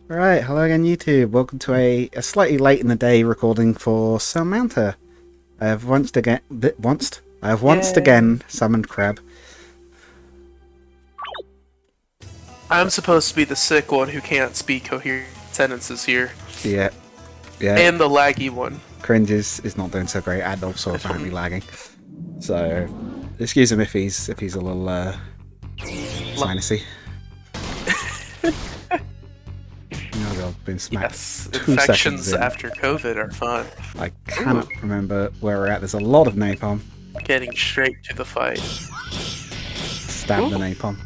Right, hello again YouTube. Welcome to a slightly late in the day recording for Sel Mounta. I have once again summoned Crab. I'm supposed to be the sick one who can't speak coherent sentences here. Yeah. And the laggy one. Kringe is not doing so great and also apparently lagging. So excuse him if he's a little sinusy. I've been smacked. Yes, 2 infections seconds in. after COVID are fun. I cannot remember where we're at. There's a lot of napalm. Getting straight to the fight. Stab the napalm.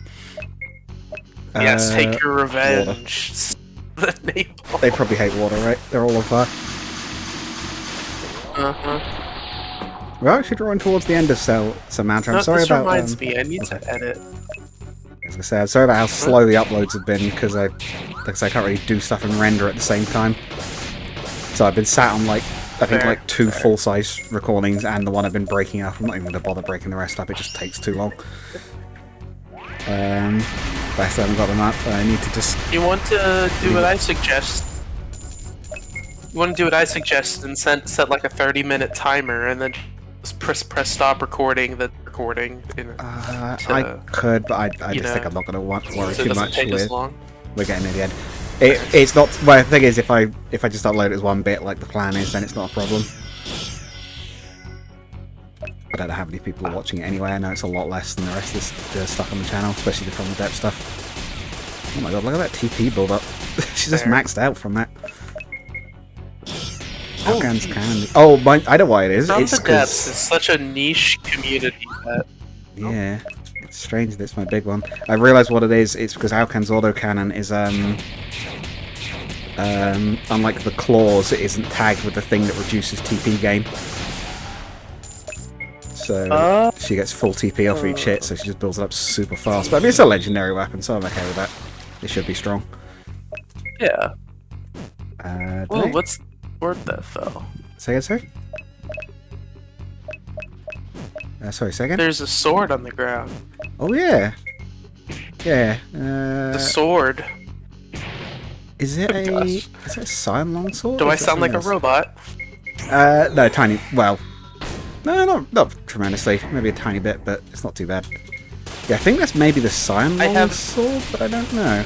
Yes, take your revenge. The napalm. They probably hate water, right? They're all on fire. We're actually drawing towards the end of Sel Mounta. I'm sorry this about. Reminds me, I need to edit. As I said, I'm sorry about how slow the uploads have been because I can't really do stuff and render at the same time. So I've been sat on I think like 2 full-size recordings and the one I've been breaking up. I'm not even going to bother breaking the rest up. It just takes too long. But I still haven't got them up. I need to just. You want to do what I suggest? You want to do what I suggest and set like a 30-minute timer and then just press stop recording the recording. I could, but I just think I'm not going to worry so too much with. We're getting near the end. It's not. Well, the thing is, if I just upload it as one bit like the plan is, then it's not a problem. I don't know how many people are watching it anyway. I know it's a lot less than the rest of the stuff on the channel, especially the from the depth stuff. Oh my god, look at that TP build up. She's just maxed out from that. Oh, I know why it is. From it's the depths is such a niche community that. Yeah. It's strange that it's my big one. I realised what it is. It's because Alkan's autocannon is unlike the claws, it isn't tagged with the thing that reduces TP gain. So she gets full TP off each hit, so she just builds it up super fast. But I mean, it's a legendary weapon, so I'm okay with that. It should be strong. Yeah. Whoa, what's the word that fell? Say again, sorry? Sorry, say again? There's a sword on the ground. Oh, yeah. Yeah. The sword. Is it a Scion longsword? Do I sound like a robot? No, tiny. Well, no, not tremendously. Maybe a tiny bit, but it's not too bad. Yeah, I think that's maybe the Scion longsword, but I don't know.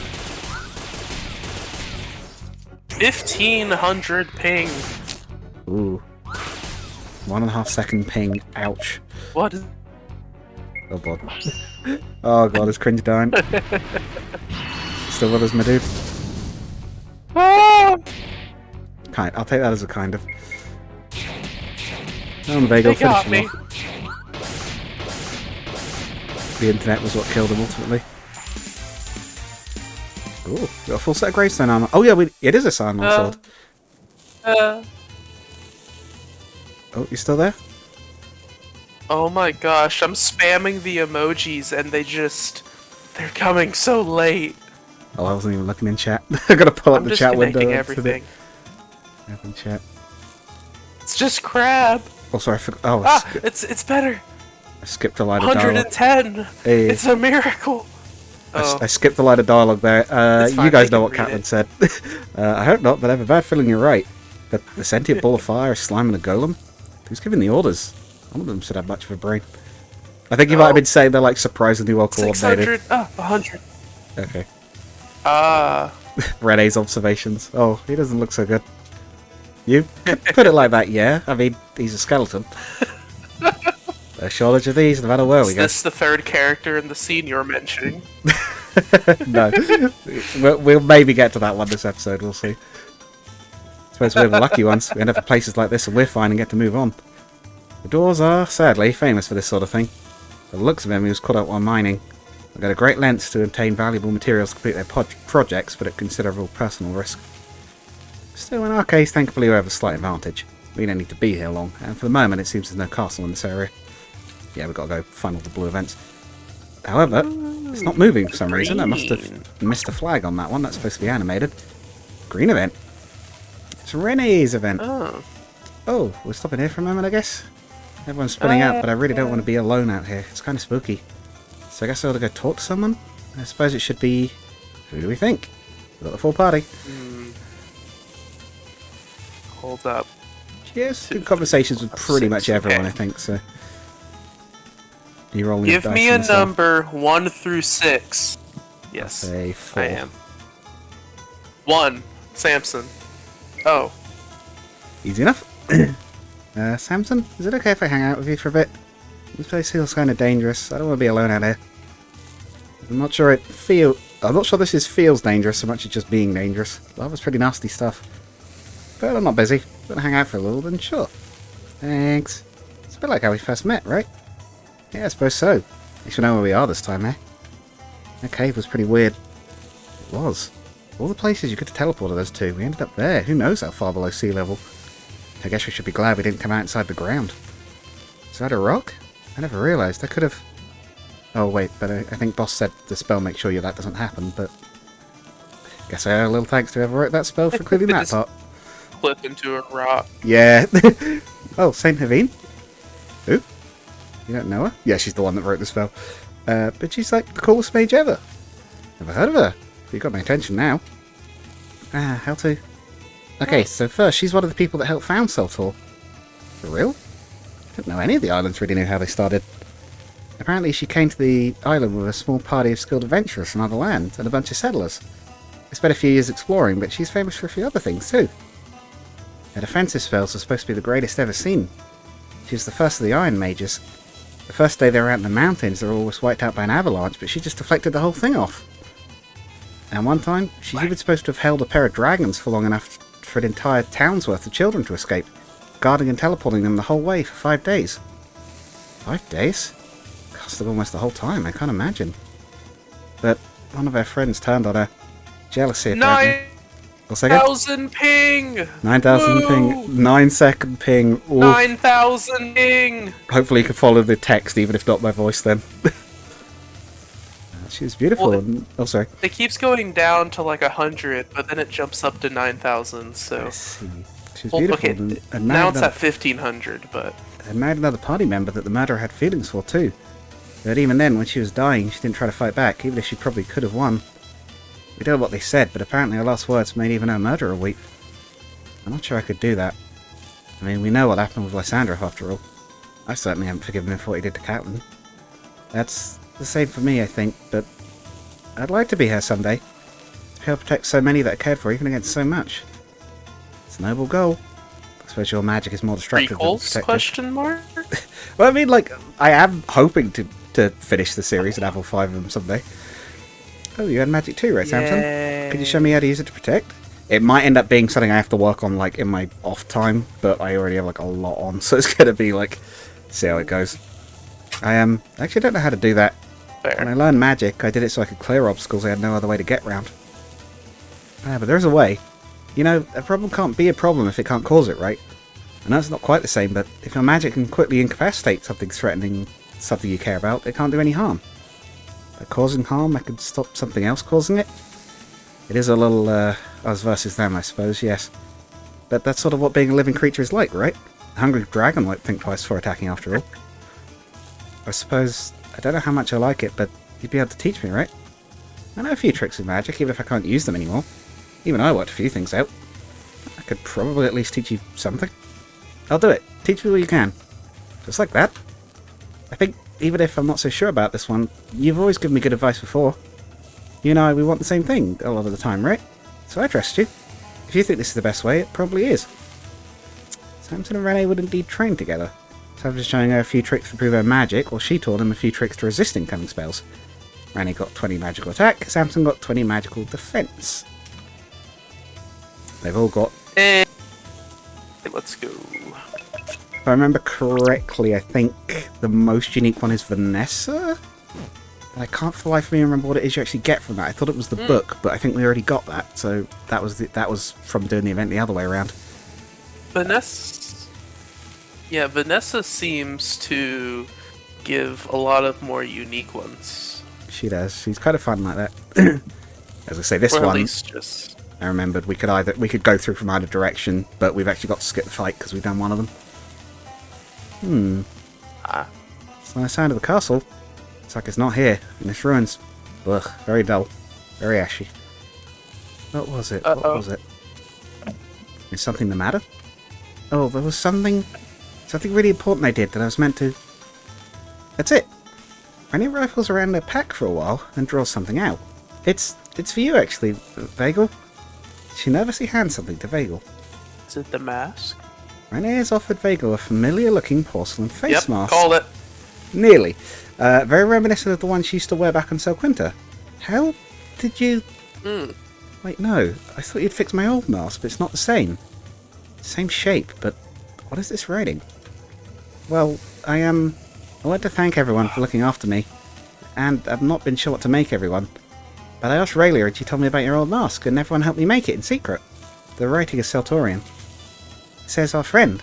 1500 ping. Ooh. 1.5 second ping. Ouch. What is... Oh god. Oh god, is Cringe dying? Still with us, my dude? Kind. I'll take that as a kind of. Oh, the Vega finished him off. The internet was what killed him ultimately. Ooh, got a full set of gravestone armor. Oh yeah, it is a Scion longsword. Oh, you still there? Oh my gosh, I'm spamming the emojis and they're coming so late. Oh, I wasn't even looking in chat. I gotta pull up the chat window. Everything. In chat. It's just Crab. Oh, sorry. Oh, it's better. I skipped a line of dialogue. 110. Hey. It's a miracle. I skipped a line of dialogue there. You guys know what Catelyn said. I hope not, but I have a bad feeling you're right. The sentient ball of fire is sliming a golem? Who's giving the orders? None of them should have much of a brain. I think you might have been saying they're like surprisingly well coordinated. 100. Okay. Rene's observations. Oh, he doesn't look so good. You put it like that, yeah? I mean, he's a skeleton. A shortage of these, no matter where we go. Is this the third character in the scene you're mentioning? No. We'll maybe get to that one this episode, we'll see. I suppose we're the lucky ones. We end up at places like this and we're fine and get to move on. The doors are, sadly, famous for this sort of thing. By the looks of him, he was caught up while mining. They go to great lengths to obtain valuable materials to complete their projects, but at considerable personal risk. Still, in our case, thankfully we have a slight advantage. We don't need to be here long, and for the moment it seems there's no castle in this area. Yeah, we've got to go find all the blue events. However, it's not moving for some reason. I must have missed a flag on that one. That's supposed to be animated. Green event. It's Rene's event. Oh, we're stopping here for a moment, I guess. Everyone's splitting out, but I really don't want to be alone out here. It's kind of spooky. So I guess I ought to go talk to someone? I suppose it should be... Who do we think? We've got the full party. Hold up. Yes, good conversations with pretty much everyone, I think, so. You're rolling Give me a number 1 through 6. Yes, say 4. I am. 1. Samson. Oh. Easy enough. Samson, is it okay if I hang out with you for a bit? This place feels kind of dangerous. I don't want to be alone out here. I'm not sure this feels dangerous so much as just being dangerous. That was pretty nasty stuff. But I'm not busy. Gonna hang out for a little, then sure. Thanks. It's a bit like how we first met, right? Yeah, I suppose so. At least we know where we are this time, eh? That cave was pretty weird. It was. All the places you could have teleported us to, we ended up there. Who knows how far below sea level? I guess we should be glad we didn't come out inside the ground. Is that a rock? I never realised. I could have... Oh wait, but I think Boss said the spell makes sure that doesn't happen, but... Guess I owe a little thanks to whoever wrote that spell for clearing that part. Flip into a rock. Yeah. Oh, Saint Havine? Who? You don't know her? Yeah, she's the one that wrote the spell. But she's like the coolest mage ever. Never heard of her. You got my attention now. How to... Okay, so first, she's one of the people that helped found Seltor. For real? I don't know any of the islands really knew how they started. Apparently she came to the island with a small party of skilled adventurers from other lands and a bunch of settlers. They spent a few years exploring, but she's famous for a few other things too. Her defensive spells are supposed to be the greatest ever seen. She was the first of the Iron Mages. The first day they were out in the mountains, they were almost wiped out by an avalanche, but she just deflected the whole thing off. And one time, she's even supposed to have held a pair of dragons for long enough for an entire town's worth of children to escape, guarding and teleporting them the whole way for 5 days. 5 days? Costed almost the whole time, I can't imagine. But one of her friends turned on her. Jealousy, apparently. 9,000 ping! 9,000 ping. 9-second ping. Oof. 9,000 ping! Hopefully you can follow the text, even if not my voice then. She's beautiful. Well, oh, sorry. It keeps going down to like 100, but then it jumps up to 9,000, so... I see. She's beautiful. Okay, now it's at 1,500, but... And married another party member that the murderer had feelings for, too. But even then, when she was dying, she didn't try to fight back, even if she probably could have won. We don't know what they said, but apparently her last words made even her murderer weep. I'm not sure I could do that. I mean, we know what happened with Lysandra, after all. I certainly haven't forgiven him for what he did to Catelyn. That's the same for me, I think, but I'd like to be here someday. To help protect so many that are cared for, even against so much. It's a noble goal. I suppose your magic is more destructive than protective. Question mark? Well, I mean, like, I am hoping to finish the series and have all 5 of them someday. Oh, you had magic too, right, Samson? Could you show me how to use it to protect? It might end up being something I have to work on, like, in my off time, but I already have, like, a lot on, so it's gonna be, like, see how it goes. I actually don't know how to do that. Fair. When I learned magic, I did it so I could clear obstacles I had no other way to get round. But there's a way. You know, a problem can't be a problem if it can't cause it, right? I know it's not quite the same, but if your magic can quickly incapacitate something threatening something you care about, it can't do any harm. By causing harm, I could stop something else causing it. It is a little, us versus them, I suppose, yes. But that's sort of what being a living creature is like, right? A hungry dragon won't think twice before attacking after all. I suppose, I don't know how much I like it, but you'd be able to teach me, right? I know a few tricks of magic, even if I can't use them anymore. Even I worked a few things out. I could probably at least teach you something. I'll do it. Teach me what you can. Just like that. I think, even if I'm not so sure about this one, you've always given me good advice before. You and I, we want the same thing a lot of the time, right? So I trust you. If you think this is the best way, it probably is. Samson and Renee would indeed train together. Samson was showing her a few tricks to prove her magic, while she taught him a few tricks to resist incoming spells. Renee got 20 magical attack, Samson got 20 magical defense. They've all got... Let's go. If I remember correctly, I think the most unique one is Vanessa? And I can't for the life of me remember what it is you actually get from that. I thought it was the book, but I think we already got that, so that was from doing the event the other way around. Vanessa... Yeah, Vanessa seems to give a lot of more unique ones. She does. She's kind of fun like that. As I say, this one... At least just... I remembered we could go through from either direction, but we've actually got to skip the fight because we've done one of them. It's the sound of the castle. It's like it's not here, in its ruins. Ugh, very dull. Very ashy. What was it? Uh-oh. What was it? Is something the matter? Oh, there was something really important I did that I was meant to... That's it. Rennie rifles around her pack for a while and draws something out. It's for you, actually, Vagel. She nervously hands something to Vagel. Is it the mask? Rennie has offered Vagel a familiar-looking porcelain face mask. Called it. Nearly. Very reminiscent of the one she used to wear back on Sel Quinta. How did you... Wait, no. I thought you'd fix my old mask, but it's not the same. Same shape, but what is this writing? Well, I want to thank everyone for looking after me, and I've not been sure what to make everyone. But I asked Raylia and she told me about your old mask, and everyone helped me make it in secret. The writing is Seltorian. It says our friend.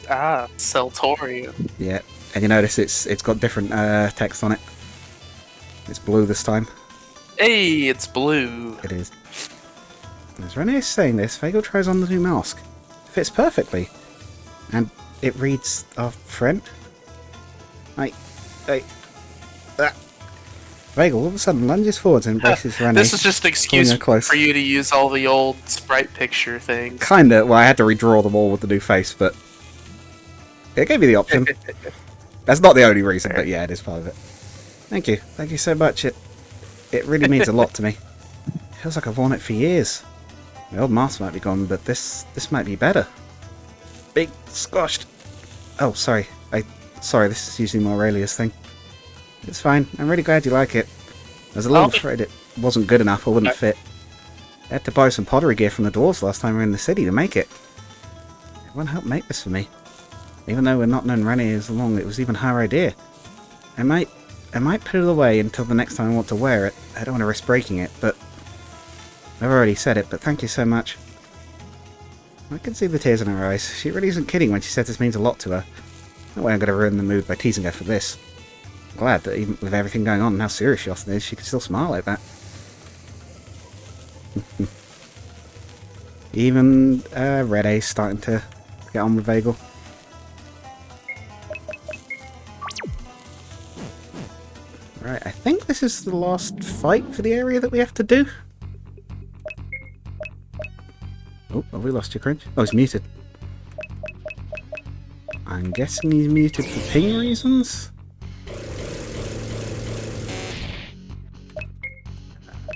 Ah, Seltorian. Yeah, and you notice it's got different text on it. It's blue this time. Hey, it's blue. It is. As Renee is saying this, Vagel tries on the new mask. It fits perfectly. And it reads, our friend? Vagel all of a sudden lunges forwards and embraces Renee. This is just an excuse for you to use all the old sprite picture things. Kinda. Well, I had to redraw them all with the new face, but it gave me the option. That's not the only reason, but yeah, it is part of it. Thank you. Thank you so much. It really means a lot to me. It feels like I've worn it for years. My old mask might be gone, but this might be better. Big squashed. Oh, sorry. Sorry, this is usually more Aurelia's thing. It's fine. I'm really glad you like it. I was a little afraid it wasn't good enough or wouldn't fit. I had to buy some pottery gear from the dwarves last time we were in the city to make it. Everyone helped make this for me. Even though we're not known Rennie as long, it was even her idea. I might put it away until the next time I want to wear it. I don't want to risk breaking it, but... I've already said it, but thank you so much. I can see the tears in her eyes. She really isn't kidding when she says this means a lot to her. No way I'm going to ruin the mood by teasing her for this. I'm glad that even with everything going on and how serious she often is, she can still smile like that. Even Red A's starting to get on with Vagel. Right, I think this is the last fight for the area that we have to do. Oh, have we lost your Kringe? Oh, he's muted. I'm guessing he's muted for ping reasons?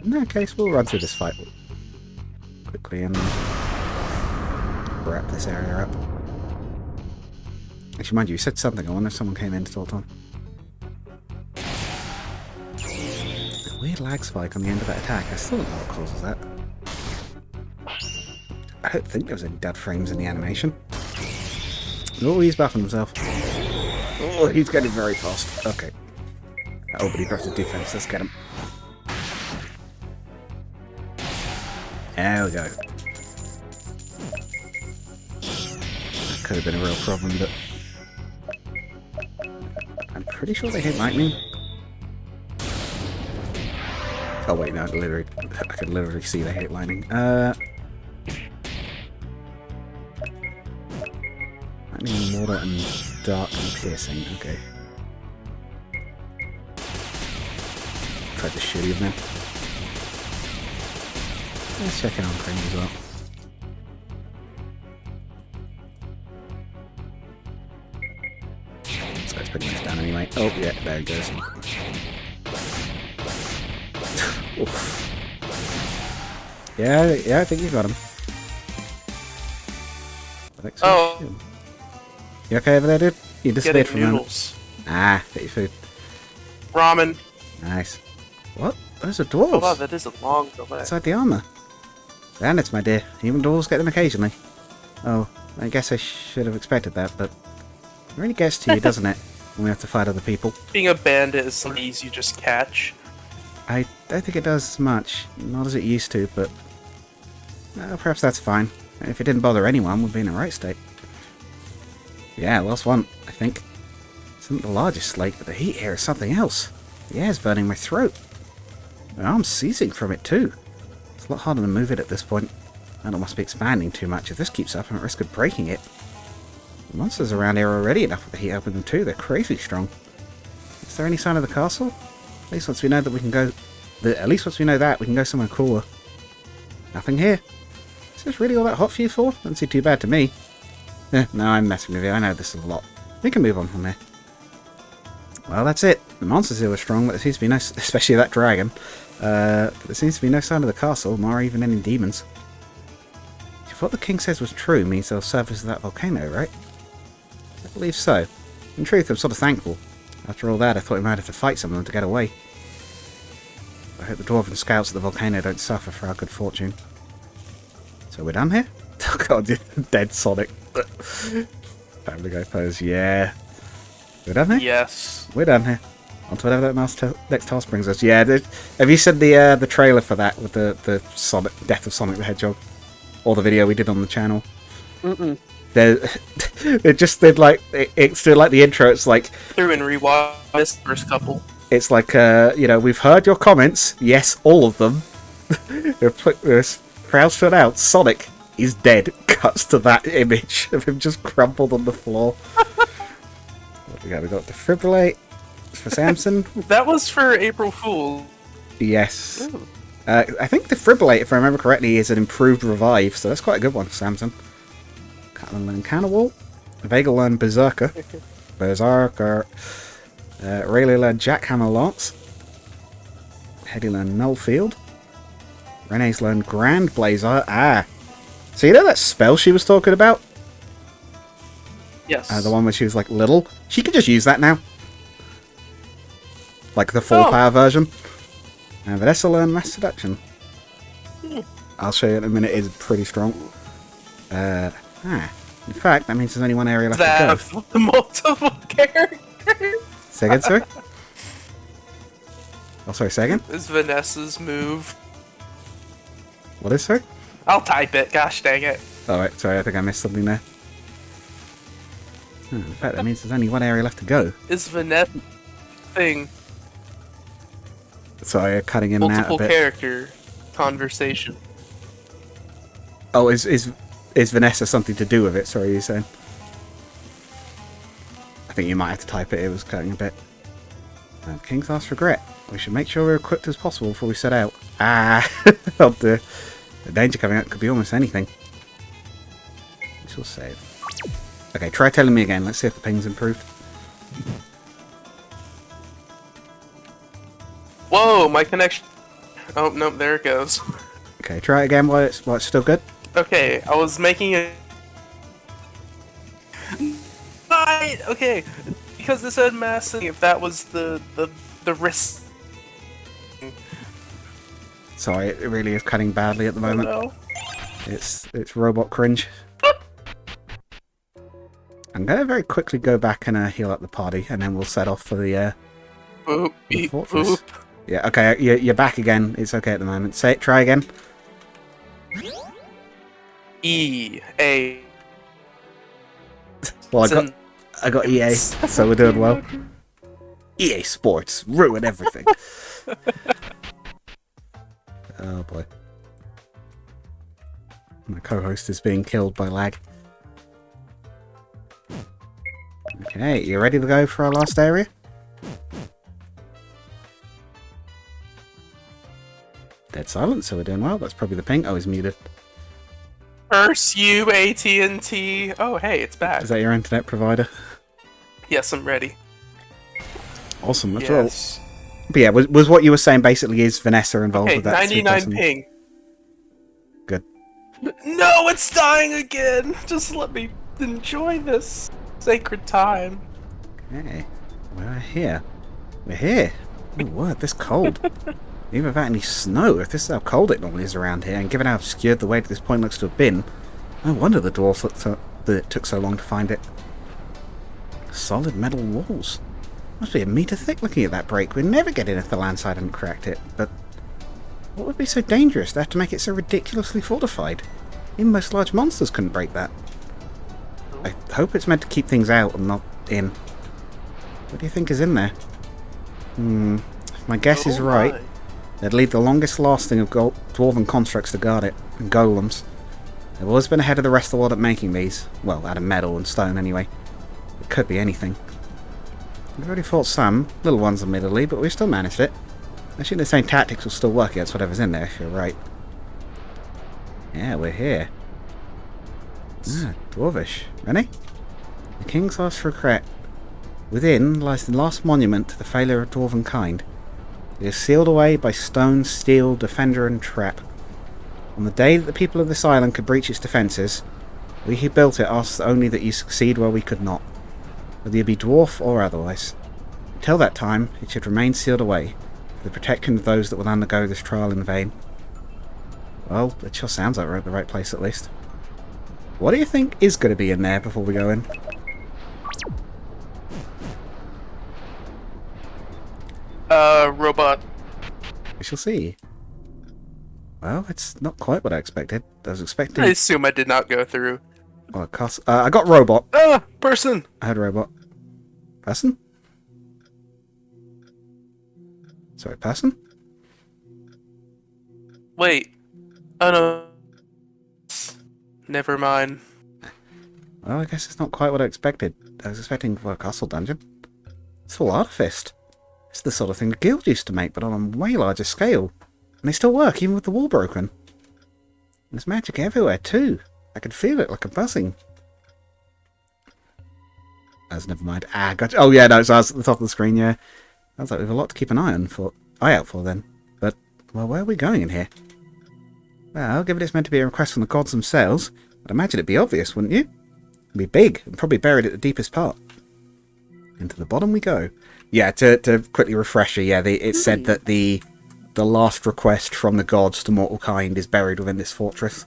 In that case, we'll run through this fight quickly and wrap this area up. Actually, mind you, you said something. I wonder if someone came in to talk on. A weird lag spike on the end of that attack. I still don't know what causes that. I don't think there was any dead frames in the animation. Oh, he's buffing himself. Oh, he's getting very fast. Okay. Oh, but he dropped his defense. Let's get him. There we go. That could have been a real problem, but... I'm pretty sure they hit lightning. Oh wait, no, I could literally see they hit lightning. Lightning, water, and dark and piercing. Okay. Tried to shoot him then. Let's check in on Kringe as well. This guy's pretty much down anyway. Oh, yeah, there he goes. Oof. Yeah, I think you got him. Oh. You okay over there, dude? You disappeared Getting from a noodles. Ah, get your food. Ramen. Nice. What? Those are Oh wow, dwarves. that is a long delay. Inside the armor. Bandits, my dear. Even dwarves get them occasionally. Oh, I guess I should have expected that, but it really gets to you, doesn't it? When we have to fight other people. Being a bandit is something you just catch. I don't think it does as much. Not as it used to, but... perhaps that's fine. If it didn't bother anyone, we'd be in a right state. Yeah, last one, I think. It's not the largest slate, but the heat here is something else. The air's burning my throat. My arm's seizing from it too. It's a lot harder to move it at this point. And it must be expanding too much. If this keeps up, I'm at risk of breaking it. The monsters around here are already enough with the heat helping them too. They're crazy strong. Is there any sign of the castle? At least once we know that we can go... At least once we know that, we can go somewhere cooler. Nothing here. Is this really all that hot for you for? Doesn't seem too bad to me. No, I'm messing with you. I know this is a lot. We can move on from here. Well, that's it. The monsters here were strong, but there seems to be no... Especially that dragon. But there seems to be no sign of the castle, nor even any demons. If what the king says was true, means they'll surface that volcano, right? I believe so. In truth, I'm sort of thankful. After all that, I thought we might have to fight some of them to get away. I hope the dwarven scouts at the volcano don't suffer for our good fortune. So we're done here? Oh god, dead Sonic. Time to go pose, yeah. We're done here? Yes. We're done here. On to whatever that next task brings us. Yeah, have you seen the trailer for that with the Sonic, death of Sonic the Hedgehog? Or the video we did on the channel? Mm-mm. It just did like, it's still like the intro, it's like... Through and rewatch this first couple. It's like, you know, we've heard your comments. Yes, all of them. There's crowd stood out. Sonic is dead. Cuts to that image of him just crumpled on the floor. What we got? We got defibrillate for Samson. That was for April Fool. Yes. I think defibrillate, if I remember correctly, is an improved revive, so that's quite a good one for Samson. Catalan learn Cannonball. Vega learn Berserker. Berserker. Rayleigh learn Jackhammer Lance. Hedy learn Nullfield. Renee's learned Grand Blazer. Ah. So you know that spell she was talking about? Yes. The one where she was like little? She could just use that now. Like the full power version. And Vanessa learned Mass Seduction. I'll show you in a minute, it's pretty strong. In fact, that means there's only one area left to go. The multiple characters. Second, sorry? Oh, sorry, second? Is Vanessa's move. What is, sorry? I'll type it, gosh dang it. Alright, sorry, I think I missed something there. In fact, that means there's only one area left to go. Is Vanessa thing. Sorry, you're cutting in and out a Multiple bit. character conversation. Oh, is Vanessa something to do with it? Sorry, you're saying? I think you might have to type it, it was cutting a bit. King's last regret. We should make sure we're equipped as possible before we set out. Ah! Oh dear. The danger coming out could be almost anything. We shall save. Okay, try telling me again. Let's see if the ping's improved. Whoa, my connection. Oh, nope, there it goes. Okay, try it again while it's still good. Okay, I was making it. Right, okay, because this said massing, if that was the risk. Sorry, it really is cutting badly at the moment. Oh, no. It's robot cringe. I'm gonna very quickly go back and heal up the party, and then we'll set off for the Boop, beep, fortress. boop. Yeah, okay, you're back again. It's okay at the moment. Say it. Try again. E-A. Well, I got EA, so we're doing well. EA Sports ruin everything. Oh boy. My co-host is being killed by lag. Okay, you ready to go for our last area? Dead silent, so we're doing well. That's probably the ping. Oh, he's muted. Curse you, AT&T. Oh, hey, it's back. Is that your internet provider? Yes, I'm ready. Awesome, let's Yes. roll. But yeah, was what you were saying basically is Vanessa involved Okay, with that 99 three-person- ping. Good. No, it's dying again. Just let me enjoy this sacred time. Okay, we're here. We're here. Oh, word, this cold. Even without any snow, if this is how cold it normally is around here, and given how obscured the way to this point looks to have been, no wonder the dwarf that it took so long to find it. Solid metal walls. Must be a metre thick looking at that break. We'd never get in if the landside hadn't cracked it, but what would be so dangerous to have to make it so ridiculously fortified? Even most large monsters couldn't break that. I hope it's meant to keep things out and not in. What do you think is in there? If my guess is right, my. they'd leave the longest lasting of dwarven constructs to guard it, and golems. They've always been ahead of the rest of the world at making these. Well, out of metal and stone anyway. It could be anything. We've already fought some, little ones admittedly, but we've still managed it. I think the same tactics will still work against whatever's in there, if you're right. Yeah, we're here. Ah, dwarvish. Ready? The king's last regret. Within lies the last monument to the failure of dwarven kind. It is sealed away by stone, steel, defender, and trap. On the day that the people of this island could breach its defences, we who built it asked only that you succeed where we could not, whether you be dwarf or otherwise. Until that time, it should remain sealed away, for the protection of those that will undergo this trial in vain. Well, it sure sounds like we're at the right place at least. What do you think is going to be in there before we go in? Robot. We shall see. Well, it's not quite what I expected. I was expecting... I assume I did not go through. Oh, I got robot. Ah! Person! I had robot. Person? Sorry, person? Wait. Oh no. Never mind. Well, I guess it's not quite what I expected. I was expecting for a castle dungeon. It's full artifice. It's the sort of thing the guild used to make, but on a way larger scale. And they still work, even with the wall broken. And there's magic everywhere, too. I can feel it like a buzzing. That's never mind. Ah, gotcha. Oh, yeah, no, so I was at the top of the screen, yeah. Sounds like we have a lot to keep an eye out for, then. But, well, where are we going in here? Well, given it's meant to be a request from the gods themselves, I'd imagine it'd be obvious, wouldn't you? It'd be big, and probably buried at the deepest part. Into the bottom we go. Yeah, to quickly refresh you, yeah, it said that the last request from the gods to mortal kind is buried within this fortress.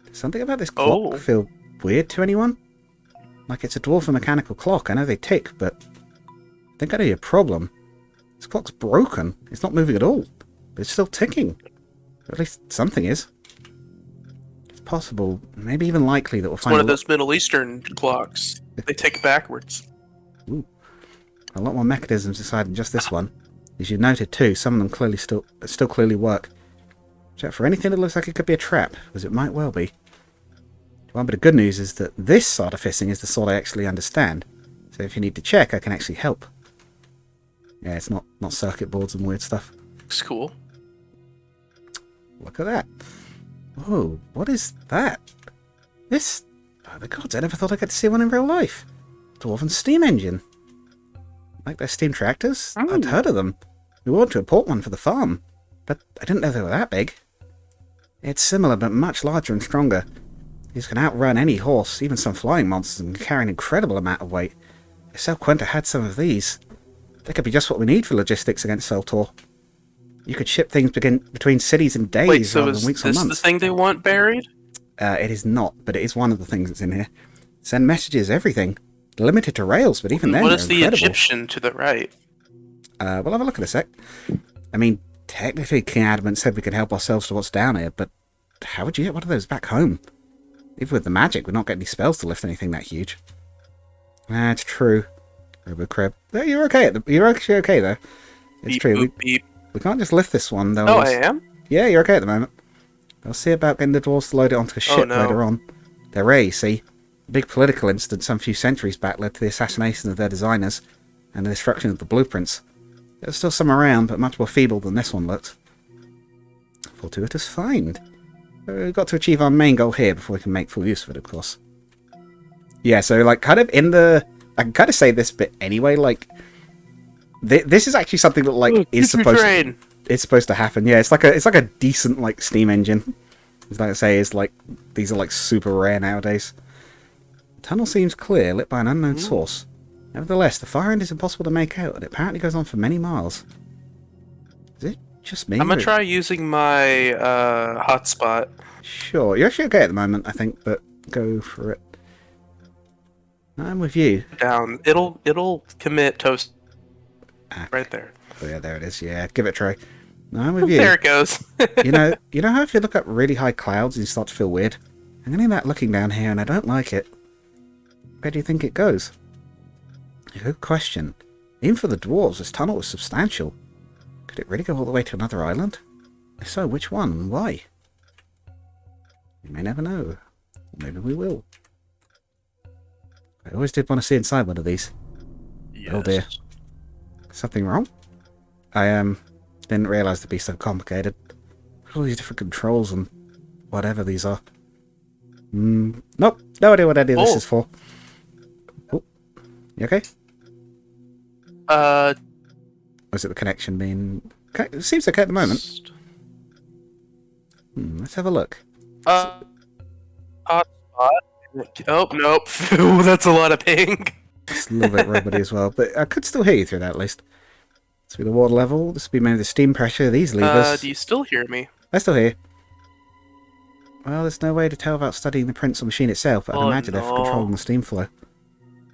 Does something about this clock feel weird to anyone? Like it's a dwarven mechanical clock. I know they tick, but I think I know your problem. This clock's broken. It's not moving at all, but it's still ticking. Or at least something is. It's possible, maybe even likely, that we'll find one of those Middle Eastern clocks. They tick backwards. Ooh. A lot more mechanisms inside than just this one. As you noted too, some of them clearly still clearly work. Check for anything that looks like it could be a trap, as it might well be. One bit of good news is that this artificing is the sort I actually understand. So if you need to check, I can actually help. Yeah, it's not circuit boards and weird stuff. Looks cool. Look at that. Whoa, what is that? This... Oh, the gods, I never thought I'd get to see one in real life. Dwarven steam engine. Like their steam tractors? I'd heard of them. We wanted to import one for the farm, but I didn't know they were that big. It's similar, but much larger and stronger. These can outrun any horse, even some flying monsters, and carry an incredible amount of weight. If Sel Quinta had some of these, they could be just what we need for logistics against Seltor. You could ship things between cities in days rather than weeks or months. Wait, so is this the thing they want buried? It is not, but it is one of the things that's in here. Send messages, everything. Limited to rails, but even then, what is the incredible. Egyptian to the right? We'll have a look in a sec. I mean, technically King Adamant said we could help ourselves to what's down here, but how would you get one of those back home? Even with the magic, we'd not get any spells to lift anything that huge. That's true. Robo-Crib. No, you're okay. You're actually okay, though. It's Beep, true. Boop, beep. We can't just lift this one, though. Oh, I am? Yeah, you're okay at the moment. I'll see about getting the dwarves to load it onto a ship later on. They're rare, you see. A big political incident some few centuries back led to the assassination of their designers and the destruction of the blueprints. There's still some around, but much more feeble than this one looked. Fortuitous find. We've got to achieve our main goal here before we can make full use of it, of course. Yeah, so, like, kind of in the... I can kind of say this bit anyway, like... This is actually something that, like, is supposed to... It's supposed to happen, yeah. It's like a decent, like, steam engine. As like I say, is like... These are, like, super rare nowadays. The tunnel seems clear, lit by an unknown source. Nevertheless, the far end is impossible to make out, and it apparently goes on for many miles. Is it just me? I'm gonna try using my hotspot. Sure, you're actually okay at the moment, I think, but go for it. I'm with you. Down. It'll commit toast. Right there. Oh yeah, there it is. Yeah, give it a try. No, I'm with you. There it goes. you know how if you look up really high clouds and you start to feel weird? I'm getting that looking down here and I don't like it. Where do you think it goes? A good question. Even for the dwarves, this tunnel was substantial. Could it really go all the way to another island? If so, which one and why? We may never know. Or maybe we will. I always did want to see inside one of these. Yes. Oh dear. Something wrong? I didn't realise it'd be so complicated. All these different controls and whatever these are. Nope. No idea what any of this is for. Oh. You okay? Or is it the connection being... It seems okay at the moment. Let's have a look. Hotspot. Oh, nope. Ooh, that's a lot of ping. It's a little bit rubbly as well, but I could still hear you through that at least. This will be the water level. This will be maybe the steam pressure. These levers. Do you still hear me? I still hear. Well, there's no way to tell without studying the prints on the machine itself, but I'd imagine they're for controlling the steam flow.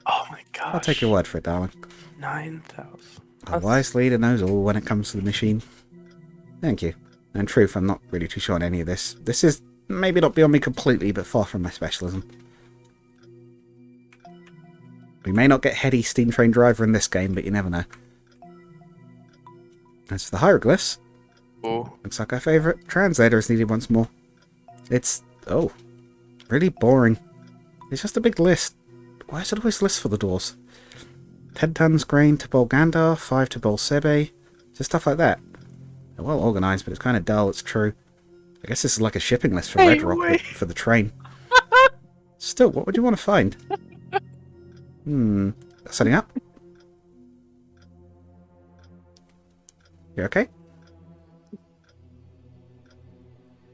Oh my gosh. I'll take your word for it, darling. 9,000. A wise leader knows all when it comes to the machine. Thank you. In truth, I'm not really too sure on any of this. This is maybe not beyond me completely, but far from my specialism. We may not get heady steam train driver in this game, but you never know. As for the hieroglyphs, looks like our favourite translator is needed once more. It's, really boring. It's just a big list. Why is it always lists for the doors? 10 tons grain to Bolgandar, 5 to Bolsebe, just stuff like that. They're well organised, but it's kind of dull, it's true. I guess this is like a shipping list for Red Rock for the train. Still, what would you want to find? Setting up? You okay?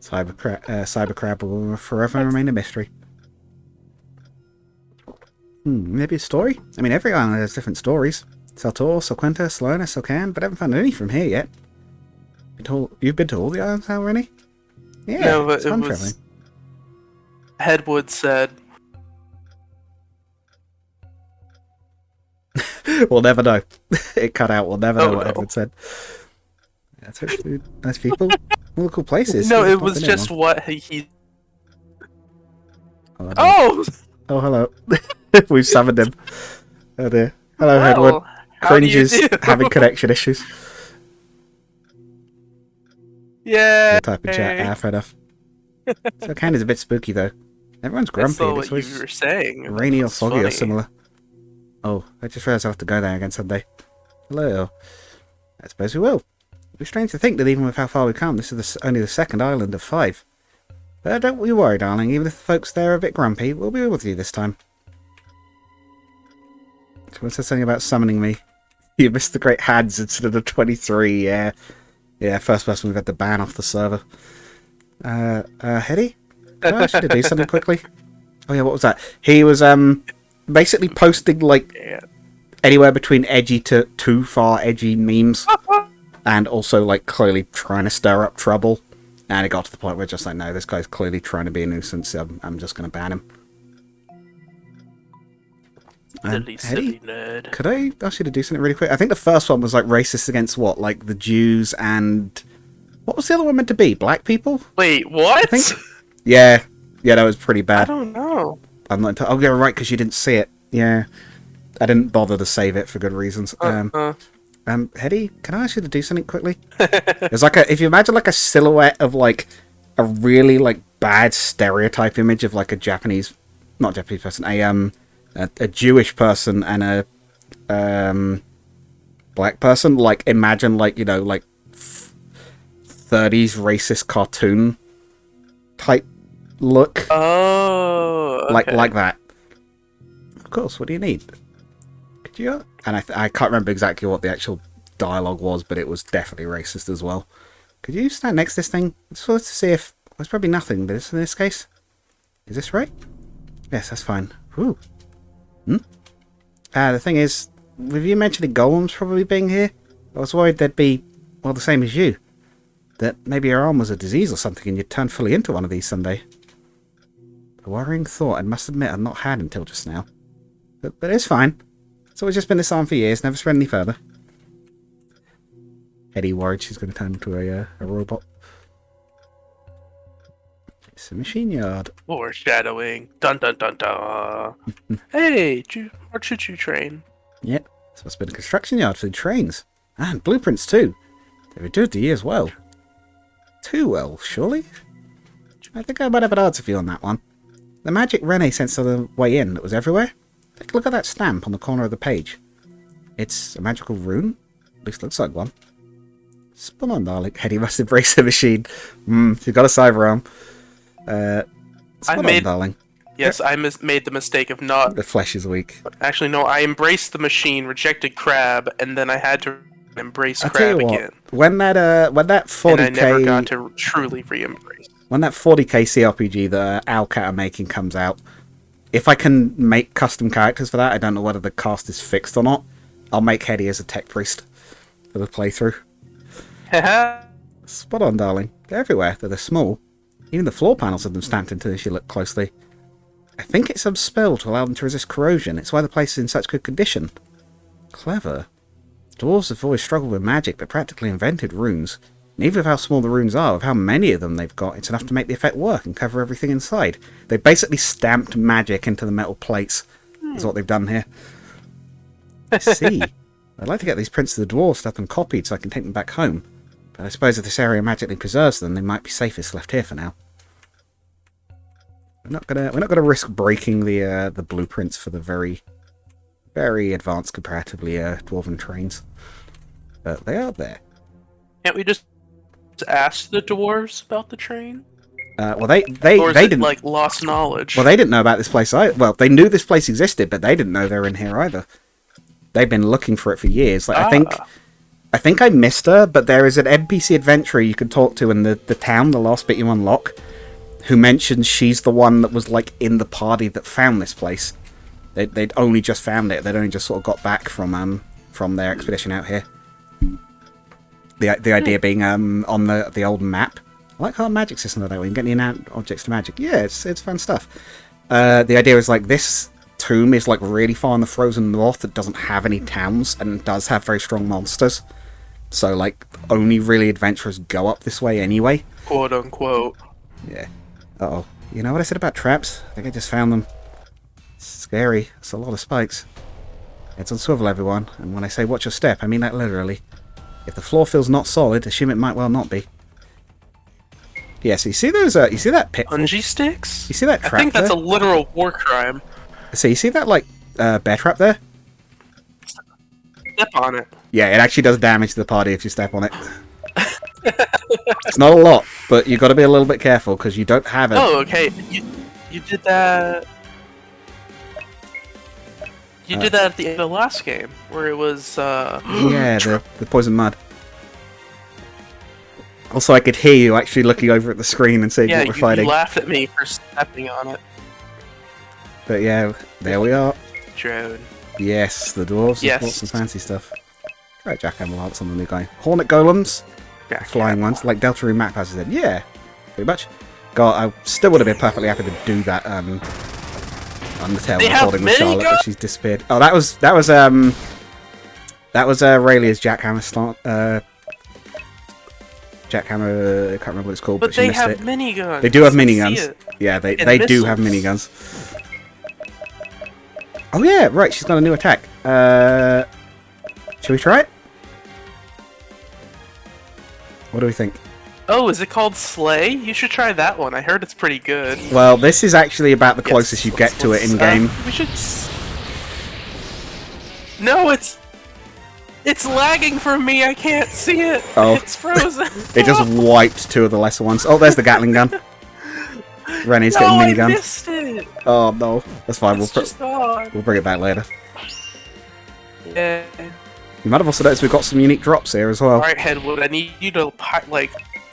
Cyber Crab will forever remain a mystery. Maybe a story? I mean, every island has different stories. Sel Quinta, Sel Can, but I haven't found any from here yet. You've been to all the islands now, Rennie? Yeah, no, but it's fun traveling. Headwood said. We'll never know. It cut out. We'll never know what Headwood said. That's actually nice people. All the cool places. No, it was just what he... Oh, hello. We've summoned him. Oh dear. Hello, Headwood. Kringe is having connection issues. Yeah. Type in chat. Fair enough. So kind is a bit spooky though. Everyone's grumpy. That's what you were saying. Rainy or foggy or similar. Oh, I just realised I'll have to go there again someday. Hello. I suppose we will. It'd be strange to think that even with how far we've come, this is only the second island of 5. But don't you worry, darling. Even if the folks there are a bit grumpy, we'll be with you this time. Someone said something about summoning me. You missed the Great Hads instead of 23, yeah. Yeah, first person we've had to ban off the server. Hetty? Can I ask you to do something quickly? Oh yeah, what was that? He was, basically posting, like, anywhere between edgy to too far edgy memes. And also, like, clearly trying to stir up trouble. And it got to the point where just like, no, this guy's clearly trying to be a nuisance. I'm just going to ban him. Silly nerd. Could I ask you to do something really quick? I think the first one was like racist against what? Like the Jews and... What was the other one meant to be? Black people? Wait, what? I think... Yeah, that was pretty bad. I don't know. I'm not... Oh, yeah, right, because you didn't see it. Yeah. I didn't bother to save it for good reasons. Hetty, can I ask you to do something quickly? It's like if you imagine like a silhouette of like a really like bad stereotype image of like a Japanese, not Japanese person, a Jewish person and a black person. Like imagine like, you know, like 30s racist cartoon type look. Oh, okay. like that. Of course. What do you need? Could you? And I can't remember exactly what the actual dialogue was, but it was definitely racist as well. Could you stand next to this thing? Just to see if... Well, it's probably nothing, but in this case. Is this right? Yes, that's fine. Whew. The thing is, with you mentioning golems probably being here, I was worried they'd be, well, the same as you. That maybe your arm was a disease or something and you'd turn fully into one of these someday. A worrying thought, I must admit I've not had until just now. But it's fine. It's always just been this arm for years, never spread any further. Eddie worried she's going to turn into a robot. It's a machine yard. Foreshadowing. Dun dun dun dun. Hey, our choo-choo train. Yep, so it's been a construction yard for the trains. And blueprints too. They were doing the year as well. Too well, surely? I think I might have an answer for you on that one. The magic Rene sent on the way in that was everywhere. Take a look at that stamp on the corner of the page. It's a magical rune. At least looks like one. Spun on, darling. Heady must embrace the machine. You've got a cyber arm. Spun on, darling. Yes, I made the mistake of not... The flesh is weak. Actually, no, I embraced the machine, rejected Crab, and then I had to embrace I'll Crab tell you what, again. when that 40k... And I never got to truly re-embrace. When that 40k CRPG that Owlcat are making comes out, if I can make custom characters for that, I don't know whether the cast is fixed or not, I'll make Heady as a tech priest for the playthrough. Spot on, darling. They're everywhere, though they're small. Even the floor panels have them stamped into if you look closely. I think it's some spell to allow them to resist corrosion. It's why the place is in such good condition. Clever. Dwarves have always struggled with magic, but practically invented runes. And even with how small the runes are, with how many of them they've got, it's enough to make the effect work and cover everything inside. They basically stamped magic into the metal plates, is what they've done here. I see. I'd like to get these prints of the dwarves to have them copied so I can take them back home. But I suppose if this area magically preserves them, they might be safest left here for now. We're not gonna risk breaking the blueprints for the very advanced comparatively dwarven trains. But they are there. Can't we just ask the dwarves about the train? Well, they or is it didn't like lost knowledge. Well, they didn't know about this place either. Well, they knew this place existed, but they didn't know they were in here either. They've been looking for it for years. Like I think I missed her, but there is an NPC adventurer you can talk to in the town, the last bit you unlock, who mentions she's the one that was like in the party that found this place. They'd only just found it. They'd only just sort of got back from their expedition out here. The idea being on the old map. I like our magic system that way. You can get any objects to magic. Yeah, it's fun stuff. The idea is like this tomb is like really far in the frozen north that doesn't have any towns and does have very strong monsters. So like only really adventurers go up this way anyway. Quote unquote. Yeah. Uh-oh. You know what I said about traps? I think I just found them. It's scary. It's a lot of spikes. It's on swivel, everyone. And when I say watch your step, I mean that literally. If the floor feels not solid, assume it might well not be. Yeah, so you see those, you see that pit? Bungee sticks? You see that trap I think that's there? a literal war crime. So you see that, like, bear trap there? Step on it. Yeah, it actually does damage to the party if you step on it. It's not a lot, but you've got to be a little bit careful, because you don't have it. Oh, okay. You did that... You did that at the end of the last game, where it was, yeah, the poison mud. Also, I could hear you actually looking over at the screen and seeing what we're fighting. Yeah, you laughed at me for stepping on it. But yeah, there we are. Drone. Yes, the dwarves have bought some fancy stuff. Right, jackhammer hearts on the new guy. Hornet golems, flying ones, like Deltarune map has said. Yeah, pretty much. God, I still would have been perfectly happy to do that. Undertale recording with Charlotte, but she's disappeared. Oh, that was Rayleigh's jackhammer slot. Jackhammer, I can't remember what it's called, but she missed it. But they have miniguns. They do have miniguns. Yeah, they do have miniguns. Oh yeah, right. She's got a new attack. Should we try it? What do we think? Oh, is it called Slay? You should try that one. I heard it's pretty good. Well, this is actually about the closest you get to it in game. We should. No, it's lagging for me. I can't see it. Oh, it's frozen. It just wiped two of the lesser ones. Oh, there's the Gatling gun. Rennie's getting miniguns. I missed it. Oh no, that's fine. We'll bring it back later. Yeah. You might have also noticed we've got some unique drops here as well. Alright, Headwood, I need you to, like,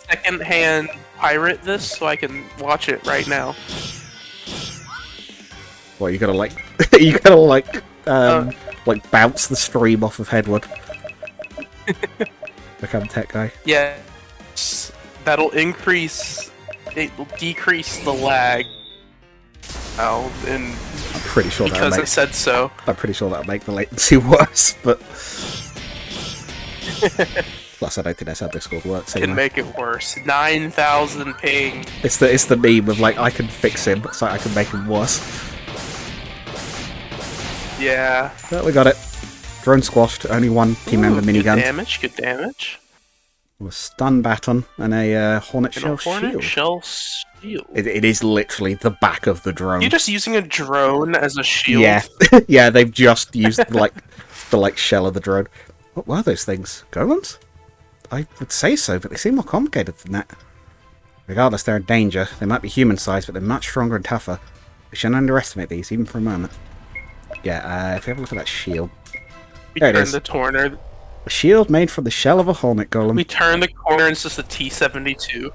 second-hand pirate this so I can watch it right now. Well, you gotta, like... you gotta, like bounce the stream off of Headwood. Become tech guy. Yeah. That'll increase... It'll decrease the lag. Oh, and... I'm pretty sure that'll because I said so. I'm pretty sure that'll make the latency worse, but... Plus, I don't think that's how Discord works. Can make it worse. 9,000 ping. It's the meme of like I can fix him, so I can make him worse. Yeah. Well, we got it. Drone squashed. Only one team member minigun. Good damage. Good damage. A stun baton and a Hornet Shell Hornet shield. Shell shield. It is literally the back of the drone. You're just using a drone as a shield. Yeah, yeah. They've just used the shell of the drone. What were those things? Golems? I would say so, but they seem more complicated than that. Regardless, they're in danger. They might be human-sized, but they're much stronger and tougher. We shouldn't underestimate these, even for a moment. Yeah, if you have a look at that shield. There it is. The corner. A shield made from the shell of a hornet golem. We turn the corner and it's just a T-72.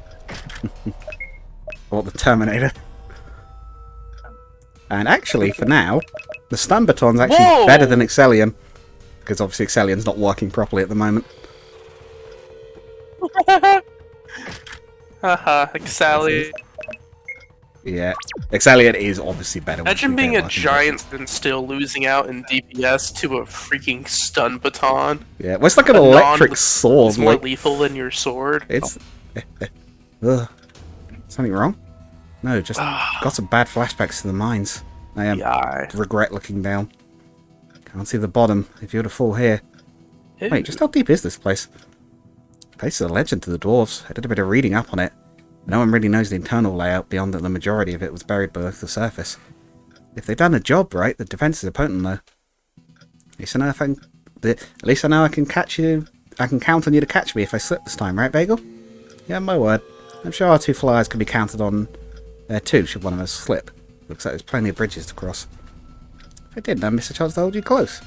Or the Terminator. And actually, for now, the stun baton's actually better than Excellion. Because obviously Excellion's not working properly at the moment. Haha, Excellion. Yeah, Excellion is obviously better. Imagine being a giant and still losing out in DPS to a freaking stun baton. Yeah, well, it's like an electric sword. It's more lethal than your sword. It's... Ugh. Something wrong? No, just got some bad flashbacks to the mines. I regret looking down. Can't see the bottom if you were to fall here. Ew. Wait, just how deep is this place? The place is a legend to the dwarves. I did a bit of reading up on it. No one really knows the internal layout beyond that the majority of it was buried below the surface. If they've done the job right, the defenses are potent though. At least I know I can catch you. I can count on you to catch me if I slip this time, right, Bagel? Yeah, my word. I'm sure our two flyers can be counted on there too, should one of us slip. Looks like there's plenty of bridges to cross. If I did, I'd miss a chance to hold you close.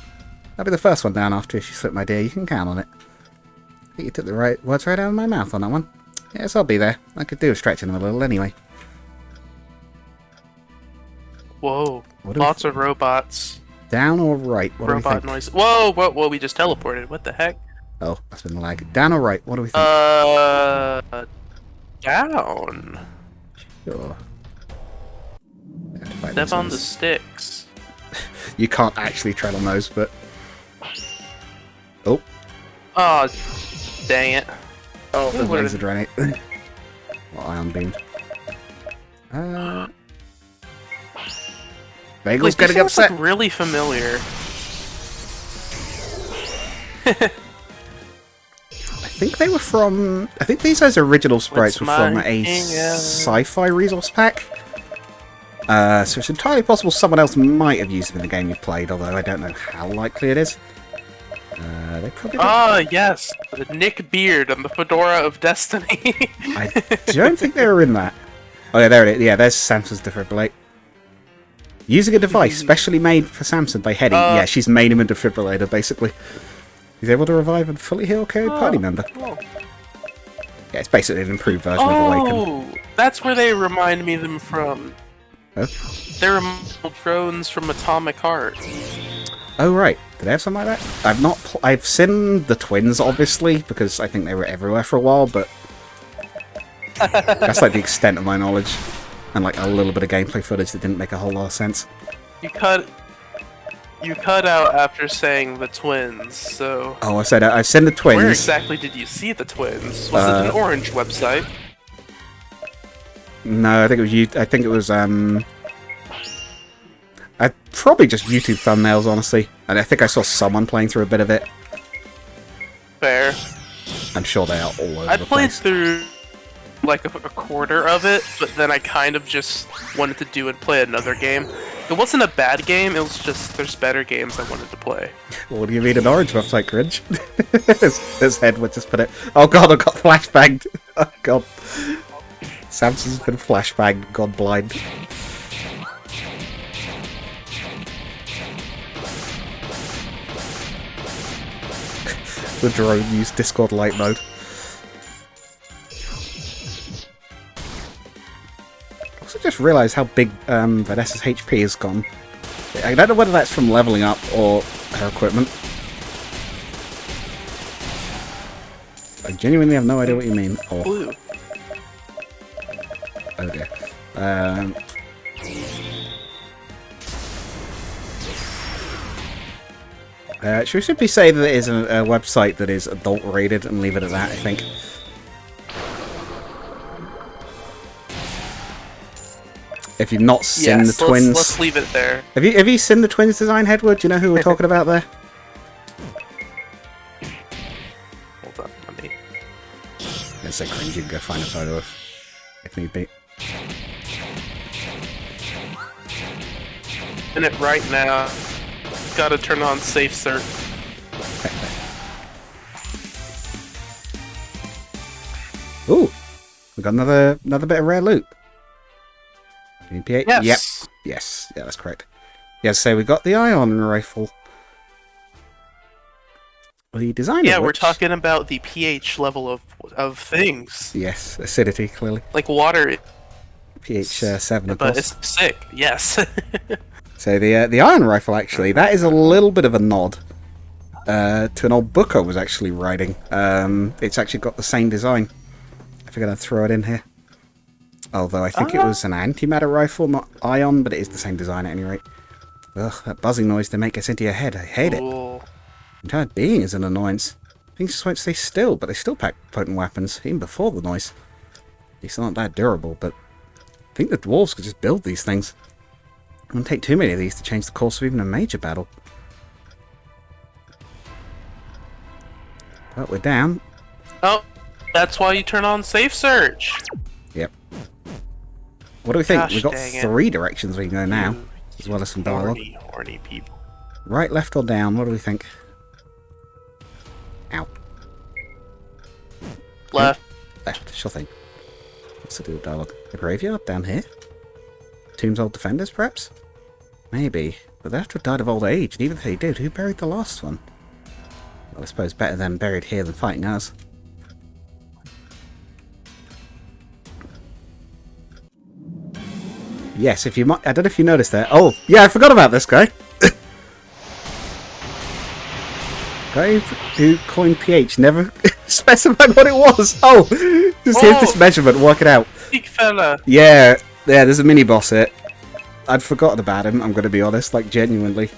I'll be the first one down after if you slip, my dear. You can count on it. I think you took the right words right out of my mouth on that one. Yes, I'll be there. I could do with stretching them a little anyway. Whoa. Lots of robots. Down or right? What do we think? Robot noise. Whoa, whoa, we just teleported. What the heck? Oh, that's been the lag. Down or right? What do we think? Down. Sure. Step on the sticks. You can't actually tread on those, but... Oh. Oh, dang it. Oh, the laser grenade. Well, ion beam. Bagel's getting upset. Look really familiar. I think they were from... I think these guys' original sprites were from a sci-fi resource pack. So it's entirely possible someone else might have used them in the game you've played, although I don't know how likely it is. They probably yes! Nick Beard and the Fedora of Destiny. I don't think they were in that. Oh yeah, there it is. Yeah, there's Samson's defibrillate. Using a device specially made for Samson by Hetty. Yeah, she's made him a defibrillator, basically. He's able to revive and fully heal a carried party member. Yeah, it's basically an improved version of Awaken. Oh, that's where they remind me them from. Oh? They're drones from Atomic Heart. Oh right, did they have something like that? I've seen the twins, obviously, because I think they were everywhere for a while, but that's like the extent of my knowledge, and like a little bit of gameplay footage that didn't make a whole lot of sense. You cut out after saying the twins, so... Oh, I said I've seen the twins. Where exactly did you see the twins? Was it an Orange website? No, I think it was I think it was probably just YouTube thumbnails, honestly. And I think I saw someone playing through a bit of it. Fair. I'm sure they are all over I the played place. through like a quarter of it, but then I kind of just wanted to do and play another game. It wasn't a bad game, it was just there's better games I wanted to play. Well, what do you mean an Orange website, Kringe? His head would just put it. Oh god, I got flashbanged. Oh god. Samson's been flashbanged, gone blind. The drone used Discord light mode. I also just realised how big Vanessa's HP has gone. I don't know whether that's from leveling up or her equipment. I genuinely have no idea what you mean. Oh. Blue. Oh dear. Should we simply say that it is a website that is adult rated and leave it at that, I think? If you've not seen the twins... let's leave it there. Have you seen the twins design, Hedward? Do you know who we're talking about there? Hold on, let me... It's so cringe, you can go find a photo of, if need be. In it right now. Gotta turn on safe cert. We've got another bit of rare loot. PH? Yes. Yep. Yes. Yeah, that's correct. Yeah, so we got the ion rifle. The design Yeah, of we're which... talking about the pH level of things. Yes, acidity, clearly. Like water. pH 7, of but course. it's sick, yes. So the iron rifle, actually, that is a little bit of a nod to an old book I was actually writing. It's actually got the same design. I figured I'd throw it in here. Although I think it was an antimatter rifle, not ion, but it is the same design at any rate. Ugh, that buzzing noise they make gets into your head. I hate it. The entire being is an annoyance. Things just won't stay still, but they still pack potent weapons, even before the noise. These aren't that durable, but I think the dwarves could just build these things. It wouldn't take too many of these to change the course of even a major battle. But we're down. Oh, that's why you turn on safe search. Yep. What do we think? Gosh, We've got dang it. 3 directions we can go now, as well as some dialogue. Horny people. Right, left, or down? What do we think? Ow. Left. Left, sure thing. What's to do with dialogue? The graveyard down here? Tomb's old defenders, perhaps? Maybe. But they have to have died of old age, and even if they did, who buried the last one? Well, I suppose better them buried here than fighting us. Yes, if you might, I don't know if you noticed there. Oh, yeah, I forgot about this guy. Guy who coined pH never specified what it was. Oh, just here's this measurement, work it out. Big fella. Yeah, there's a mini boss here. I'd forgotten about him, I'm going to be honest, like genuinely.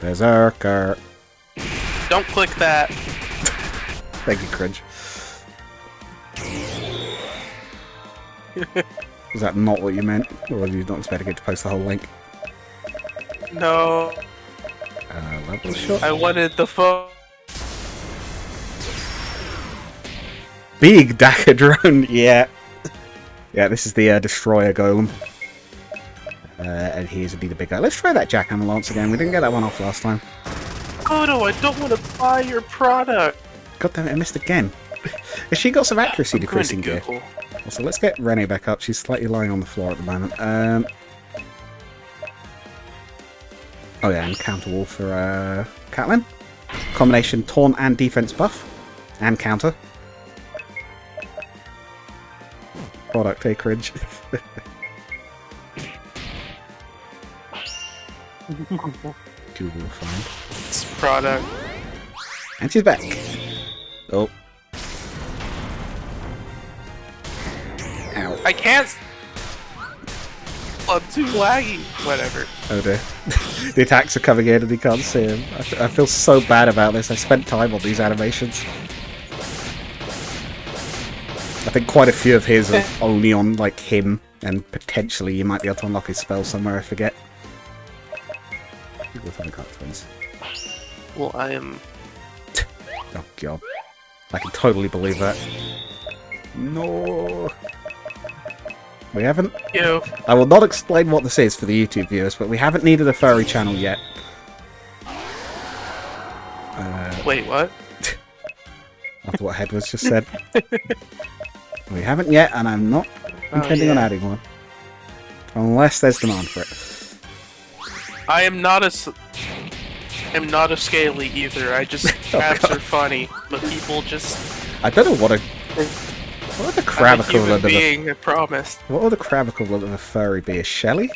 Berserker. Don't click that. Thank you, Kringe. Was that not what you meant? Or were you not expecting it to post the whole link? No. Level shot. I wanted the phone. Big Daka drone, yeah. Yeah, this is the destroyer golem. And he is indeed a big guy. Let's try that jackhammer lance again. We didn't get that one off last time. Oh no, I don't want to buy your product. God damn it, I missed again. Has she got some accuracy I'm going to decreasing gear? Google. Also, let's get Renee back up. She's slightly lying on the floor at the moment. Oh yeah, and counter wall for Catelyn. Combination taunt and defense buff. And counter. Product, hey, Cringe. Google will find. It's product. And she's back. Oh. Ow. I can't. I'm too laggy. Whatever. Oh dear. The attacks are coming in and he can't see him. I feel so bad about this. I spent time on these animations. I think quite a few of his are only on, like, him, and potentially you might be able to unlock his spell somewhere, I forget. Twins. Well, I am. Oh god. I can totally believe that. No. We haven't... You. I will not explain what this is for the YouTube viewers, but we haven't needed a furry channel yet. Wait, what? After what Hedward's just said. We haven't yet, and I'm not intending on adding one. Unless there's demand for it. I am not a... I'm not a scaly either. I just... crabs are funny, but people just... I don't know what a... What would the crab I'm a equivalent human of being, I promise. What would the crab equivalent of a furry be? A Shelly?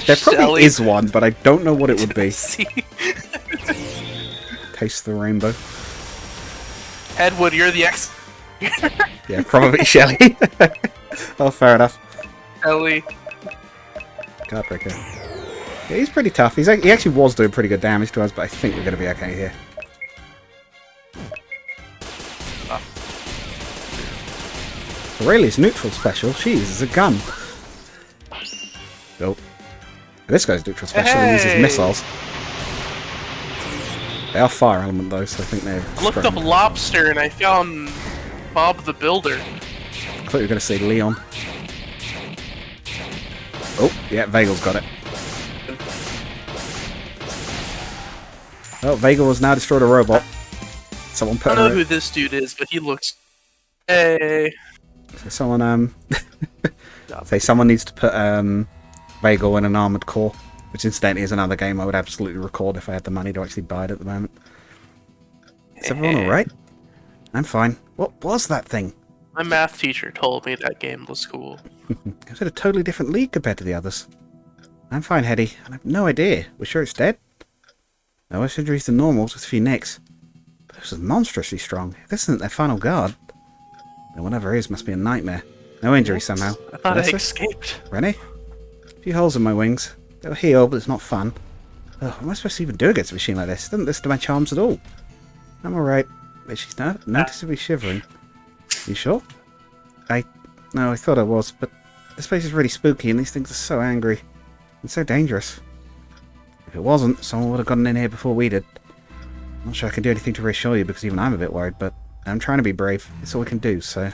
There probably is one, but I don't know what it would be. See? Taste the rainbow. Edward, you're the ex... Yeah, probably Shelly. Oh, fair enough. Ellie. Guardbreaker. Yeah, he's pretty tough. He actually was doing pretty good damage to us, but I think we're going to be okay here. Aurelia's neutral special. She uses a gun. Nope. This guy's neutral special uses missiles. They are fire element though, so I think they're... I looked up lobster and I found Bob the Builder. I thought you were going to say Leon. Oh, yeah, Vagel's got it. Oh, Vagel has now destroyed a robot. Someone I put don't know who this dude is, but he looks. Hey. So someone say someone needs to put Vagel in an Armored Core, which incidentally is another game I would absolutely record if I had the money to actually buy it at the moment. Is everyone alright? I'm fine. What was that thing? My math teacher told me that game was cool. It was in a totally different league compared to the others. I'm fine, Hetty, and I've no idea. We're sure it's dead? No worse injuries than normal, just a few nicks. But this is monstrously strong. If this isn't their final guard, then whatever it is must be a nightmare. No injury somehow. I thought I escaped. Rennie? A few holes in my wings. They'll heal, but it's not fun. Ugh, what am I supposed to even do against a machine like this? It doesn't listen to my charms at all. I'm alright. But she's noticeably shivering. You sure? No, I thought I was, but this place is really spooky and these things are so angry. And so dangerous. If it wasn't, someone would have gotten in here before we did. I'm not sure I can do anything to reassure you because even I'm a bit worried, but I'm trying to be brave. It's all we can do, so...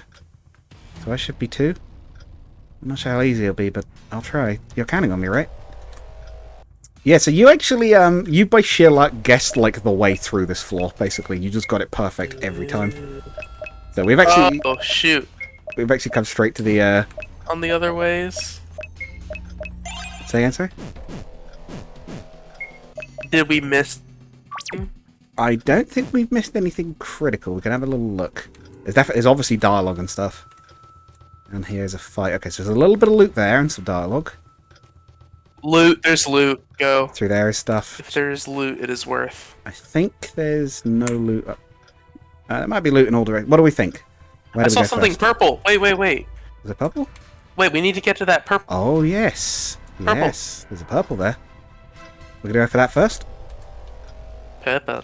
So I should be too? I'm not sure how easy it'll be, but I'll try. You're counting on me, right? Yeah, so you actually, you by sheer luck guessed, like, the way through this floor, basically. You just got it perfect every time. So we've actually... Oh, shoot. We've actually come straight to the, On the other ways? Say again, sorry? Did we miss... I don't think we've missed anything critical. We can have a little look. There's obviously dialogue and stuff. And here's a fight. Okay, so there's a little bit of loot there and some dialogue. Loot. There's loot. Go. Through there is stuff. If there's loot, it is worth. I think there's no loot up. There might be loot in all directions. What do we think? Where I do we saw go something first? purple. Wait. Is it purple? Wait, we need to get to that purple. Oh, yes. Purple. Yes. There's a purple there. We're going to go for that first? Purple.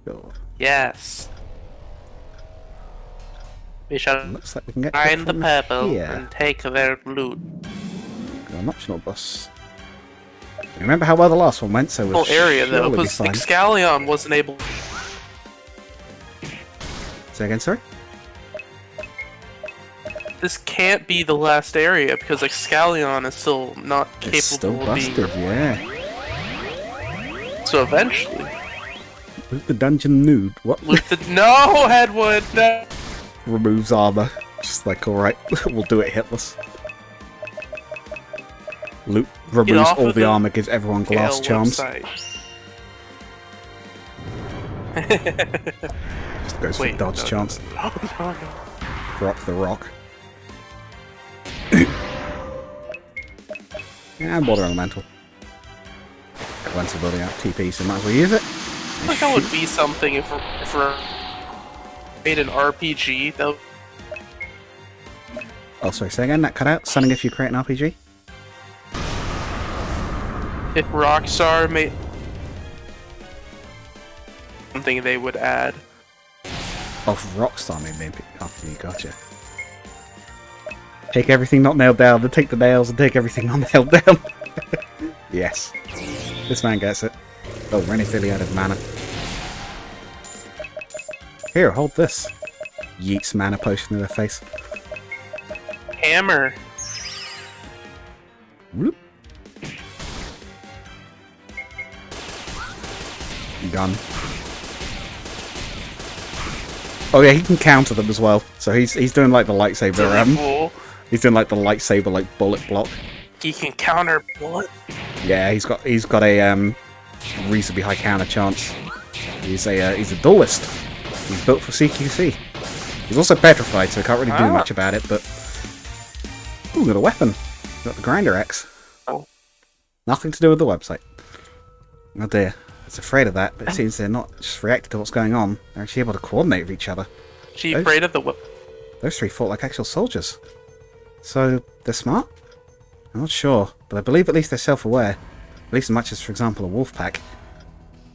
Cool. Yes. We shall Looks like we can get find the from purple here. and take their loot. Got an optional bus. Remember how well the last one went, so we'll Whole area though, surely be because fine. Excalion wasn't able. Say again, sorry? This can't be the last area because Excalion is still not capable It's still of busted, being. yeah. So eventually, Loot the dungeon nude. What? with the no Headwood, no. Removes armor. Just like, alright, we'll do it hitless. Loot removes off all of the the armor, gives everyone glass charms. website. Just goes Wait, for dodge no, chance. No. Drop the rock. And water elemental. Once we're building out TP, so might as well use it. I think that would be something if we're made an RPG. That Oh, sorry, say again, that cut out. Sunning if you create an RPG? if Rockstar made something, they would add. Oh, Rockstar made me RPG, gotcha. Take everything not nailed down, then take the nails and take everything not nailed down. Yes. This man gets it. Oh, Rennie Philly added mana. Here, hold this. Yeets mana potion in their face. Hammer. Whoop. Done. Oh yeah, he can counter them as well. So he's doing like the lightsaber. Cool. He's doing like the lightsaber like bullet block. He can counter bullet. Yeah, he's got a reasonably high counter chance. He's a duelist. He's built for CQC. He's also petrified, so he can't really do much about it. But ooh, got a weapon. Got the grinder axe. Oh. Nothing to do with the website. Oh dear. I was afraid of that, but it seems they're not just reacting to what's going on. They're actually able to coordinate with each other. She afraid of the whip. Those three fought like actual soldiers. So, they're smart? I'm not sure, but I believe at least they're self-aware. At least as much as, for example, a wolf pack.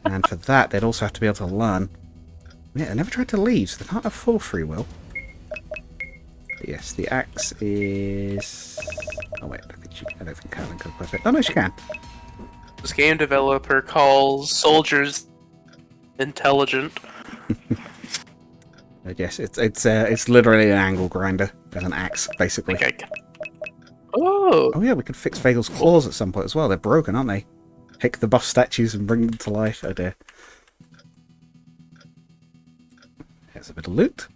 And for that, they'd also have to be able to learn. Yeah, they never tried to leave, so they can't have full free will. But yes, the axe is... Oh wait, I don't think Carolyn can equip it. Oh no, she can. This game developer calls soldiers intelligent. Yes, it's literally an angle grinder as an axe, basically. Oh! Oh yeah, we could fix Vagel's claws at some point as well. They're broken, aren't they? Pick the buff statues and bring them to life. Oh dear. There's a bit of loot.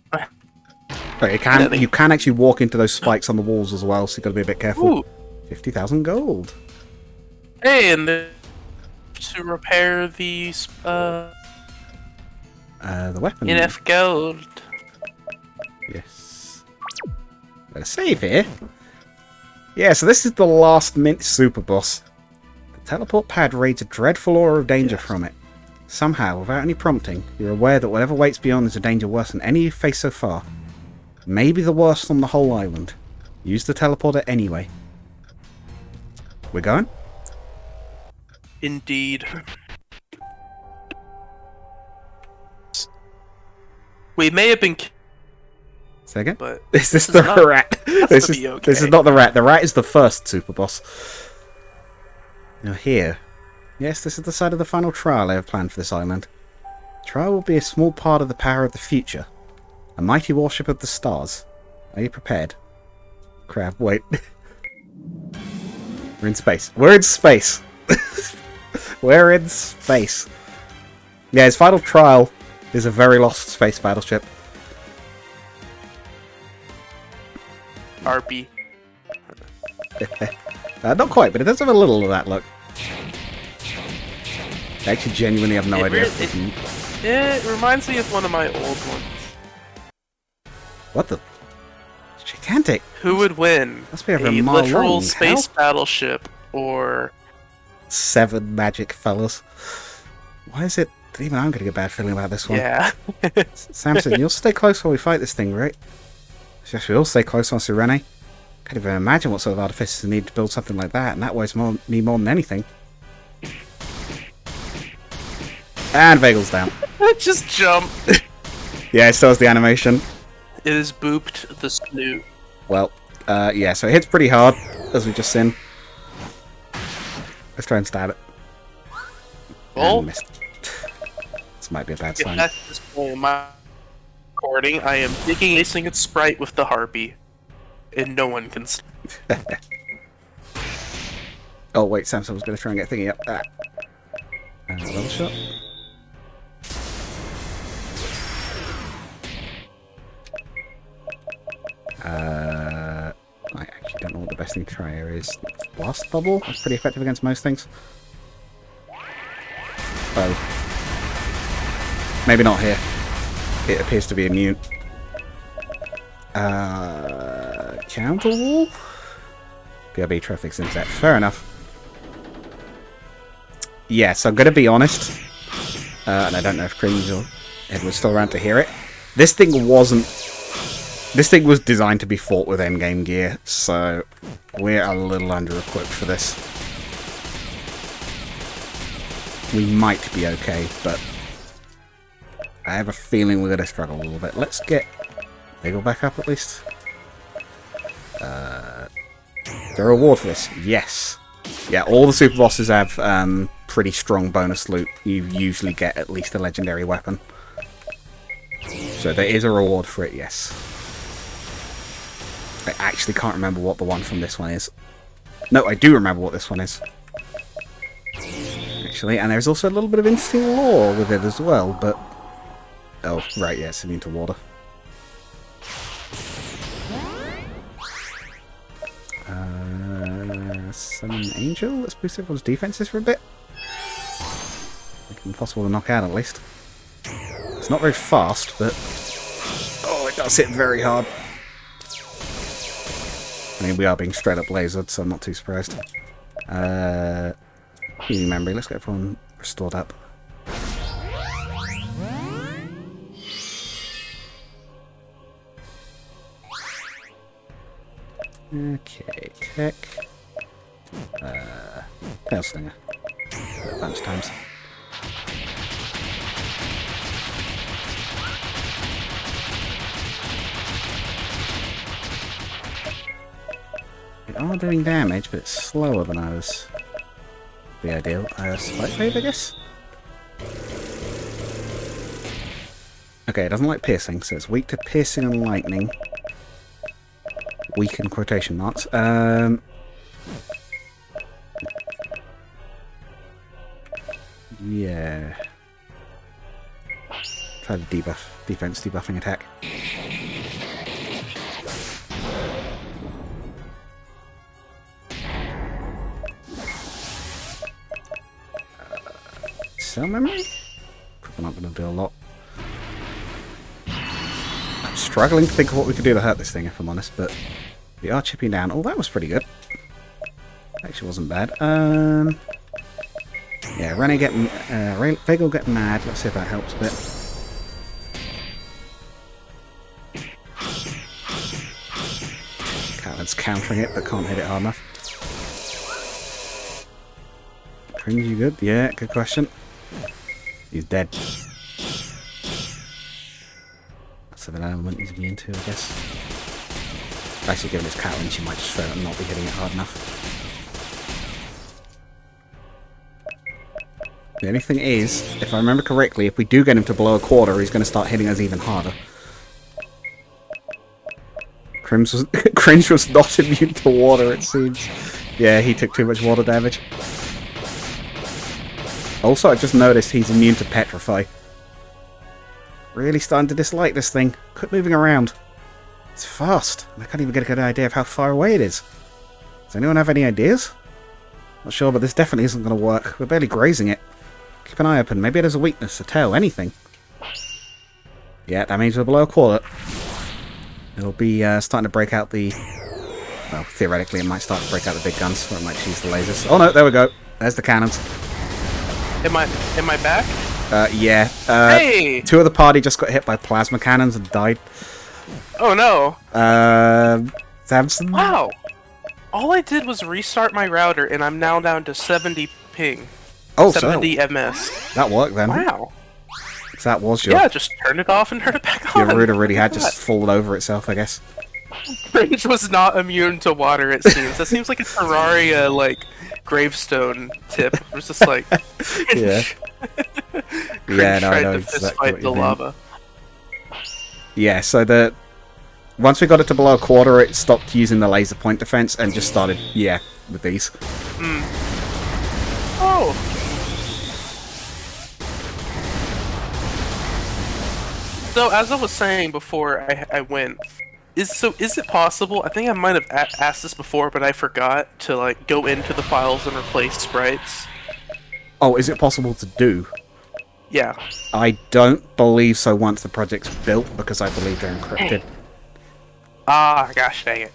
But you can actually walk into those spikes on the walls as well, so you've got to be a bit careful. Ooh. 50,000 gold. Hey, and to repair the weapon. enough gold. Yes. Got a save here. Yeah, so this is the last mint super boss. The teleport pad raids a dreadful aura of danger from it. Somehow, without any prompting, you're aware that whatever waits beyond is a danger worse than any you've faced so far. Maybe the worst on the whole island. Use the teleporter anyway. We're going? Indeed. We may have been Second? but Is this the rat? This is not the rat. The rat is the first super boss. Now here. Yes, this is the side of the final trial I have planned for this island. The trial will be a small part of the power of the future. A mighty warship of the stars. Are you prepared? Crap, wait. We're in space. We're in space! We're in space. Yeah, his final trial is a very lost space battleship. RP. Not quite, but it does have a little of that look. I actually genuinely have no idea. It reminds me of one of my old ones. What the? It's gigantic. Who would win? Must be over a a mile literal long. space battleship or 7 magic fellas. Why is it? Even I'm getting a bad feeling about this one. yeah? Samson, you'll stay close while we fight this thing, right? Yes, we all stay close on Sirene. Can't even imagine what sort of artificers need to build something like that, and that weighs me more than anything. And Vagel's down. Just jump. Yeah, it still has the animation. It is booped the snoot. Well, yeah, so it hits pretty hard, as we just seen. Let's try and stab it. Oh. And missed. This might be a bad sign. At this point in my recording, I am digging acing its sprite with the harpy. And no one can... Oh, wait, Samson was going to try and get thingy up. Level shot. I actually don't know what the best thing to try here is. Blast bubble? That's pretty effective against most things. Oh. Maybe not here. It appears to be immune. Counter wall? BRB traffic's insect. Fair enough. Yes, I'm going to be honest. And I don't know if Kringe or Edward's still around to hear it. This thing wasn't... This thing was designed to be fought with endgame gear, so we're a little under-equipped for this. We might be okay, but I have a feeling we're going to struggle a little bit. Let's get Bagel back up at least. Is there a reward for this? Yes. Yeah, all the super bosses have pretty strong bonus loot. You usually get at least a legendary weapon. So there is a reward for it, yes. I actually can't remember what the one from this one is. No, I do remember what this one is. Actually, and there's also a little bit of interesting lore with it as well, but... Oh, right, yeah, it's immune to water. Summon Angel? Let's boost everyone's defenses for a bit. Make it impossible to knock out, at least. It's not very fast, but... Oh, it does hit very hard. I mean, we are being straight up lasered, so I'm not too surprised. Healing memory, let's get everyone restored up. Okay, tech. Tail Slinger. A bunch of times. They are doing damage, but it's slower than I was. The ideal. Spike Wave, I guess? Okay, it doesn't like piercing, so it's weak to piercing and lightning. Weak in quotation marks. Yeah. Try the defense debuffing attack. Cell memory? Probably not going to do a lot. I'm struggling to think of what we could do to hurt this thing, if I'm honest, but we are chipping down. Oh, that was pretty good. Actually wasn't bad. Yeah, Rennie getting... Vega will get mad. Let's see if that helps a bit. Catelyn's countering it, but can't hit it hard enough. Kringe, you good? Yeah, good question. He's dead. That's an element he's immune to, I guess. Actually, given his Catelyn, she might just not be hitting it hard enough. The only thing is, if I remember correctly, if we do get him to below a quarter, he's going to start hitting us even harder. Kringe was not immune to water, it seems. Yeah, he took too much water damage. Also, I just noticed he's immune to petrify. Really starting to dislike this thing. Quit moving around. It's fast. I can't even get a good idea of how far away it is. Does anyone have any ideas? Not sure, but this definitely isn't going to work. We're barely grazing it. Keep an eye open. Maybe it has a weakness, a tail, anything. Yeah, that means we're below a quarter. It'll be starting to break out the... Well, theoretically it might start to break out the big guns, or it might choose the lasers. Oh no, there we go. There's the cannons. Am I back? Yeah. Hey! 2 of the party just got hit by plasma cannons and died. Oh no. Samson? Wow. All I did was restart my router, and I'm now down to 70 ping. Oh, 70 so MS. that worked then. Wow. So that was your... Yeah, just turn it off and turn it back on. Your router really had just fallen over itself, I guess. Kringe was not immune to water, it seems. That seems like a Terraria, like, gravestone tip. It was just like... Yeah. Kringe Yeah, no, I tried know to exactly fist fight what the you mean. lava. Yeah, so once we got it to below a quarter, it stopped using the laser point defense and just started, yeah, with these. Oh! So, as I was saying before I went, is it possible, I think I might have asked this before, but I forgot to, like, go into the files and replace sprites? Oh, is it possible to do? Yeah. I don't believe so once the project's built, because I believe they're encrypted. Ah, gosh dang it.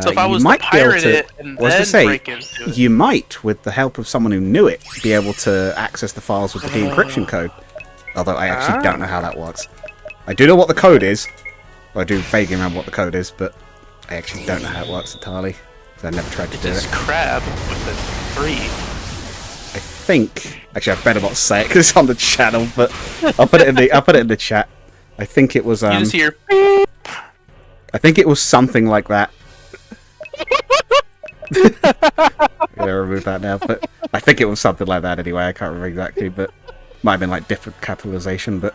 So if I You was to might be able pirate to- it and I was then gonna say, break into it. You might, with the help of someone who knew it, be able to access the files with the de-encryption code. Although I actually don't know how that works. I do know what the code is. Well, I do vaguely remember what the code is, but I actually don't know how it works entirely. So I never tried to do It's it. crab with a 3. I think... Actually, I better not say it because it's on the channel, but I'll put it in the chat. I think it was... You just hear... I think it was something like that. I'm gonna remove that now, but I think it was something like that anyway. I can't remember exactly, but might have been like different capitalization. But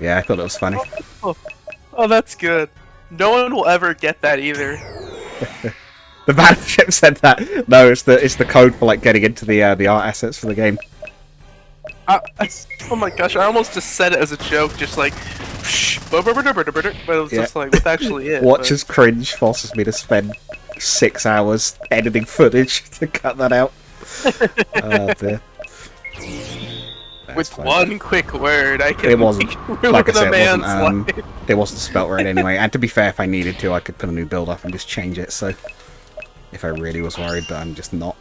yeah, I thought it was funny. Oh, that's good. No one will ever get that either. The battleship said that. No, it's the code for like getting into the art assets for the game. Oh my gosh, I almost just said it as a joke, just like, but it was just like, what's actually it? Watch as Kringe forces me to spend 6 hours editing footage to cut that out. Oh dear. With one quick word, I can It wasn't, ruin like I said, a man's life. it wasn't spelt right anyway. And to be fair, if I needed to, I could put a new build up and just change it. So, if I really was worried, but I'm just not.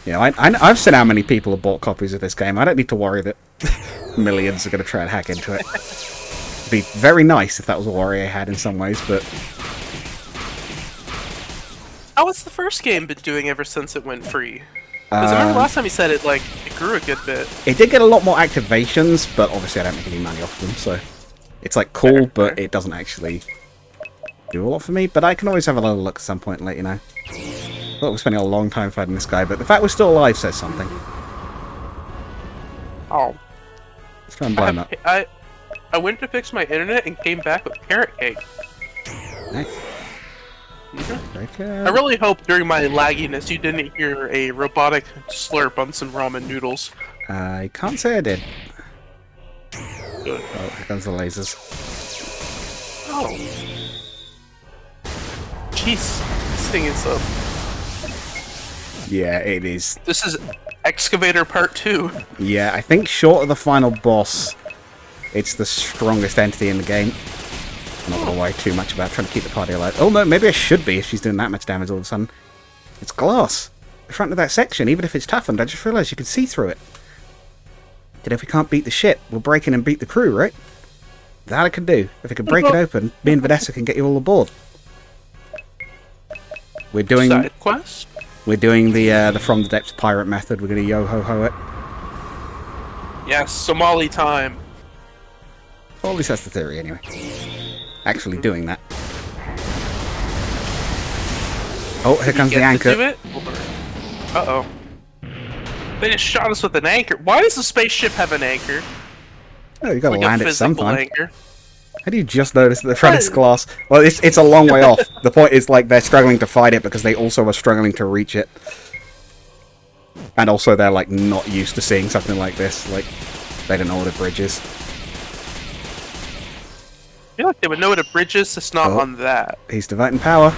You know, I've seen how many people have bought copies of this game. I don't need to worry that millions are going to try and hack into it. It'd be very nice if that was a worry I had in some ways, but... How has the first game been doing ever since it went free? Because I remember last time you said it, like, it grew a good bit. It did get a lot more activations, but obviously I don't make any money off them, so... It's, like, cool, but it doesn't actually do a lot for me. But I can always have a little look at some point and let you know. I thought we were spending a long time fighting this guy, but the fact we're still alive says something. Oh. Let's try and blow him up. I went to fix my internet and came back with carrot cake. Nice. I really hope during my lagginess you didn't hear a robotic slurp on some ramen noodles. I can't say I did. Good. Oh, here comes the lasers. Oh. Jeez, this thing is Yeah, it is. This is Excavator Part 2. Yeah, I think short of the final boss, it's the strongest entity in the game. I'm not going to worry too much about trying to keep the party alive. Oh no, maybe I should be if she's doing that much damage all of a sudden. It's glass. The front of that section, even if it's toughened, I just realised you can see through it. And if we can't beat the ship, we'll break in and beat the crew, right? That I can do. If we can break it open, me and Vanessa can get you all aboard. We're doing Side quest? We're doing the From the Depths pirate method. We're going to yo-ho-ho it. Yes, Somali time. Well, at least that's the theory, anyway. Actually doing that. Oh, here comes the anchor. Do it? Uh-oh. They just shot us with an anchor. Why does the spaceship have an anchor? Oh, you got to Like land a it physical sometime. anchor. How do you just notice that the front is glass? Well, it's a long way off. The point is, like, they're struggling to fight it because they also are struggling to reach it. And also they're, like, not used to seeing something like this. Like, they don't know what a bridge is. I feel like they would know what a bridge is, it's not on that. He's diverting power.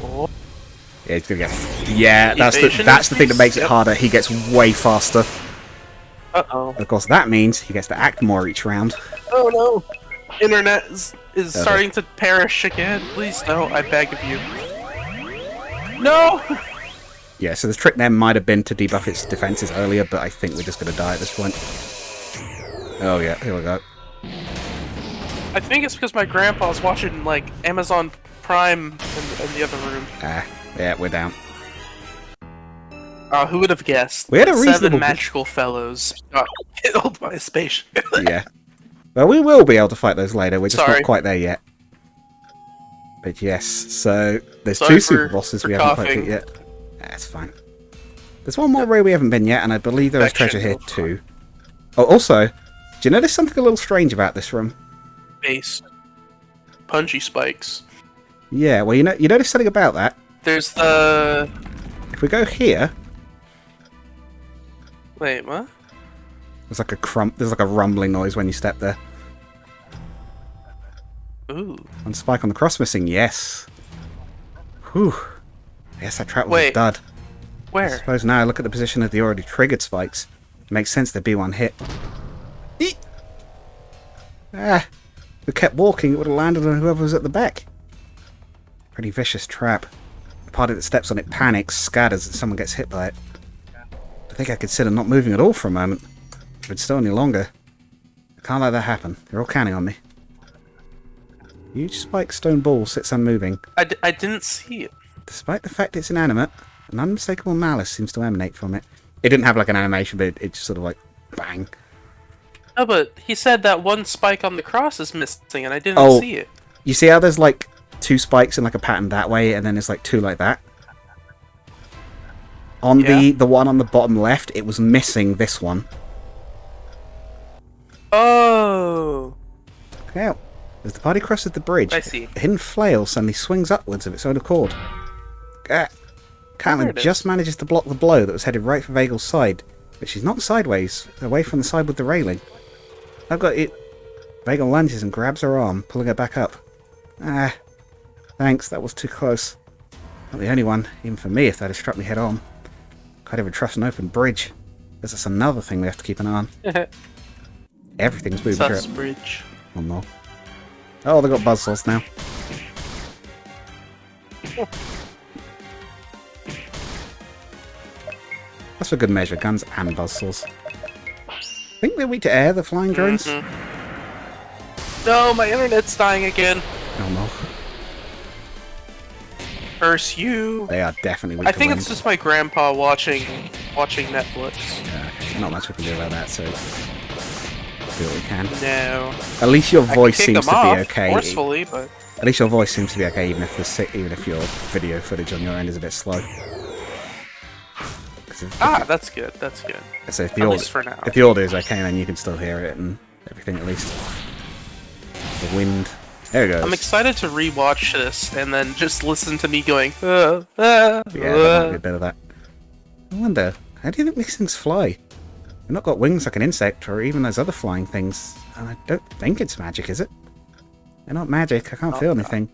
Oh. Yeah, he's gonna get... Yeah, that's the thing that makes it harder. He gets way faster. Uh-oh. Of course, that means he gets to act more each round. Oh no! Internet is starting to perish again. Please no, I beg of you. No! Yeah, so the trick there might have been to debuff its defenses earlier, but I think we're just gonna die at this point. Oh yeah, here we go. I think it's because my grandpa's watching, like, Amazon Prime in the other room. Ah, yeah, we're down. Who would have guessed? We had a 7 reasonable... magical fellows got killed by a spaceship. Yeah. Well, we will be able to fight those later. We're just Sorry. not quite there yet. But yes, so there's Sorry two super bosses we haven't quite coughing. beat yet. That's fine. There's one more room we haven't been yet, and I believe there is Section. treasure here too. Oh, also, do you notice something a little strange about this room? Base. Punchy spikes. Yeah, well, you notice something about that? There's the... If we go here, Wait, what? there's like a rumbling noise when you step there. Ooh. One spike on the cross missing, yes. Whew. Yes, that trap was a Wait. dud. I Where? suppose now I look at the position of the already triggered spikes. It makes sense there'd be one hit. Eek! Ah! If we kept walking, it would have landed on whoever was at the back. Pretty vicious trap. The party that steps on it panics, scatters, and someone gets hit by it. I think I'd consider not moving at all for a moment. If it's still any longer. I can't let that happen. They're all counting on me. Huge spiked stone ball sits unmoving. I didn't see it. Despite the fact it's inanimate, an unmistakable malice seems to emanate from it. It didn't have like an animation, but it just sort of like bang. No, but he said that one spike on the cross is missing, and I didn't see it. You see how there's like 2 spikes in like a pattern that way, and then there's like 2 like that? On the one on the bottom left, it was missing this one. Oh. Okay, as the party crosses the bridge, I see. a hidden flail suddenly swings upwards of its own accord. There Caitlin it is. just manages to block the blow that was headed right for Vagel's side, but she's not sideways, away from the side with the railing. I've got it. Vagel lunges and grabs her arm, pulling her back up. Ah, thanks, that was too close. Not the only one, even for me if that had struck me head on. Can't even trust an open bridge. Guess that's another thing we have to keep an eye on. Everything's booby Sus trap. bridge. One more. Oh, they've got buzzsaws now. That's for good measure, guns and buzzsaws. Think they're weak to air, the flying drones? No, my internet's dying again. Oh no. Curse you. They are definitely weak I to think wind. it's just my grandpa watching Netflix. Yeah, okay. Not much we can do about that, so do what we can. No. At least your I voice can kick seems them to off be okay. forcefully, but At least your voice seems to be okay, even if your video footage on your end is a bit slow. that's good. That's good. So if At least for now. If the audio is okay, then you can still hear it and everything at least. The wind. There it goes. I'm excited to rewatch this and then just listen to me going. Yeah, there might be a bit of that. I wonder, how do you think these things fly? They've not got wings like an insect or even those other flying things. And I don't think it's magic, is it? They're not magic. I can't feel anything.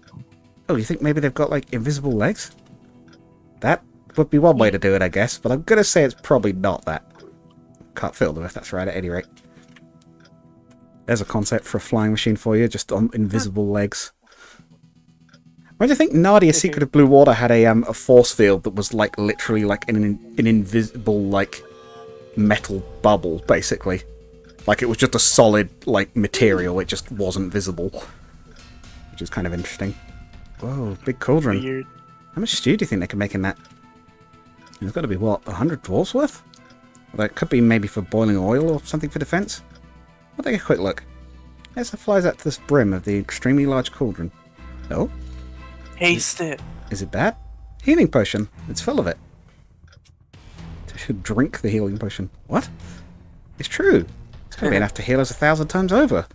Oh, you think maybe they've got, like, invisible legs? That would be one way to do it, I guess. But I'm going to say it's probably not that. Can't feel them if that's right at any rate. There's a concept for a flying machine for you, just on invisible legs. Why do you think Nadia Secret of Blue Water had a force field that was like literally like an invisible like metal bubble, basically? Like it was just a solid like material, it just wasn't visible. Which is kind of interesting. Whoa, big cauldron. Weird. How much stew do you think they can make in that? There's got to be, what, 100 dwarves worth? Well, that could be maybe for boiling oil or something for defense. I'll take a quick look. As it flies up to this brim of the extremely large cauldron. Oh? Taste it. Is it bad? Healing potion. It's full of it. I should drink the healing potion. What? It's true. It's going to be enough to heal us 1,000 times over.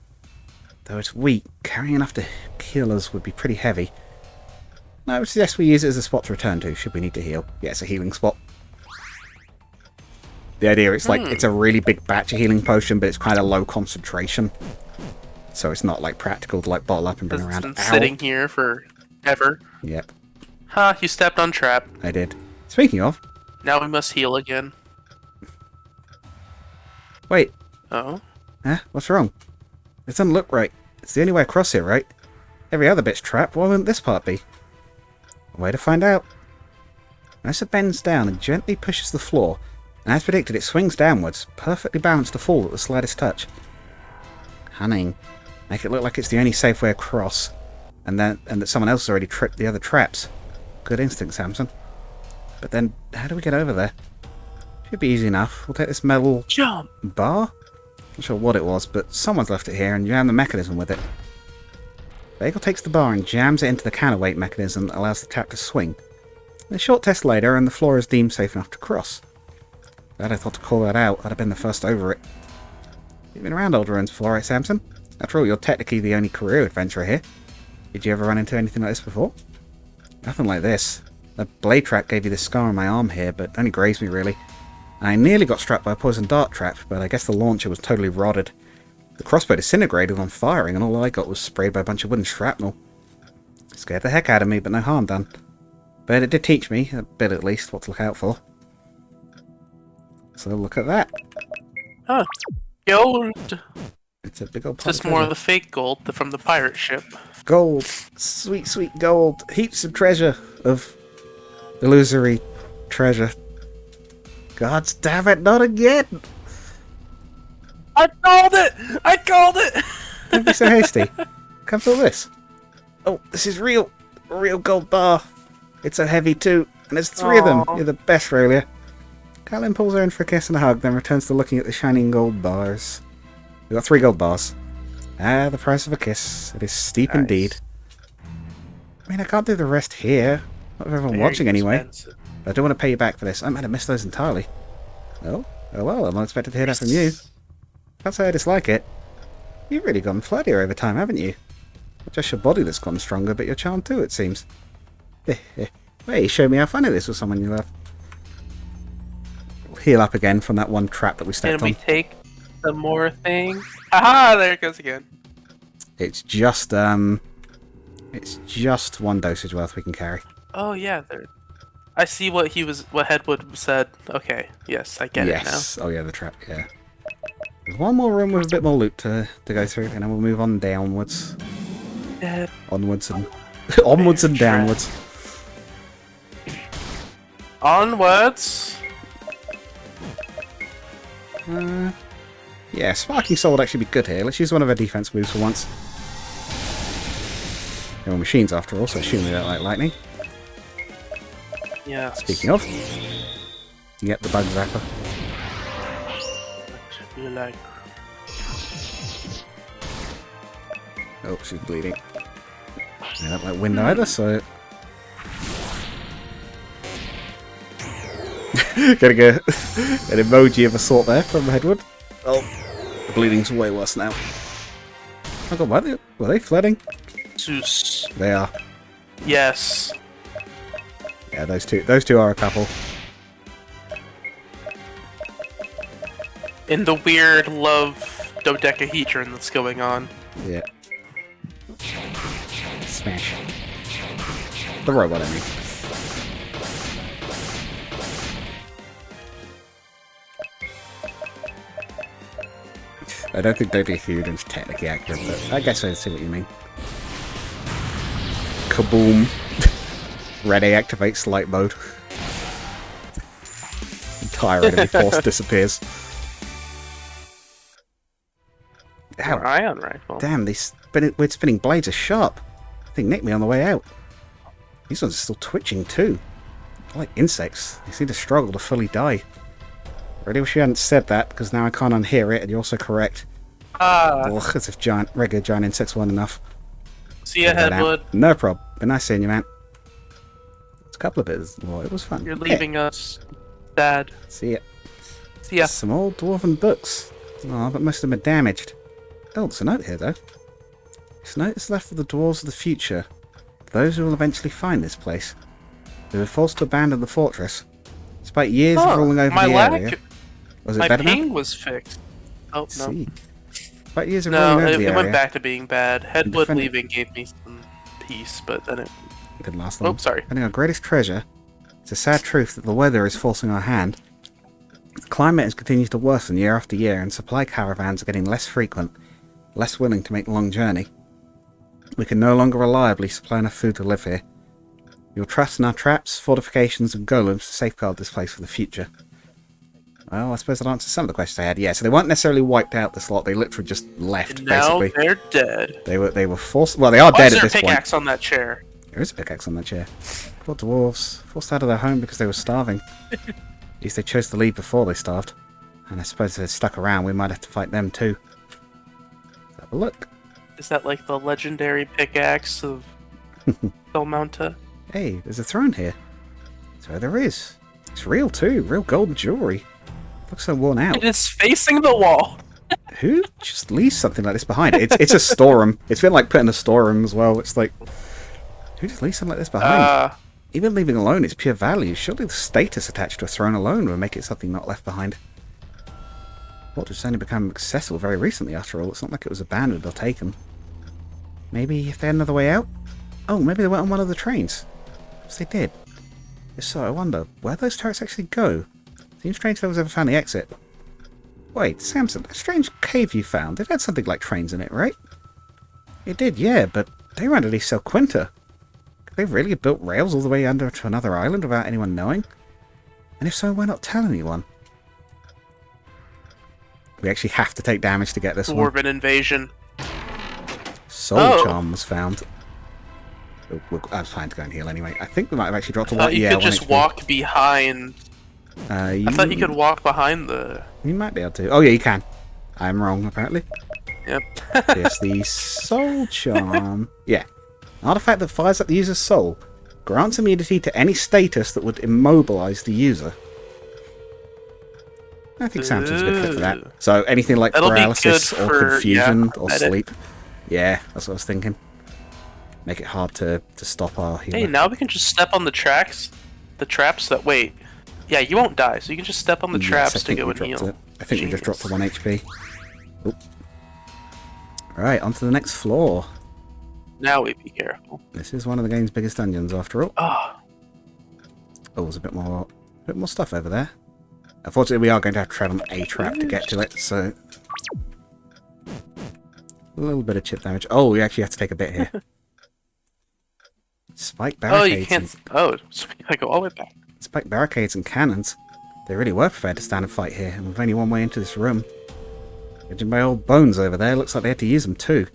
Though it's weak, carrying enough to heal us would be pretty heavy. I would suggest we use it as a spot to return to, should we need to heal. Yeah, it's a healing spot. The idea is like, it's a really big batch of healing potion, but it's kind of low concentration. So it's not like practical to like bottle up and bring around. Been sitting here for ever. Yep. Ha, you stepped on trap. I did. Speaking of... Now we must heal again. Wait. Oh? Huh? What's wrong? It doesn't look right. It's the only way across here, right? Every other bit's trapped. Why wouldn't this part be? Way to find out. As it bends down and gently pushes the floor, and as predicted it swings downwards, perfectly balanced to fall at the slightest touch. Cunning. Make it look like it's the only safe way across, and that someone else has already tripped the other traps. Good instinct, Samson. But then, how do we get over there? Should be easy enough. We'll take this metal... Jump! Bar? Not sure what it was, but someone's left it here and jam the mechanism with it. Bagel takes the bar and jams it into the counterweight mechanism that allows the tap to swing. A short test later, and the floor is deemed safe enough to cross. Glad I thought to call that out. I'd have been the first over it. You've been around old ruins before, right, Samson? After all, you're technically the only career adventurer here. Did you ever run into anything like this before? Nothing like this. The blade trap gave you this scar on my arm here, but only grazed me, really. I nearly got struck by a poison dart trap, but I guess the launcher was totally rotted. The crossbow disintegrated on firing, and all I got was sprayed by a bunch of wooden shrapnel. Scared the heck out of me, but no harm done. But it did teach me, a bit at least, what to look out for. So look at that. Huh. Gold! It's a big old It's pot just of more treasure. of the fake gold from the pirate ship. Gold. Sweet, sweet gold. Heaps of treasure. Of illusory treasure. God damn it, not again! I called it! I called it! Don't be so hasty. Come feel this. Oh, this is real. A real gold bar. It's so heavy too. And there's 3 of them. Aw. You're the best, Aurelia. Catelyn pulls her in for a kiss and a hug, then returns to looking at the shining gold bars. We've got 3 gold bars. Ah, the price of a kiss. It is steep Nice. indeed. I mean, I can't do the rest here. Not with everyone watching anyway. Expensive. But I don't want to pay you back for this. I might have missed those entirely. Oh? Oh well, I'm not expected to hear that from you. Can't say I dislike it. You've really gone flirtier over time, haven't you? Not just your body that's gotten stronger, but your charm too, it seems. Hey, show me how funny this with someone you love. We'll heal up again from that one trap that we stepped Can we on. take some more thing? Haha, there it goes again. It's just 1 dosage worth we can carry. Oh yeah, there. I see what Headwood said. Okay, yes, I get it now. Yes. Oh yeah, the trap, yeah. There's one more room with a bit more loot to go through, and then we'll move on downwards. Onwards and onwards and downwards. Onwards. Yeah, Sparking Soul would actually be good here. Let's use one of our defense moves for once. They were machines after all, so assuming they don't like lightning. Yeah. Speaking of, you get the bug zapper. Like. Oh, she's bleeding. I don't like wind either, so... Getting an emoji of a sort there from Headwood. Oh, the bleeding's way worse now. Oh god, were they flooding? Zeus. They are. Yes. Yeah, those two are a couple. in the weird love dodecahedron that's going on. Yeah. Smash. The robot, I mean. I don't think dodecahedron's technically accurate, but I guess I see what you mean. Kaboom. Red A activates light mode. Entire enemy force disappears. Ow. Or ion rifle. Damn, these weird spinning blades are sharp. I think nicked me on the way out. These ones are still twitching too. They're like insects. They seem to struggle to fully die. I really wish you hadn't said that, because now I can't unhear it, and you're also correct. Ugh, as if regular giant insects weren't enough. See ya, Headwood. No problem. Been nice seeing you, man. It's a couple of bits. Well, it was fun. You're leaving us, Dad. See ya. See ya. Some old dwarven books. Oh, but most of them are damaged. Oh, there's a note here, though. This note is left for the dwarves of the future. Those who will eventually find this place. They were forced to abandon the fortress. Despite years of ruling over the area. Was it better now? My ping was fixed. Oh, no. See. Despite years of ruling over the area. It went back to being bad. Headwood leaving gave me some peace, but then it didn't last long. Oh, sorry. Finding our greatest treasure, it's a sad truth that the weather is forcing our hand. The climate has continued to worsen year after year, and supply caravans are getting less frequent, less willing to make the long journey. We can no longer reliably supply enough food to live here. You'll trust in our traps, fortifications, and golems to safeguard this place for the future. Well, I suppose that answers some of the questions I had. Yeah, so they weren't necessarily wiped out this lot. They literally just left, now basically. They're dead. They were forced... Well, they are dead at this point. Why is there a pickaxe on that chair? There is a pickaxe on that chair. Poor dwarves. Forced out of their home because they were starving. At least they chose to leave before they starved. And I suppose if they're stuck around, we might have to fight them too. Let's have a look. Is that like the legendary pickaxe of Sel Mounta? Hey, there's a throne here. So there is. It's real too. Real golden jewelry. Looks so worn out. It is facing the wall. Who just leaves something like this behind? It's a storeroom. It's been like put in a storeroom as well. It's like, who just leaves something like this behind? Even leaving alone is pure value. Surely the status attached to a throne alone would make it something not left behind. What has only become accessible very recently after all. It's not like it was abandoned or taken. Maybe if they had another way out? Oh, maybe they went on one of the trains. Perhaps they did. If so, I wonder, where those turrets actually go? Seems strange no one's ever found the exit. Wait, Samson, that strange cave you found, it had something like trains in it, right? It did, yeah, but they were underneath Sel Quinta. Could they really have built rails all the way under to another island without anyone knowing? And if so, why not tell anyone? We actually have to take damage to get this one. Dwarven invasion. Soul Charm was found. I was planning to go and heal anyway. I think we might have actually dropped a one. You could just walk behind. I thought you could walk behind the... You might be able to. Oh yeah, you can. I'm wrong, apparently. Yep. Yes, the Soul Charm. Yeah. An artifact that fires up the user's soul. Grants immunity to any status that would immobilize the user. I think Samson's a good fit for that. So anything like paralysis or confusion or sleep. Yeah, that's what I was thinking. Make it hard to stop our healer. Hey, now we can just step on the tracks. The traps that... Wait. Yeah, you won't die, so you can just step on the traps to go and heal. I think we just dropped to 1 HP. Oop. Right, on to the next floor. Now we be careful. This is one of the game's biggest dungeons, after all. Oh, there's a bit more stuff over there. Unfortunately, we are going to have to tread on a trap to get to it, so... A little bit of chip damage. Oh, we actually have to take a bit here. Spike barricades. Oh, you can't... Oh, so we gotta go all the way back. Spike barricades and cannons. They really were prepared to stand and fight here, and with only one way into this room. Judging by old bones over there, looks like they had to use them too.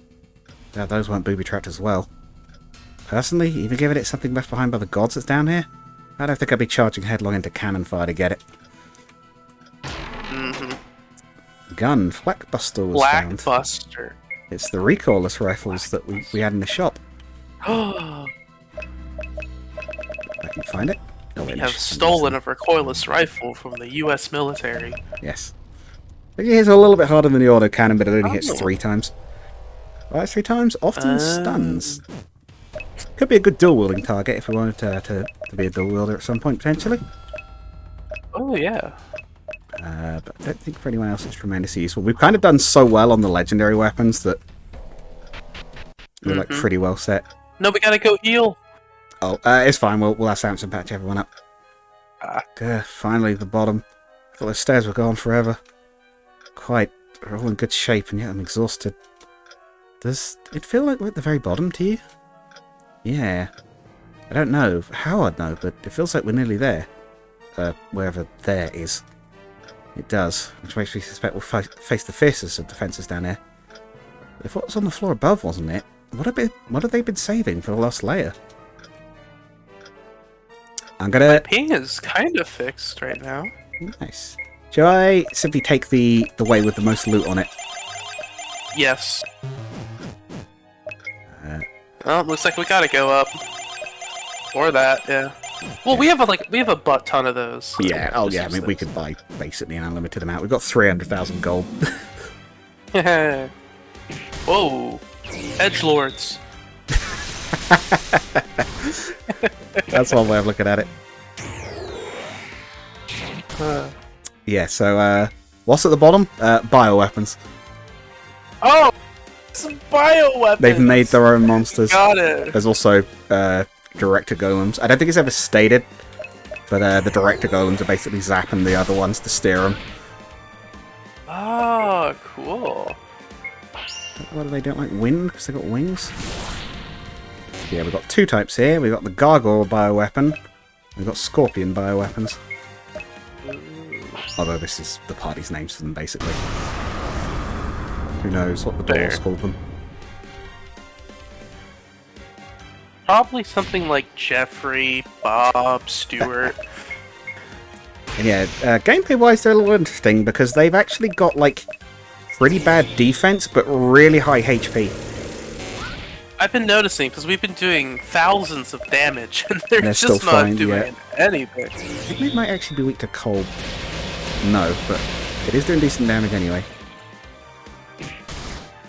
Yeah, those weren't booby-trapped as well. Personally, even given it something left behind by the gods that's down here, I don't think I'd be charging headlong into cannon fire to get it. Gun, Flakbuster was found. Flakbuster. It's the recoilless rifles that we had in the shop. I can find it. We have stolen a recoilless rifle from the U.S. military. Yes. It hits a little bit harder than the auto cannon, but it only hits 3 times. Right, 3 times, often stuns. Could be a good dual-wielding target if we wanted to be a dual-wielder at some point, potentially. Oh, yeah. But I don't think for anyone else it's tremendously useful. We've kind of done so well on the legendary weapons that we're like pretty well set. No, we gotta go heal. Oh, it's fine. We'll have Samson patch everyone up. Finally, the bottom. I thought the stairs were gone forever. We're all in good shape, and yet I'm exhausted. Does it feel like we're at the very bottom to you? Yeah. I don't know how I'd know, but it feels like we're nearly there. Wherever there is. It does, which makes me suspect we'll face the fiercest of defences down there. If what was on the floor above wasn't it, what have they been saving for the last layer? I'm gonna... My ping is kind of fixed right now. Nice. Shall I simply take the way with the most loot on it? Yes. Well, it looks like we gotta go up. Or that, yeah. Well, we have a butt ton of those. So yeah. Oh, yeah. I mean, we could buy basically an unlimited amount. We've got 300,000 gold. Whoa, edgelords. That's one way of looking at it. Yeah. So, what's at the bottom? Bioweapons. Oh, some bioweapons. They've made their own monsters. Got it. There's also director golems. I don't think it's ever stated, but the director golems are basically zapping the other ones to steer them. Oh, cool. What do they don't like? Wind? Because they've got wings? Yeah, we've got two types here. We've got the gargoyle bioweapon. We've got scorpion bioweapons. Although this is the party's names for them, basically. Who knows what the dolls called them. Probably something like Jeffrey, Bob, Stewart. And yeah, gameplay-wise, they're a little interesting because they've actually got, like, pretty bad defense, but really high HP. I've been noticing, because we've been doing thousands of damage, and they're just still not fine, doing anything. I think they might actually be weak to cold. No, but it is doing decent damage anyway.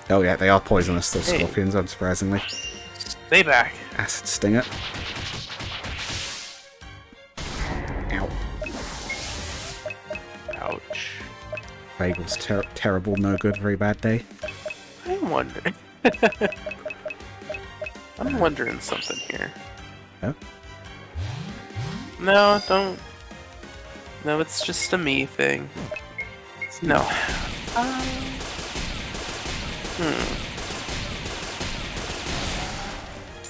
Oh yeah, they are poisonous, those scorpions, unsurprisingly. Stay back. Acid stinger. Ow. Ouch. Bagel's terrible, no good, very bad day. I'm wondering. I'm wondering something here. Oh? No, don't. No, it's just a me thing. No.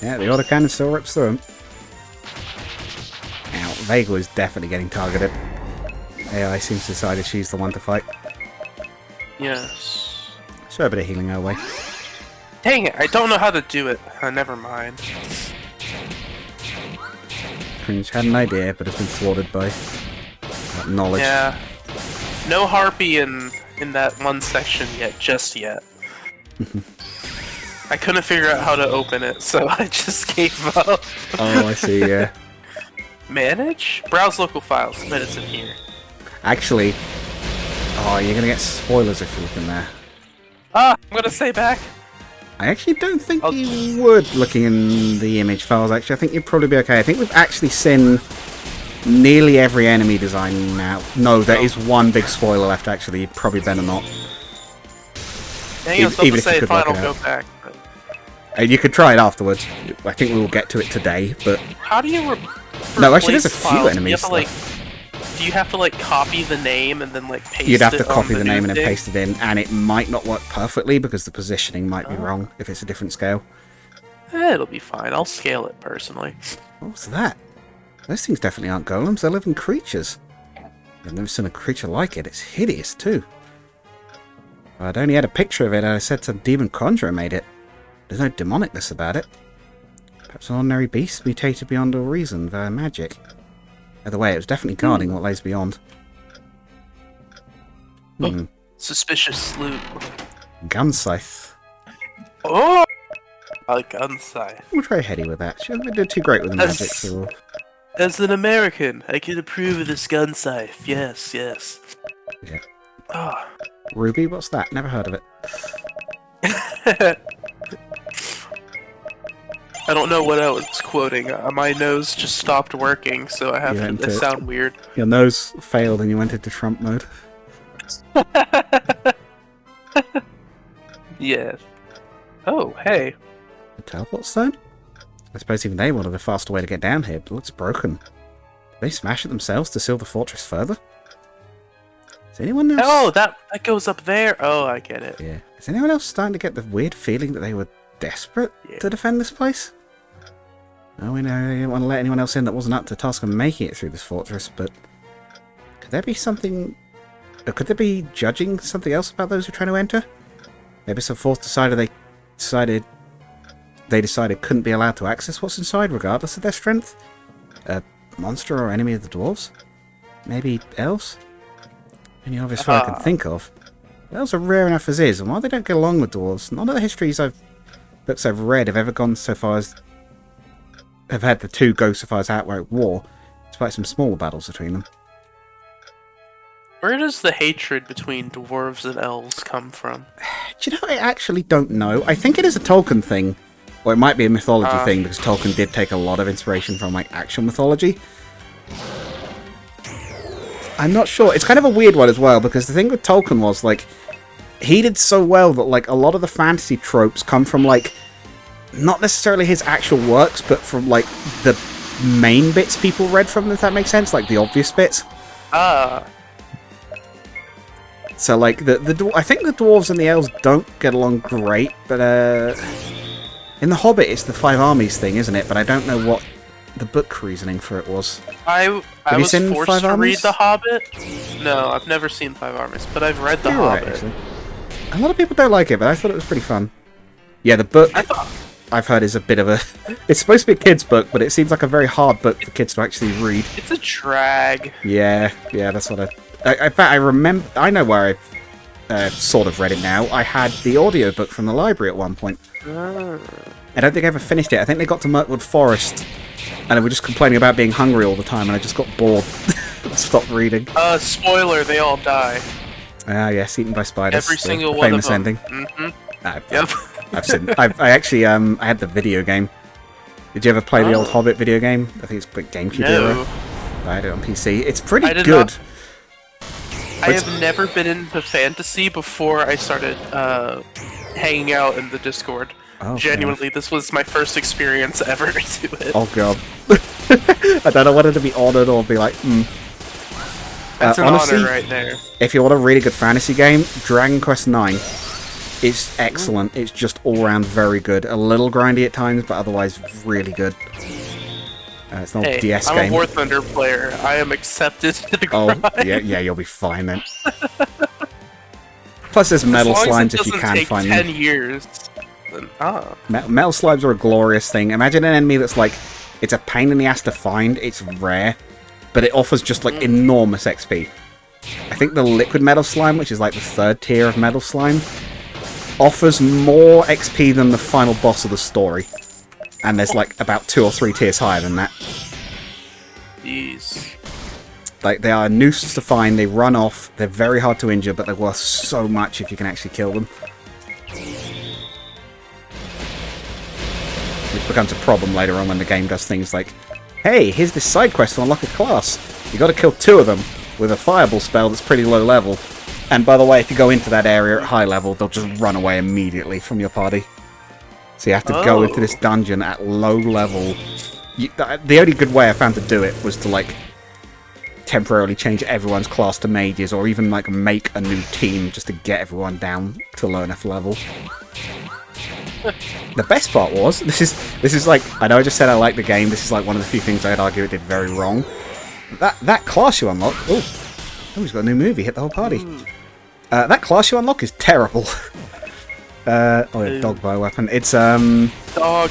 Yeah, the autocannon still rips through him. Ow, Vagel is definitely getting targeted. AI seems to decide she's the one to fight. Yes. Show a bit of healing our way. Dang it, I don't know how to do it. Never mind. Kringe had an idea, but has been thwarted by knowledge. Yeah. No harpy in that one section just yet. I couldn't figure out how to open it, so I just gave up. Oh, I see, yeah. Manage? Browse local files. I bet it's in here. Actually, oh, you're gonna get spoilers if you look in there. Ah, I'm gonna stay back. I actually don't think you would, looking in the image files, actually. I think you'd probably be okay. I think we've actually seen nearly every enemy design now. No, there is one big spoiler left, actually. You'd probably better not. Dang, I was about to say, fine, I'll go back. And you could try it afterwards. I think we will get to it today, but... How do you No, actually, there's a few enemies. Do you have to, like, copy the name and then, like, paste it? You'd have to copy the name and then thing? paste it in, and it might not work perfectly because the positioning might be wrong if it's a different scale. It'll be fine. I'll scale it, personally. What's that? Those things definitely aren't golems. They're living creatures. I've never seen a creature like it. It's hideous, too. If I'd only had a picture of it, I said some demon conjurer made it. There's no demonicness about it. Perhaps an ordinary beast mutated beyond all reason via magic. Either way, it was definitely guarding what lays beyond. Suspicious loot. Gun scythe. Oh! A gun scythe. We'll try Hetty with that. She hasn't been doing too great with the magic, so... As an American, I can approve of this gun scythe. Yes, yes. Yeah. Oh. Ruby, what's that? Never heard of it. I don't know what I was quoting. My nose just stopped working, so I have to sound weird. Your nose failed and you went into Trump mode. Yes. Oh, hey. A teleport stone? I suppose even they wanted a faster way to get down here, but it looks broken. Did they smash it themselves to seal the fortress further? Is anyone else... Oh, that goes up there. Oh, I get it. Yeah. Is anyone else starting to get the weird feeling that they were desperate to defend this place? Oh, we know they didn't want to let anyone else in that wasn't up to the task of making it through this fortress, but... Could there be something... Could there be judging something else about those who are trying to enter? Maybe some fourth decided couldn't be allowed to access what's inside, regardless of their strength? A monster or enemy of the dwarves? Maybe elves? Any obvious one I can think of. Elves are rare enough as is, and while they don't get along with dwarves, none of the books I've read have ever gone so far as... have had the two go so far as outright war, despite some smaller battles between them. Where does the hatred between dwarves and elves come from? Do you know, I actually don't know. I think it is a Tolkien thing. Or it might be a mythology thing, because Tolkien did take a lot of inspiration from, like, actual mythology. I'm not sure. It's kind of a weird one as well, because the thing with Tolkien was, like, he did so well that, like, a lot of the fantasy tropes come from, like, not necessarily his actual works, but from, like, the main bits people read from, if that makes sense, like, the obvious bits. So, like, I think the dwarves and the elves don't get along great, but, in The Hobbit, it's the Five Armies thing, isn't it? But I don't know what the book reasoning for it was. I was forced to read The Hobbit. No, I've never seen Five Armies, but I've read The Hobbit. Right, a lot of people don't like it, but I thought it was pretty fun. Yeah, the book I've heard is a bit of a... It's supposed to be a kid's book, but it seems like a very hard book for kids to actually read. It's a drag. Yeah, that's what in fact, I remember... I know where I've sort of read it now. I had the audiobook from the library at one point. I don't think I ever finished it. I think they got to Mirkwood Forest, and they were just complaining about being hungry all the time, and I just got bored. Stopped reading. Spoiler, they all die. Ah, yes, eaten by spiders. Every single one of them. Famous ending. Mm-hmm. Yep. I've seen. I actually I had the video game. Did you ever play the old Hobbit video game? I think it's like GameCube era. I had it on PC. It's pretty good. I have never been into fantasy before I started hanging out in the Discord. Oh, genuinely, this was my first experience ever to it. Oh god. I don't know whether to be honoured or be like, That's an honestly, honor right there. If you want a really good fantasy game, Dragon Quest IX is excellent. It's just all-round very good. A little grindy at times, but otherwise really good. It's an old DS game. I'm a War Thunder player. I am accepted to the grind. Oh, yeah, you'll be fine then. Plus there's metal slimes if you can find them. 10 years. Metal slimes are a glorious thing. Imagine an enemy that's like, it's a pain in the ass to find, it's rare, but it offers just like enormous XP. I think the liquid metal slime, which is like the third tier of metal slime, offers more XP than the final boss of the story. And there's like about 2 or 3 tiers higher than that. Jeez. Like, they are a nuisance to find, they run off, they're very hard to injure, but they're worth so much if you can actually kill them. Which becomes a problem later on when the game does things like, hey, here's this side quest to unlock a class. You gotta kill 2 of them with a fireball spell that's pretty low level. And by the way, if you go into that area at high level, they'll just run away immediately from your party. So you have to go into this dungeon at low level. The only good way I found to do it was to, like, temporarily change everyone's class to mages, or even, like, make a new team just to get everyone down to low enough level. The best part was, this is like, I know I just said I like the game, this is like one of the few things I'd argue it did very wrong. That class you unlock, oh, he's got a new movie, hit the whole party. That class you unlock is terrible. Yeah, dog bioweapon. It's, Dog.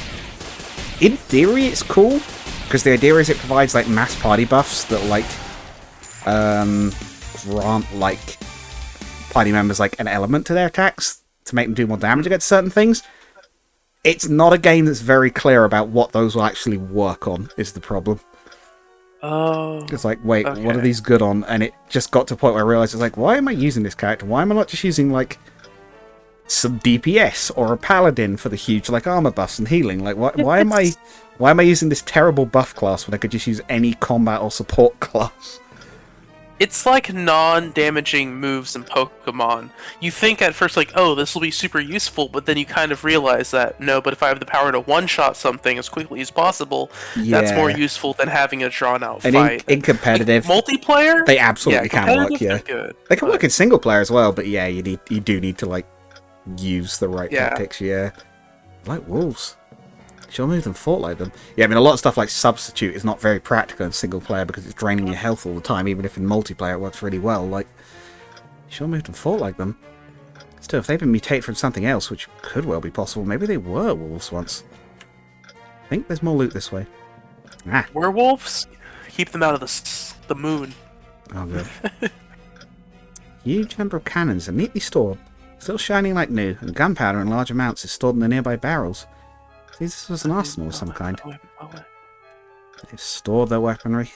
In theory, it's cool, because the idea is it provides, like, mass party buffs that, like, grant, like, party members, like, an element to their attacks to make them do more damage against certain things. It's not a game that's very clear about what those will actually work on, is the problem. Oh. It's like, wait, what are these good on? And it just got to a point where I realized, it's like, why am I using this character? Why am I not just using, like, some DPS or a paladin for the huge, like, armor buffs and healing? Like, why am I using this terrible buff class when I could just use any combat or support class? It's like non-damaging moves in Pokemon. You think at first like, oh, this will be super useful, but then you kind of realize that, no, but if I have the power to one-shot something as quickly as possible, that's more Yeah. useful than having a drawn-out And fight. in competitive, Multiplayer? they absolutely can work, competitive yeah. is good, They can but- work in single player as well, but yeah, you do need to, like, use the right Yeah. tactics, yeah. Like wolves. Sure move them, fought like them. Yeah, I mean, a lot of stuff like Substitute is not very practical in single player because it's draining your health all the time, even if in multiplayer it works really well. Like, sure moved and fought like them. Still, if they've been mutated from something else, which could well be possible, maybe they were wolves once. I think there's more loot this way. Ah. Werewolves? Keep them out of the moon. Oh, good. Huge number of cannons are neatly stored, still shining like new, and gunpowder in large amounts is stored in the nearby barrels. This was an arsenal of some kind. They've stored their weaponry.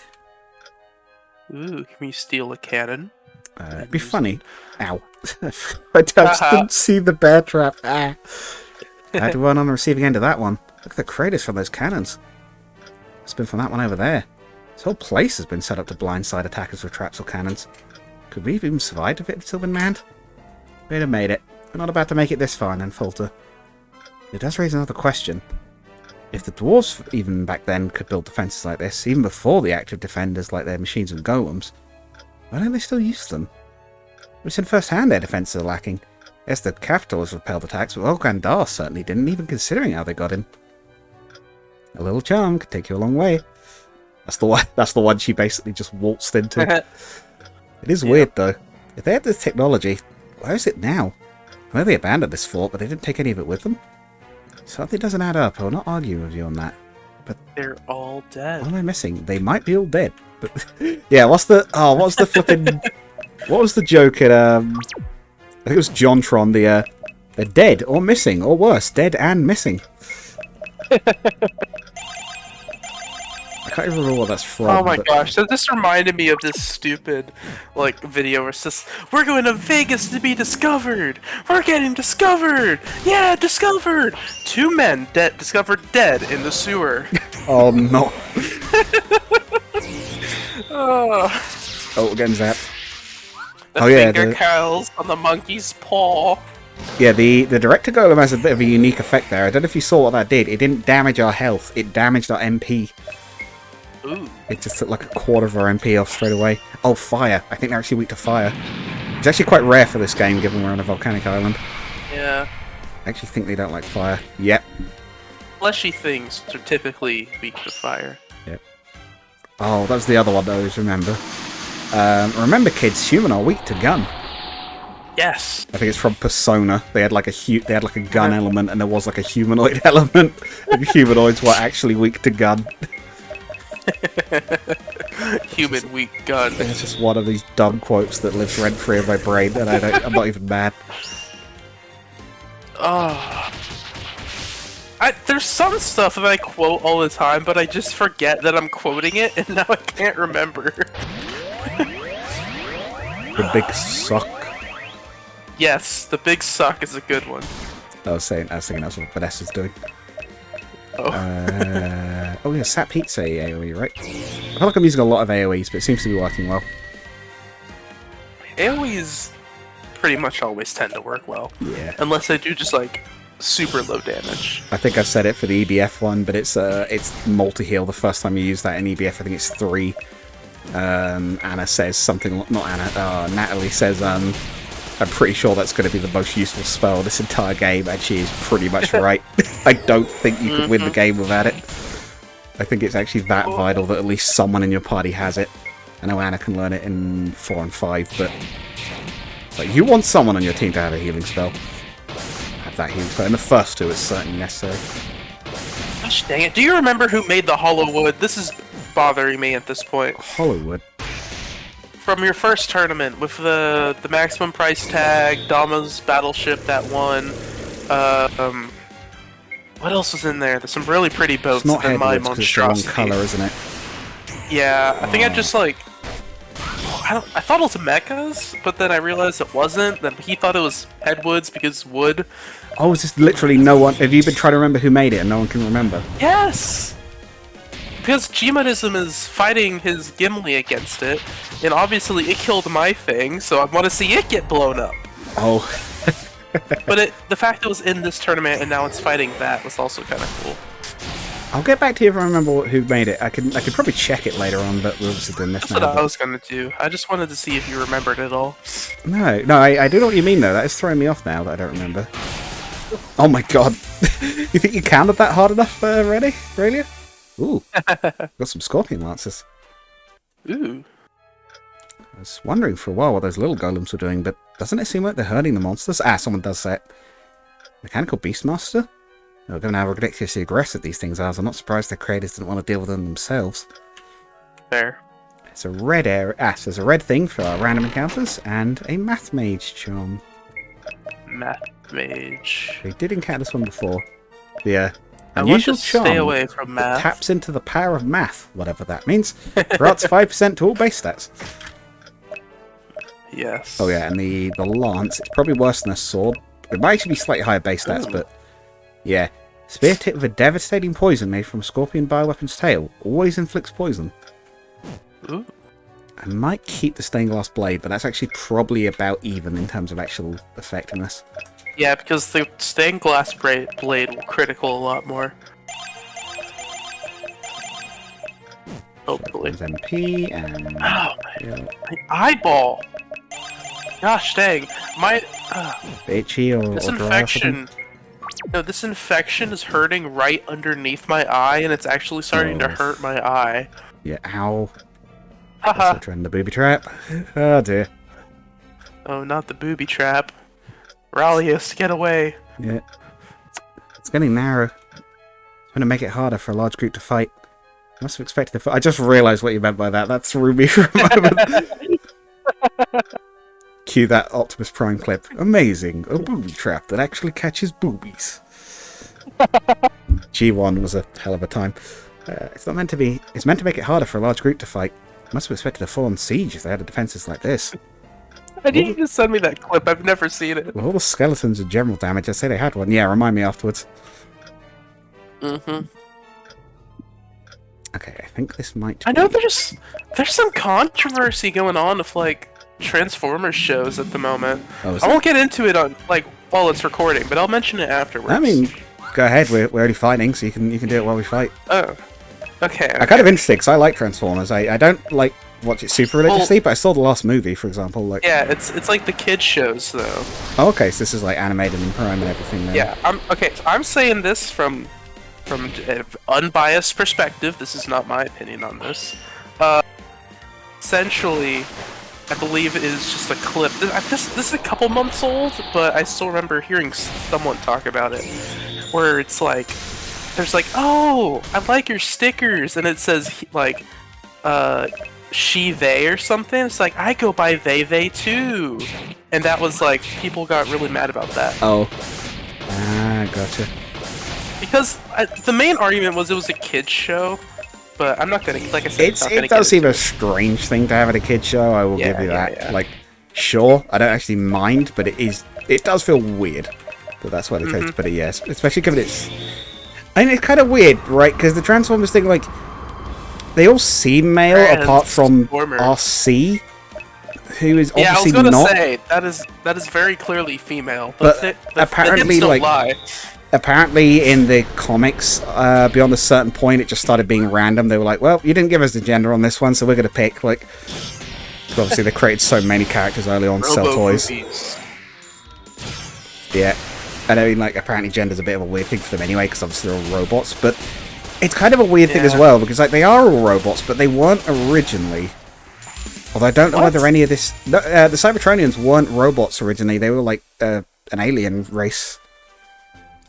Ooh, can we steal a cannon? It'd be funny. Ow. I just didn't see the bear trap. Ah. I had to run on the receiving end of that one. Look at the craters from those cannons. It's been from that one over there. This whole place has been set up to blindside attackers with traps or cannons. Could we have even survived if it had still been manned? We'd have made it. We're not about to make it this far and then falter. It does raise another question. If the dwarves, even back then, could build defences like this, even before the active defenders like their machines and golems, why don't they still use them? We've seen firsthand their defences are lacking. Yes, the capital has repelled attacks, but Gandar certainly didn't, even considering how they got in. A little charm could take you a long way. That's the one she basically just waltzed into. It is weird, though. If they had this technology, where is it now? I know they abandoned this fort, but they didn't take any of it with them. Something doesn't add up. I will not argue with you on that. But they're all dead. what am I missing? They might be all dead. But yeah, what's the flipping? What was the joke at I think it was Jontron. They're dead or missing or worse, dead and missing. I can't even remember what that's from. Oh my gosh, so this reminded me of this stupid, like, video where it's just, we're going to Vegas to be discovered! We're getting discovered! Yeah, discovered! 2 men discovered dead in the sewer. Oh no. Oh, Oh, we're getting zapped. the Oh, yeah, finger curls on the monkey's paw. Yeah, the director golem has a bit of a unique effect there. I don't know if you saw what that did. It didn't damage our health, it damaged our MP. Ooh. It just took like a quarter of our MP off straight away. Oh, fire. I think they're actually weak to fire. It's actually quite rare for this game, given we're on a volcanic island. Yeah. I actually think they don't like fire. Yep. Fleshy things are typically weak to fire. Yep. Oh, that was the other one that I always remember. Remember, kids, human are weak to gun. Yes. I think it's from Persona. They had like a gun element, and there was like a humanoid element. And humanoids were actually weak to gun. Human weak gun. It's just one of these dumb quotes that lives rent-free in my brain, and I'm not even mad. Oh. There's some stuff that I quote all the time, but I just forget that I'm quoting it, and now I can't remember. The big suck. Yes, the big suck is a good one. I was thinking that's what Vanessa's doing. Oh. Oh yeah, Sap Heat's a AoE, right? I feel like I'm using a lot of AoEs, but it seems to be working well. AoEs pretty much always tend to work well. Yeah. Unless they do just like super low damage. I think I've said it for the EBF one, but it's multi-heal. The first time you use that in EBF, I think it's 3. Anna says something, not Anna, Natalie says, I'm pretty sure that's going to be the most useful spell this entire game, and she is pretty much right. I don't think you could win the game without it. I think it's actually that vital that at least someone in your party has it. I know Anna can learn it in 4 and 5, but like, you want someone on your team to have a healing spell. Have that healing spell. In the first 2, it's certainly necessary. Gosh dang it. Do you remember who made the Hollow Wood? This is bothering me at this point. Hollywood. From your first tournament with the maximum price tag, Dama's battleship, that one. What else was in there? There's some really pretty boats. It's not and my Headwoods, 'cause it's the wrong monstrosity. colour, isn't it? Yeah, I think I just like. I thought it was mechas, but then I realized it wasn't. Then he thought it was Headwoods because wood. Oh, is this literally no one? Have you been trying to remember who made it and no one can remember? Yes. because Gmodism is fighting his Gimli against it, and obviously it killed my thing, so I want to see it get blown up. Oh. But the fact it was in this tournament and now it's fighting that was also kind of cool. I'll get back to you if I remember who made it. I could probably check it later on, but we're obviously doing this now. That's what I was gonna do. I just wanted to see if you remembered it all. No, I do know what you mean though. That is throwing me off now that I don't remember. Oh my god. You think you counted that hard enough already? Really? Ooh. Got some scorpion lances. Ooh. I was wondering for a while what those little golems were doing, but doesn't it seem like they're hurting the monsters? Ah, someone does say it. Mechanical Beastmaster? Oh, given how ridiculously aggressive these things are, I'm not surprised their creators didn't want to deal with them themselves. Fair. It's a red area. Ah, so there's a red thing for our random encounters, and a Math Mage charm. Math Mage. We did encounter this one before. The I want unusual to stay charm away from that math. taps into the power of math, whatever that means. Grants 5% to all base stats. Yes. Oh yeah, and the lance, it's probably worse than a sword. It might actually be slightly higher base stats, Ooh. but yeah. Spear tip with a devastating poison made from a scorpion bioweapon's tail. Always inflicts poison. Ooh. I might keep the stained glass blade, but that's actually probably about even in terms of actual effectiveness. Yeah, because the stained glass blade will critical a lot more. Hopefully. There's MP and Oh, my eyeball! Gosh dang. My... itchy or This or dry or infection... No, this infection is hurting right underneath my eye, and it's actually starting to hurt my eye. yeah, ow. Haha. Also trying the booby trap. Oh dear. Oh, not the booby trap. Rallius, get away. Yeah. It's getting narrow. It's going to make it harder for a large group to fight. I must have expected the I just realised what you meant by that. That threw me for a moment. Cue that Optimus Prime clip. Amazing. A booby trap that actually catches boobies. G1 was a hell of a time. It's not meant to be... It's meant to make it harder for a large group to fight. I must have expected a full-on siege if they had defences like this. I need you to send me that clip. I've never seen it. With all the skeletons and general damage, I'd say they had one. Yeah, remind me afterwards. Mm-hmm. Okay, I think this might I know be... there's some controversy going on with, like, Transformers shows at the moment. Oh, is I it? won't get into it on, like, while it's recording, but I'll mention it afterwards. I mean, go ahead. We're already fighting, so you can do it while we fight. Oh. Okay. I'm kind of interested because I like Transformers. I don't like watch it super religiously, but I saw the last movie, for example. Like, yeah, it's like the kids shows though. oh, okay, so this is like animated in Prime and everything. Then. Yeah. I'm saying this from an unbiased perspective. This is not my opinion on this. Essentially, I believe it is just a clip. This is a couple months old, but I still remember hearing someone talk about it, where it's like, there's like, oh, I like your stickers, and it says like, she, they, or something. It's like, I go by they too, and that was like, people got really mad about that. Oh. Ah, gotcha. Because the main argument was it was a kids show, but I'm not gonna, like I said, It does seem a strange thing to have at a kids show. I will give you that. Yeah. Like, sure, I don't actually mind, but it does feel weird. But that's why they chose to put it. Yes, especially given it's. I mean, it's kind of weird, right? Because the Transformers thing, like, they all seem male apart from RC, who is obviously not. Yeah, I was gonna say that is very clearly female, but the apparently, hips don't like, lie. apparently in the comics, beyond a certain point, it just started being random. They were like, "Well, you didn't give us the gender on this one, so we're gonna pick." Like, 'cause obviously they created so many characters early on to sell toys. Movies. Yeah. And I mean, like, apparently gender's a bit of a weird thing for them anyway, because obviously they're all robots, but it's kind of a weird thing as well, because, like, they are all robots, but they weren't originally. Although I don't know whether any of this... No, the Cybertronians weren't robots originally, they were, like, an alien race.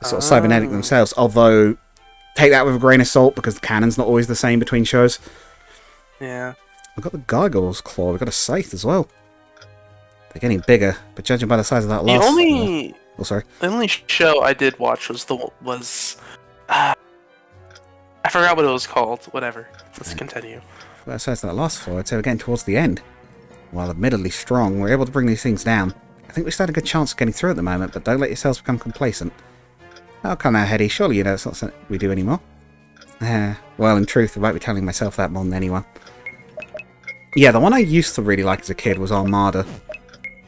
Sort of cybernetic themselves, although, take that with a grain of salt, because the canon's not always the same between shows. Yeah. We've got the Gargoyle's Claw, we've got a Scythe as well. They're getting bigger, but judging by the size of that last... Oh, sorry. The only show I did watch was I forgot what it was called. Whatever. Let's continue. Well, besides that last floor, I'd say we're getting towards the end. While admittedly strong, we're able to bring these things down. I think we stand a good chance of getting through at the moment, but don't let yourselves become complacent. Oh, come now, Hetty. Surely you know it's not something we do anymore. Well, in truth, I might be telling myself that more than anyone. Yeah, the one I used to really like as a kid was Armada.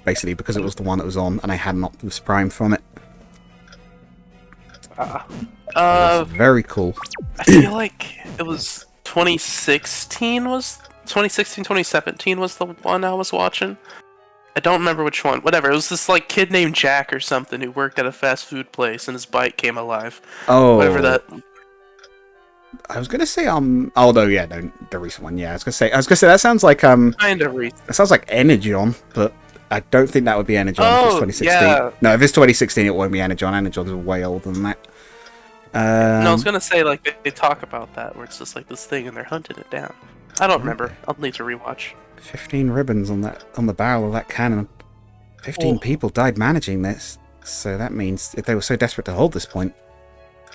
Basically, because it was the one that was on, and I had an Optimus Prime from it. It was very cool. I feel like it was 2016 was 2017 was the one I was watching. I don't remember which one. Whatever. It was this like kid named Jack or something who worked at a fast food place, and his bike came alive. Oh, whatever that. I was gonna say oh no, yeah, no, the recent one. Yeah, I was gonna say that sounds like kind of recent. That sounds like Energon, but I don't think that would be Energon if it's 2016. Yeah. No, if it's 2016, it won't be Energon. Energon is way older than that. No, I was gonna say like they talk about that where it's just like this thing and they're hunting it down. I don't remember. I'll need to rewatch. 15 ribbons on the barrel of that cannon. 15 people died managing this, so that means if they were so desperate to hold this point,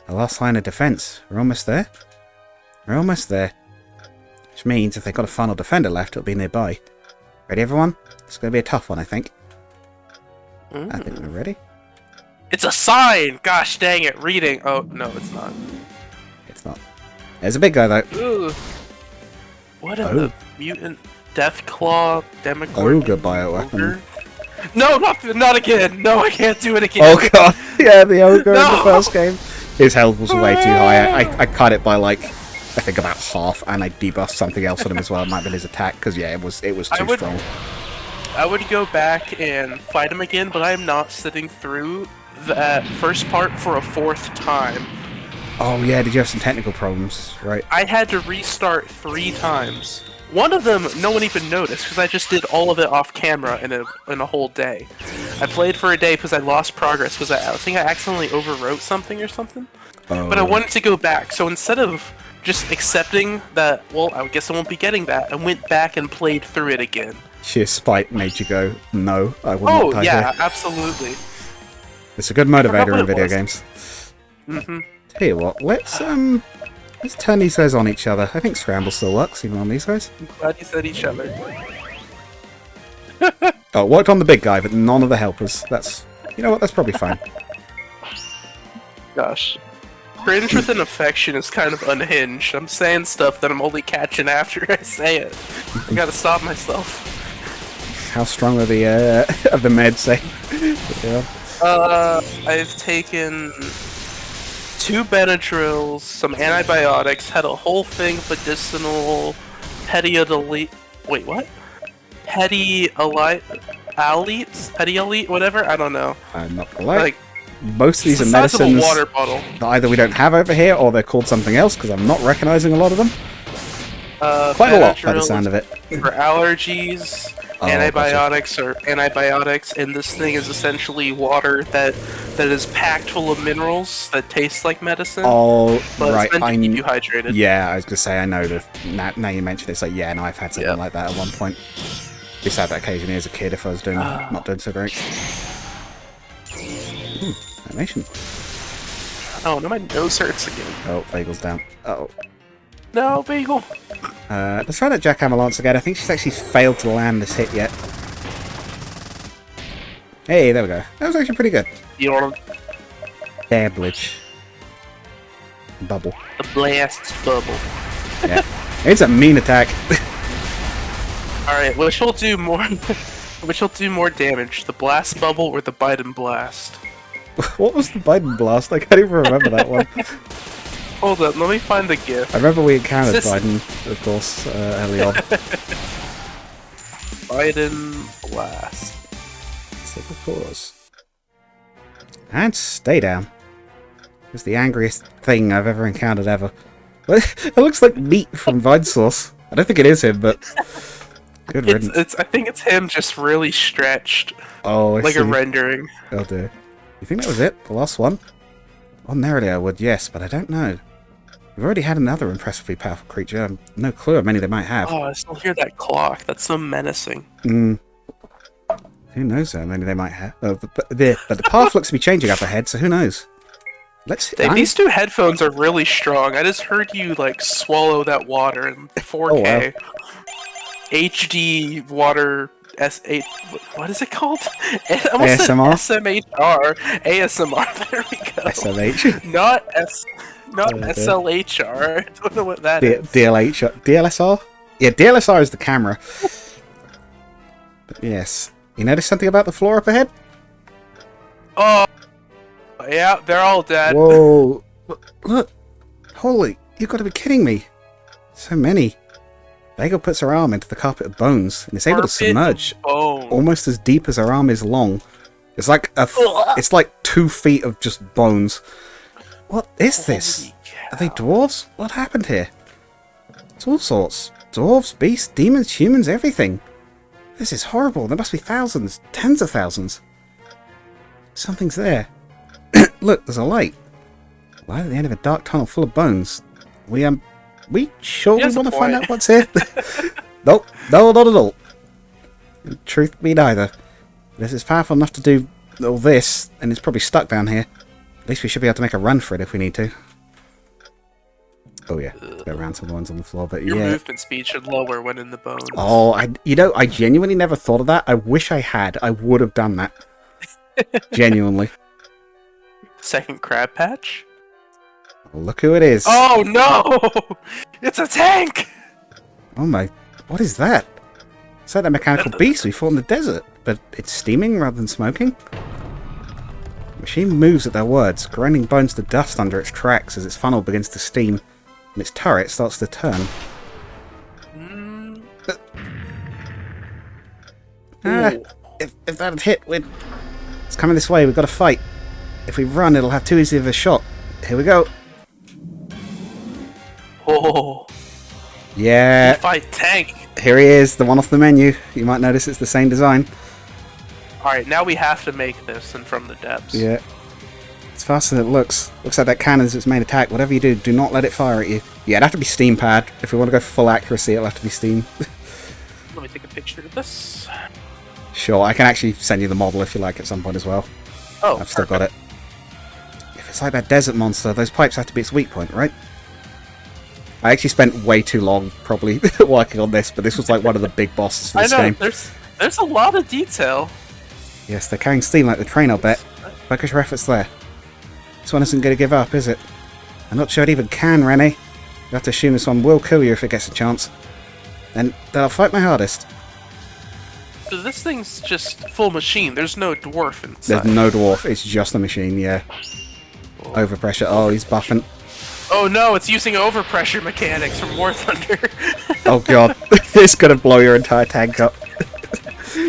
the last line of defense. We're almost there. We're almost there. Which means if they've got a final defender left, it'll be nearby. Ready, everyone? It's going to be a tough one, I think. I think we're ready. It's a sign! Gosh dang it, reading! Oh, no, it's not. It's not. There's a big guy, though. Ooh. What in the mutant Deathclaw Demogorgon? Ogre bioweapon. No, not again! No, I can't do it again! Oh god, yeah, the ogre in the first game. His health was way too high. I cut it by like, I think about half, and I debuffed something else on him as well. It might have been his attack, because yeah, it was too strong. I would go back and fight him again, but I'm not sitting through that first part for a 4th time. Oh yeah, did you have some technical problems, right? I had to restart 3 times. One of them, no one even noticed, because I just did all of it off camera in a whole day. I played for a day because I lost progress, because I think I accidentally overwrote something or something. Oh. But I wanted to go back, so instead of just accepting that, well, I guess I won't be getting that, I went back and played through it again. Sheer spite made you go, no, I will not die yeah, here. absolutely. It's a good motivator in video games. Mm-hmm. Tell you what, let's turn these guys on each other. I think Scramble still works, even on these guys. I'm glad you said each other. Oh, it worked on the big guy, but none of the helpers. That's, you know what, that's probably fine. Gosh. Cringe with an affection is kind of unhinged. I'm saying stuff that I'm only catching after I say it. I gotta stop myself. How strong are the meds say? Yeah. I've taken 2 Benadryls, some antibiotics, had a whole thing of medicinal Pedialyte. Wait, what? Pedialyte, whatever. I don't know. I'm not gonna lie. Like, most of these are the size medicines of a water bottle. that either we don't have over here or they're called something else because I'm not recognizing a lot of them. Quite a lot by the sound of it. For allergies. Antibiotics or antibiotics, and this thing is essentially water that is packed full of minerals that taste like medicine. Oh, but right. It's meant to keep you hydrated. Yeah, I was gonna say I know that. Now you mention it, it's like yeah, no, I've had something like that at one point. Used to have that occasionally as a kid if I was not doing so great. Animation. Oh no, my nose hurts again. Oh, Bagel's down. Oh. No, Bagel. Let's try that jackhammer lance again. I think she's actually failed to land this hit yet. Hey, there we go. That was actually pretty good. You want Dablage. Bubble. the blast bubble? Yeah. It's a mean attack. Alright, which will do more which will do more damage, the blast bubble or the bite and blast? What was the Biden blast? I can't even remember that one. Hold up, let me find the GIF. I remember we encountered Biden, of course, early on. Biden blast. Take a pause. And stay down. It's the angriest thing I've ever encountered ever. It looks like meat from Vine Sauce. I don't think it is him, but good riddance. I think it's him just really stretched. Oh, I like see. a rendering. Oh dear. You think that was it? The last one? Ordinarily I would, yes, but I don't know. We've already had another impressively powerful creature. I've no clue how many they might have. Oh, I still hear that clock. That's so menacing. Who knows how many they might have? But the path looks to be changing up ahead, so who knows? Let's see. Dave, these 2 headphones are really strong. I just heard you like swallow that water in 4K. Oh, wow. HD water S8. What is it called? ASMR? SMHR. ASMR. There we go. SMH? Not S. Not SLHR. I don't know what that is. DLSR? Yeah, DLSR is the camera. But yes. You notice something about the floor up ahead? Oh, yeah, they're all dead. Whoa. Look. Holy, you've got to be kidding me. So many. Vega puts her arm into the carpet of bones and is able to submerge almost as deep as her arm is long. It's like it's like 2 feet of just bones. What is this? Are they dwarves? What happened here? It's all sorts. Dwarves, beasts, demons, humans, everything. This is horrible. There must be thousands, tens of thousands. Something's there. Look, there's a light. Light at the end of a dark tunnel full of bones. We surely want to find out what's here? Nope. No, not at all. Truth be neither. This is powerful enough to do all this, and it's probably stuck down here. At least we should be able to make a run for it if we need to. Oh yeah, go around some of the ones on the floor, but Your yeah. movement speed should lower when in the bones. Oh, I genuinely never thought of that. I wish I had. I would have done that. Genuinely. Second crab patch? Look who it is. Oh no! It's a tank! Oh my, what is that? It's like that mechanical beast we fought in the desert, but it's steaming rather than smoking. The machine moves at their words, grinding bones to dust under its tracks as its funnel begins to steam, and its turret starts to turn. If that had hit, it's coming this way, we've got to fight. If we run, it'll have too easy of a shot. Here we go. Oh. Yeah. Fight tank. Here he is, the one off the menu. You might notice it's the same design. Alright, now we have to make this and from the depths. Yeah. It's faster than it looks. Looks like that cannon's its main attack. Whatever you do, do not let it fire at you. Yeah, it'd have to be steam pad. If we want to go for full accuracy, it'll have to be steam. Let me take a picture of this. Sure, I can actually send you the model if you like at some point as well. Oh, I've still got it. If it's like that desert monster, those pipes have to be its weak point, right? I actually spent way too long, probably, working on this, but this was like one of the big bosses for this game. There's a lot of detail. Yes, they're carrying steam like the train, I'll bet. Focus your efforts there. This one isn't going to give up, is it? I'm not sure it even can, Rennie. You have to assume this one will kill you if it gets a chance. Then I'll fight my hardest. This thing's just full machine. There's no dwarf inside. There's no dwarf, it's just a machine, yeah. Overpressure. Oh, he's buffing. Oh no, it's using overpressure mechanics from War Thunder. Oh god, it's gonna blow your entire tank up.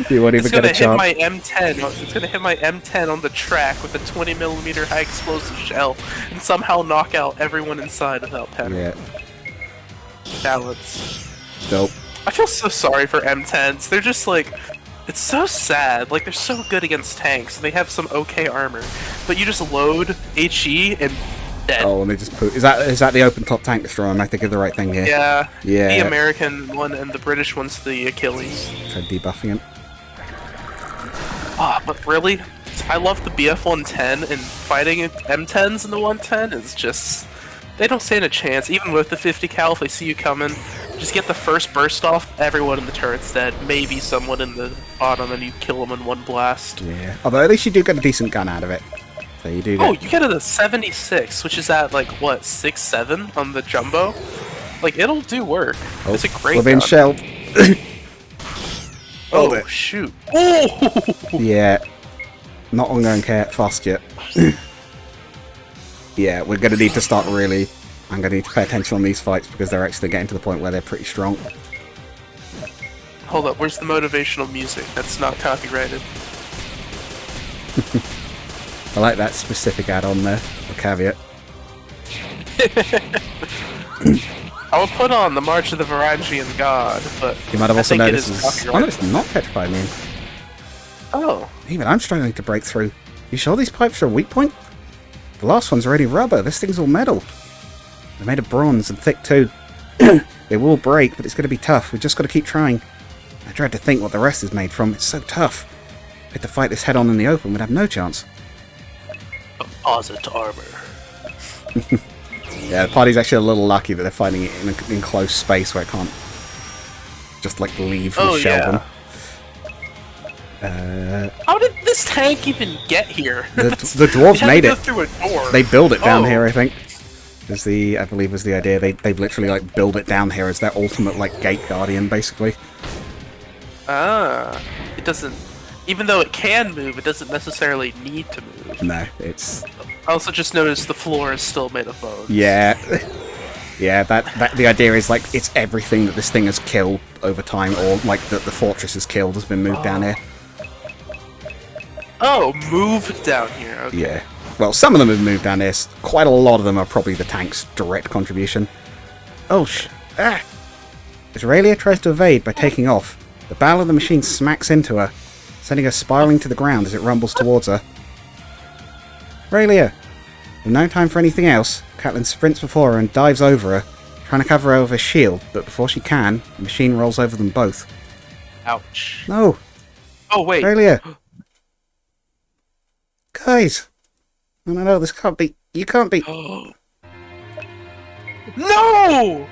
You won't even get a chance. It's gonna hit my M10 on the track with a 20mm high explosive shell and somehow knock out everyone inside without penalty. Yeah. Balance. Dope. I feel so sorry for M10s. They're just like, it's so sad. Like, they're so good against tanks and they have some okay armor, but you just load HE and dead. Oh, and they just put. Is that the open top tank destroyer? Am I thinking of the right thing here? Yeah. Yeah. The American one and the British one's the Achilles. Try debuffing him. Ah, but really, I love the BF-110, and fighting M10s in the 110 is just... They don't stand a chance, even with the 50 cal, if they see you coming. Just get the first burst off, everyone in the turret's dead. Maybe someone in the bottom, and you kill them in one blast. Yeah. Although at least you do get a decent gun out of it. So you do get... Oh, you get a 76, which is at, like, what, 6-7 on the jumbo? Like, it'll do work. Oh, it's a great we're being gun. shelled. Oh, shoot. Oh! Yeah. Not ongoing care fast yet. Yeah, we're going to need to start really... I'm going to need to pay attention on these fights because they're actually getting to the point where they're pretty strong. Hold up, where's the motivational music? That's not copyrighted. I like that specific add-on there, a caveat. I would put on the March of the Varangian God, but You might have also noticed this. Oh no, it's not petrifying me. Oh. Even I'm struggling to break through. You sure these pipes are a weak point? The last one's already rubber, this thing's all metal. They're made of bronze and thick too. They will break, but it's going to be tough. We've just got to keep trying. I dread to think what the rest is made from. It's so tough. If we had to fight this head-on in the open, we'd have no chance. Composite armor. Yeah, the party's actually a little lucky that they're fighting it in an enclosed space where it can't just, like, leave and shell them. How did this tank even get here? The dwarves made it. Through a door. They built it down here, I think. I believe was the idea. They've literally like build it down here as their ultimate like gate guardian, basically. Ah, it doesn't. Even though it can move, it doesn't necessarily need to move. No, it's. I also just noticed the floor is still made of bones. Yeah, yeah. That the idea is like it's everything that this thing has killed over time, or like that the fortress has killed, has been moved down here. Oh, moved down here. Okay. Yeah. Well, some of them have moved down here. Quite a lot of them are probably the tank's direct contribution. Oh, As Aurelia tries to evade by taking off, the barrel of the machine smacks into her, sending her spiraling to the ground as it rumbles towards her. Aurelia! With no time for anything else, Catelyn sprints before her and dives over her, trying to cover her with her shield, but before she can, the machine rolls over them both. Ouch. No! Oh, wait. Aurelia! Guys! No, this can't be... You can't be... No!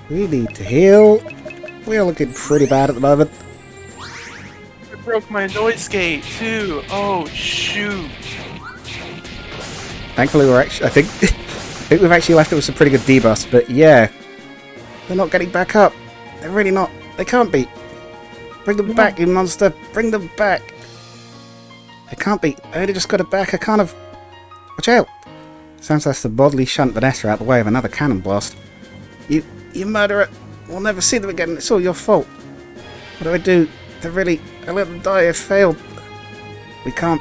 We need to heal. We're looking pretty bad at the moment. I broke my noise gate, too. Oh, shoot. Thankfully, we're actually... I think we've actually left it with some pretty good debuffs, but yeah. They're not getting back up. They're really not. They can't be. Bring them back, you monster. Bring them back. They can't be. I only just got it back. I can't have... Watch out. Sounds like the bodily shunt Vanessa out the way of another cannon blast. You murderer. We'll never see them again. It's all your fault. What do I do? They're really... I let them die. I failed. We can't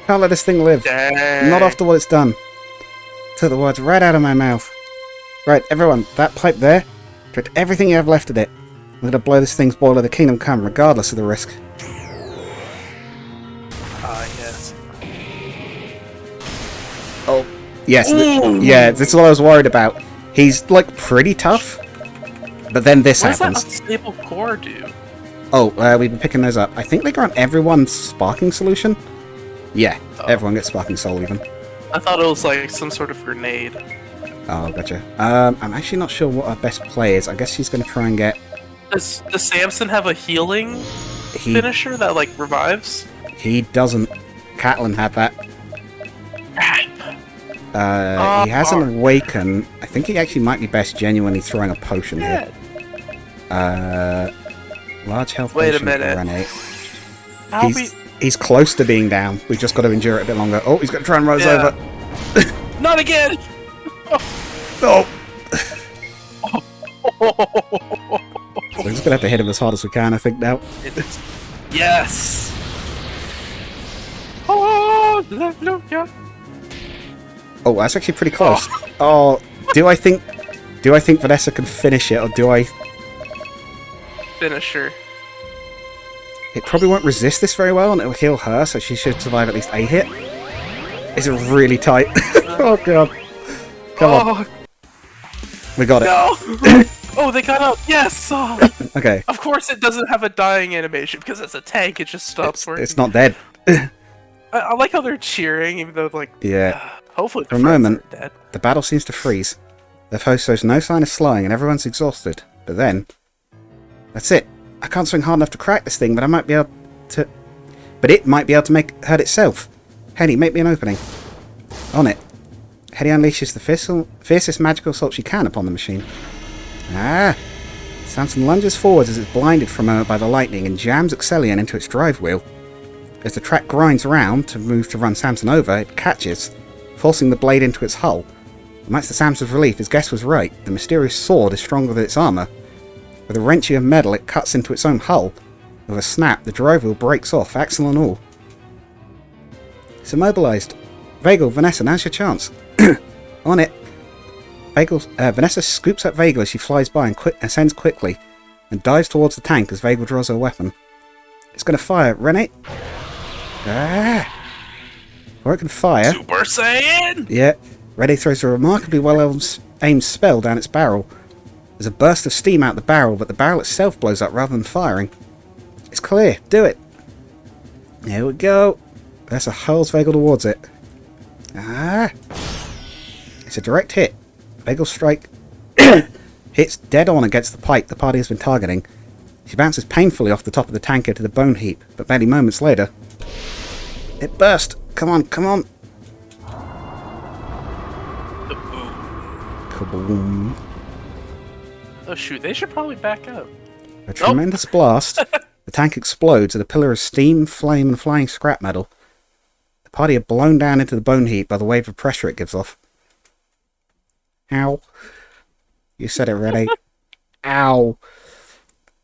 let this thing live. Dang. Not after what it's done. Took the words right out of my mouth. Right, everyone, that pipe there, direct everything you have left of it. I'm going to blow this thing's boiler the kingdom come, regardless of the risk. Yes. Oh, yes. Yeah, this is what I was worried about. He's, like, pretty tough, but then this happens. What does that unstable core do? Oh, we've been picking those up. I think they grant everyone sparking solution. Yeah, everyone gets sparking soul even. I thought it was like some sort of grenade. Oh, gotcha. I'm actually not sure what our best play is. I guess she's going to try and get... Does Samson have a healing finisher that, like, revives? He doesn't. Catelyn had that. He has an awaken. I think he actually might be best genuinely throwing a potion here. Large health Wait potion. a minute. Grenade. He's close to being down. We've just got to endure it a bit longer. Oh, he's going to try and rise over. Not again! Oh! We're just going to have to hit him as hard as we can, I think, now. Yes! Oh, that's actually pretty close. Oh, do I think Vanessa can finish it, or do I... Finisher. It probably won't resist this very well, and it'll heal her, so she should survive at least a hit. It's really tight. Oh, God. Come on. We got it. No! Oh, they got out! Yes! Oh. Okay. Of course it doesn't have a dying animation, because it's a tank, it just stops working. It's not dead. I like how they're cheering, even though, like... Yeah. Hopefully For a moment, are dead. The battle seems to freeze. The foe shows no sign of slowing, and everyone's exhausted. But then... That's it. I can't swing hard enough to crack this thing, but I might be able to... But it might be able to hurt itself. Henny, make me an opening. On it. Henny unleashes the fiercest magical assault she can upon the machine. Samson lunges forwards as it's blinded from her by the lightning and jams Excellion into its drive wheel. As the track grinds around to move to run Samson over, it catches, forcing the blade into its hull. Much to Samson's relief, his guess was right. The mysterious sword is stronger than its armour. With a wrenchy of metal, it cuts into its own hull. With a snap, the drive wheel breaks off, axle and all. It's immobilised. Vagel, Vanessa, now's your chance. On it. Vanessa scoops up Vagel as she flies by and ascends quickly, and dives towards the tank as Vagel draws her weapon. It's going to fire. Renate. Before it can fire... Super Saiyan! Yeah. Renate throws a remarkably well-aimed spell down its barrel. There's a burst of steam out the barrel, but the barrel itself blows up rather than firing. It's clear. Do it. Here we go. Vanessa hurls Vagel towards it. It's a direct hit. Vagel's strike hits dead on against the pipe the party has been targeting. She bounces painfully off the top of the tank into the bone heap, but barely moments later... It burst! Come on, come on! Kaboom. Oh shoot, they should probably back up. A tremendous blast. The tank explodes and a pillar of steam, flame, and flying scrap metal. The party are blown down into the bone heap by the wave of pressure it gives off. Ow. You said it, ready. Ow.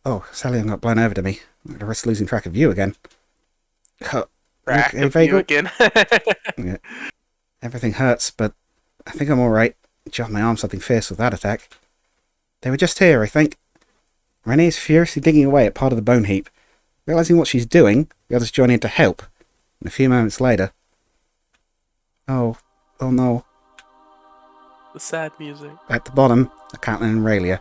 Oh, Sally got blown over to me. I risk losing track of you again. Track Hey, of Vagel? you again. Yeah. Everything hurts, but I think I'm alright. Jarred my arm something fierce with that attack. They were just here, I think. Renee is furiously digging away at part of the bone heap. Realising what she's doing, the others join in to help. And a few moments later... Oh no. The sad music. At the bottom are Catelyn and Raylia.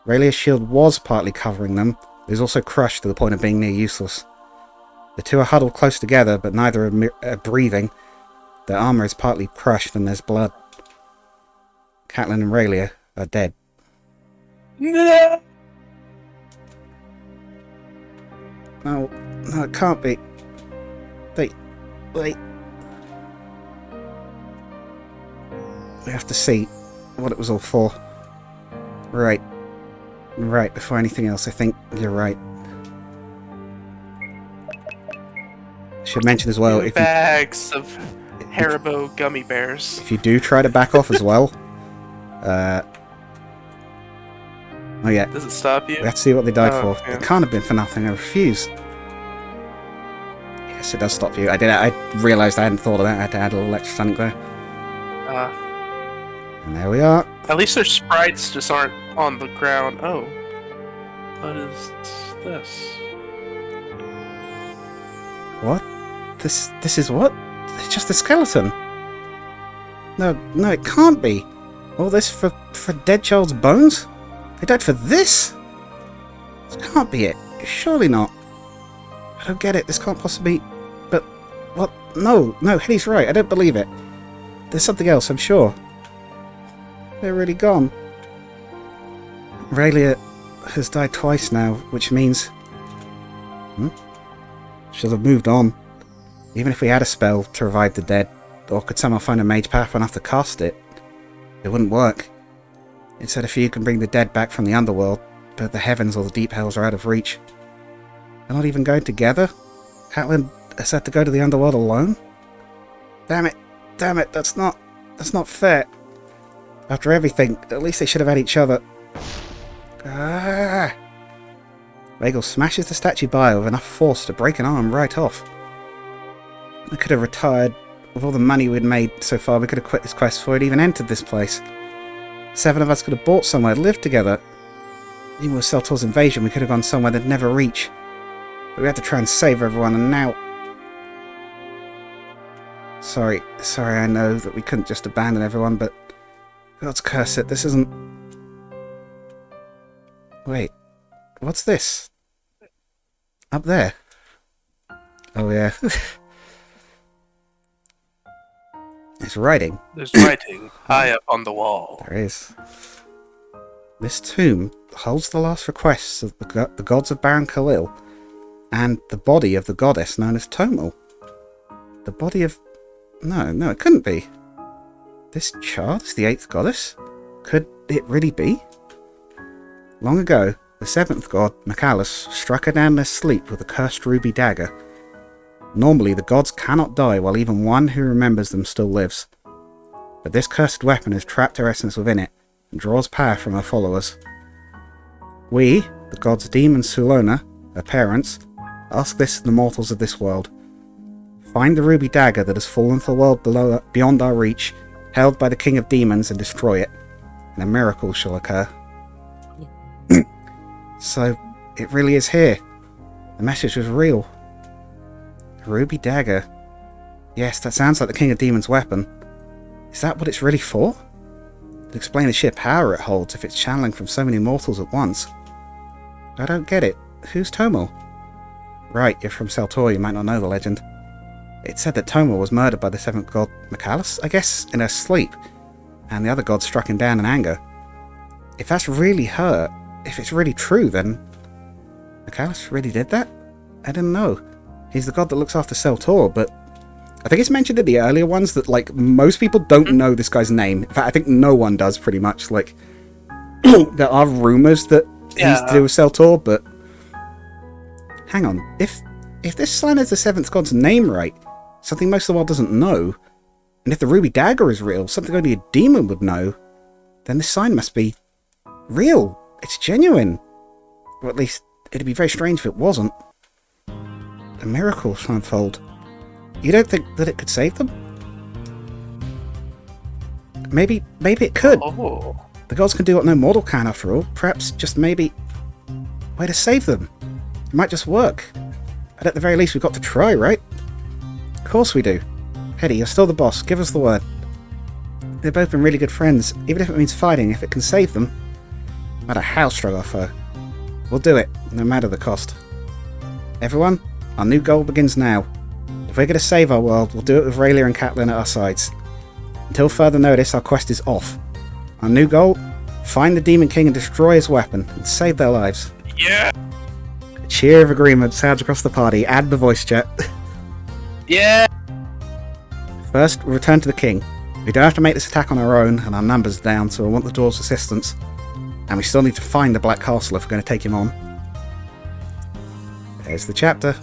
Raylia's shield was partly covering them. It was also crushed to the point of being near useless. The two are huddled close together, but neither are breathing. Their armour is partly crushed and there's blood. Catelyn and Raylia are dead. No, No, it can't be. Wait. We have to see what it was all for. Right, before anything else, I think you're right. I should mention as well, if bags of Haribo gummy bears. you do try to back off as well, oh yeah, Does it stop you? we have to see what they died for. Yeah. It can't have been for nothing, I refuse. Yes, it does stop you. I realised I hadn't thought of that. I had to add a little extra something there. And there we are. At least their sprites just aren't on the ground. Oh. What is this? What? This is what? It's just a skeleton. No, it can't be. All this for dead child's bones? They died for this? This can't be it. Surely not. I don't get it. This can't possibly... But... What? No, Hetty's right. I don't believe it. There's something else, I'm sure. They're really gone. Raylia has died twice now, which means... She'll have moved on. Even if we had a spell to revive the dead, or could somehow find a mage powerful enough to cast it, it wouldn't work. It said a few can bring the dead back from the underworld, but the heavens or the deep hells are out of reach. They're not even going together? Catelyn has had to go to the underworld alone? Damn it, that's not fair. After everything, at least they should have had each other. Ah! Vagel smashes the statue by with enough force to break an arm right off. I could have retired. With all the money we'd made so far, we could have quit this quest before it even entered this place. 7 of us could have bought somewhere, lived together. Even with Seltor's invasion, we could have gone somewhere they'd never reach. But we had to try and save everyone, and now... Sorry, I know that we couldn't just abandon everyone, but... God's curse it, this isn't... Wait, what's this? Up there? Oh yeah. It's writing. There's writing high up on the wall. There is. This tomb holds the last requests of the gods of Baron Khalil, and the body of the goddess known as Tomil. The body of... No, it couldn't be. This child is the 8th goddess? Could it really be? Long ago, the 7th god, Macallus, struck her down in her sleep with a cursed ruby dagger. Normally, the gods cannot die while even one who remembers them still lives. But this cursed weapon has trapped her essence within it, and draws power from her followers. We, the gods Demon Sulona, her parents, ask this of the mortals of this world. Find the ruby dagger that has fallen to the world beyond our reach, held by the king of demons, and destroy it, and a miracle shall occur. So, it really is here. The message was real. The ruby dagger. Yes, that sounds like the king of demons' weapon. Is that what it's really for? It'd explain the sheer power it holds if it's channeling from so many mortals at once. I don't get it. Who's Tomil? Right, you're from Seltor, you might not know the legend. It said that Tomil was murdered by the 7th god Macallus, I guess, in her sleep, and the other gods struck him down in anger. If that's really her, if it's really true, then... Macallus really did that? I didn't know. He's the god that looks after Seltor, but I think it's mentioned in the earlier ones that, like, most people don't know this guy's name. In fact, I think no one does, pretty much. Like, there are rumours that he's to do with Seltor, but... Hang on. If this sign has the Seventh God's name right, something most of the world doesn't know, and if the Ruby Dagger is real, something only a demon would know, then this sign must be real. It's genuine. Or at least, it'd be very strange if it wasn't. A miracle shall unfold. You don't think that it could save them? Maybe it could. Oh. The gods can do what no mortal can, after all. Perhaps, just maybe, a way to save them. It might just work. And at the very least, we've got to try, right? Of course we do. Hetty, you're still the boss. Give us the word. They've both been really good friends, even if it means fighting. If it can save them, no matter how strong our foe, we'll do it, no matter the cost. Everyone, our new goal begins now. If we're going to save our world, we'll do it with Raylia and Catelyn at our sides. Until further notice, our quest is off. Our new goal? Find the Demon King and destroy his weapon, and save their lives. Yeah! A cheer of agreement sounds across the party. Add the voice chat. Yeah! First, we'll return to the king. We don't have to make this attack on our own, and our numbers down, so we want the dwarves' assistance. And we still need to find the Black Castle if we're going to take him on. There's the chapter.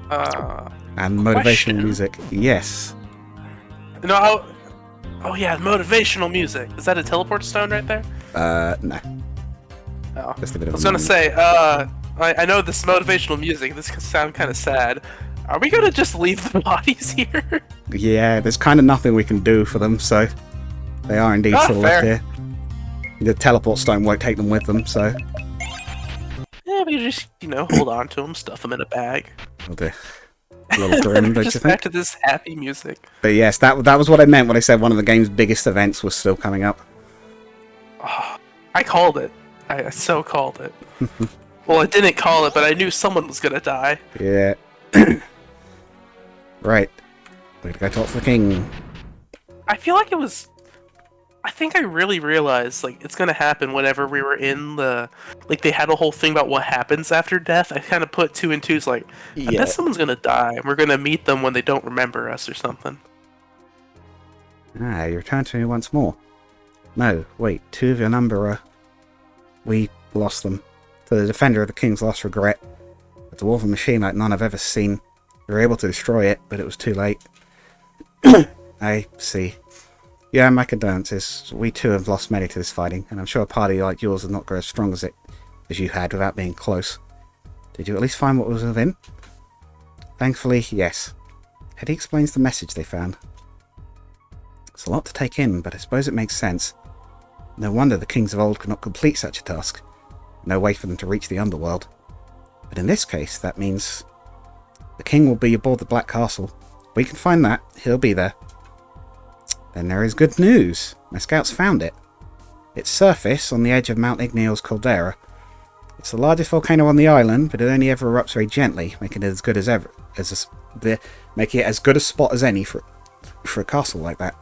And motivational music. Yes. No, oh yeah, motivational music. Is that a teleport stone right there? No. Oh. Just a bit of I was gonna say, I know this motivational music, this could sound kind of sad. Are we gonna just leave the bodies here? Yeah, there's kind of nothing we can do for them, so they are indeed still left here. The teleport stone won't take them with them, so... Yeah, we can just, hold on to them, stuff them in a bag. Oh dear. A little grim, don't you Just think? back to this happy music. But yes, that was what I meant when I said one of the game's biggest events was still coming up. Oh, I called it. I so called it. Well, I didn't call it, but I knew someone was gonna die. Yeah. Right. We're gonna go talk to the king. I feel like it was... I think I really realized, like, it's gonna happen whenever we were in the... Like, they had a whole thing about what happens after death. I kind of put 2 and 2's like, I bet someone's gonna die, and we're gonna meet them when they don't remember us or something. Ah, you return to me once more. No, wait, 2 of your number we lost them. To the defender of the king's last regret. A dwarven machine like none I've ever seen. We were able to destroy it, but it was too late. I see. Yeah, my condolences. We too have lost many to this fighting, and I'm sure a party like yours would not grow as strong as you had without being close. Did you at least find what was within? Thankfully, yes. Hetty explains the message they found. It's a lot to take in, but I suppose it makes sense. No wonder the kings of old could not complete such a task. No way for them to reach the underworld. But in this case, that means the king will be aboard the Black Castle. If we can find that, he'll be there. Then there is good news. My scouts found it. Its surface on the edge of Mount Igneal's caldera. It's the largest volcano on the island, but it only ever erupts very gently, making it as good as ever, making it as good a spot as any for a castle like that.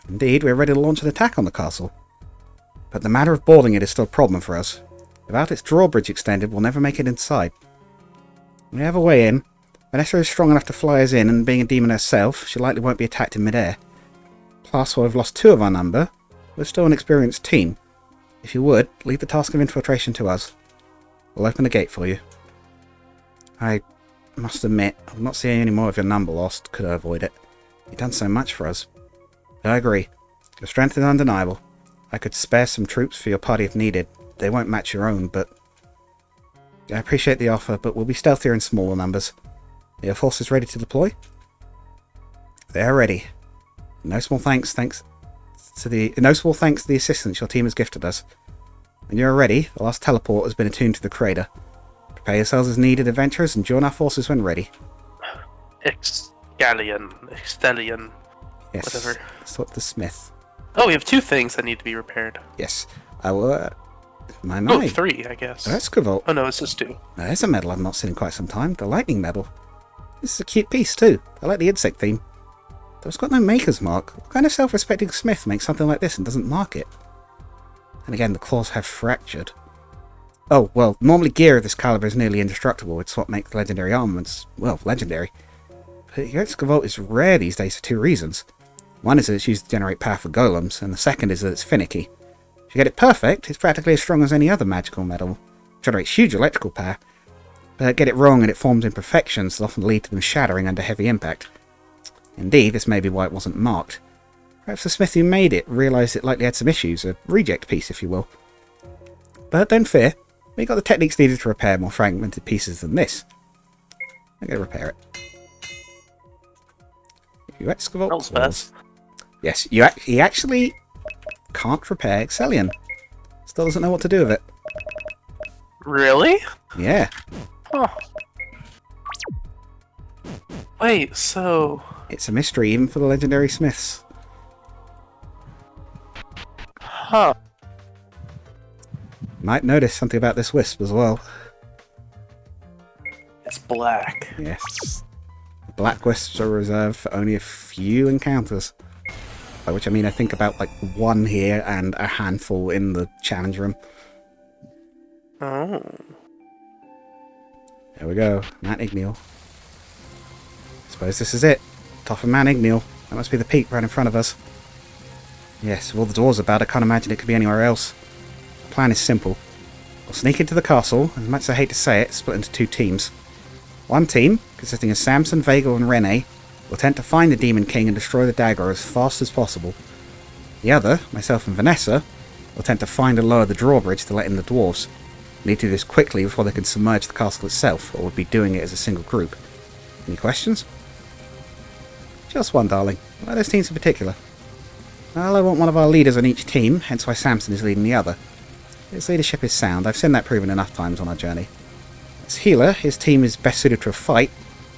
Indeed, we're ready to launch an attack on the castle. But the matter of boarding it is still a problem for us. Without its drawbridge extended, we'll never make it inside. We have a way in. Vanessa is strong enough to fly us in, and being a demon herself, she likely won't be attacked in midair. Plus, while we've lost 2 of our number, we're still an experienced team. If you would, leave the task of infiltration to us. We'll open the gate for you. I must admit, I'm not seeing any more of your number lost. Could I avoid it? You've done so much for us. But I agree. Your strength is undeniable. I could spare some troops for your party if needed. They won't match your own, but... I appreciate the offer, but we'll be stealthier in smaller numbers. Are your forces ready to deploy? They are ready. No small thanks to the assistance your team has gifted us. When you are ready, the last teleport has been attuned to the crater. Prepare yourselves as needed, adventurers, and join our forces when ready. Extalion, yes, whatever. Sort the smith. Oh, we have 2 things that need to be repaired. Yes, I will. My. Oh, 3, I guess. That's good. Oh no, it's just 2. Now, there's a medal I've not seen in quite some time. The lightning medal. This is a cute piece too. I like the insect theme. Though it's got no maker's mark. What kind of self-respecting smith makes something like this and doesn't mark it? And again, the claws have fractured. Oh, well, normally gear of this caliber is nearly indestructible. It's what makes legendary armaments, well, legendary. The electrical volt is rare these days for two reasons. One is that it's used to generate power for golems, and the second is that it's finicky. If you get it perfect, it's practically as strong as any other magical metal. It generates huge electrical power, but get it wrong and it forms imperfections that often lead to them shattering under heavy impact. Indeed, this may be why it wasn't marked. Perhaps the smith who made it realised it likely had some issues, a reject piece if you will. But don't fear, we got the techniques needed to repair more fragmented pieces than this. I'm going to repair it. You excavate claws. Yes, he actually can't repair Excellion. Still doesn't know what to do with it. Really? Yeah. Huh. Wait, so... It's a mystery even for the legendary smiths. Huh. Might notice something about this wisp as well. It's black. Yes. Black wisps are reserved for only a few encounters. By which I mean I think about like one here and a handful in the challenge room. Oh. There we go. Mount Igneal. Suppose this is it. Top of Mount Igneal. That must be the peak right in front of us. Yes, with all the doors about, I can't imagine it could be anywhere else. The plan is simple. We'll sneak into the castle, as much as I hate to say it, split into two teams. One team, consisting of Samson, Vagel and Rene, will attempt to find the Demon King and destroy the dagger as fast as possible. The other, myself and Vanessa, will attempt to find and lower the drawbridge to let in the dwarves. We need to do this quickly before they can submerge the castle itself, or would be doing it as a single group. Any questions? Just one, darling. One of those teams in particular. Well, I want one of our leaders on each team, hence why Samson is leading the other. His leadership is sound, I've seen that proven enough times on our journey. As healer, his team is best suited to a fight,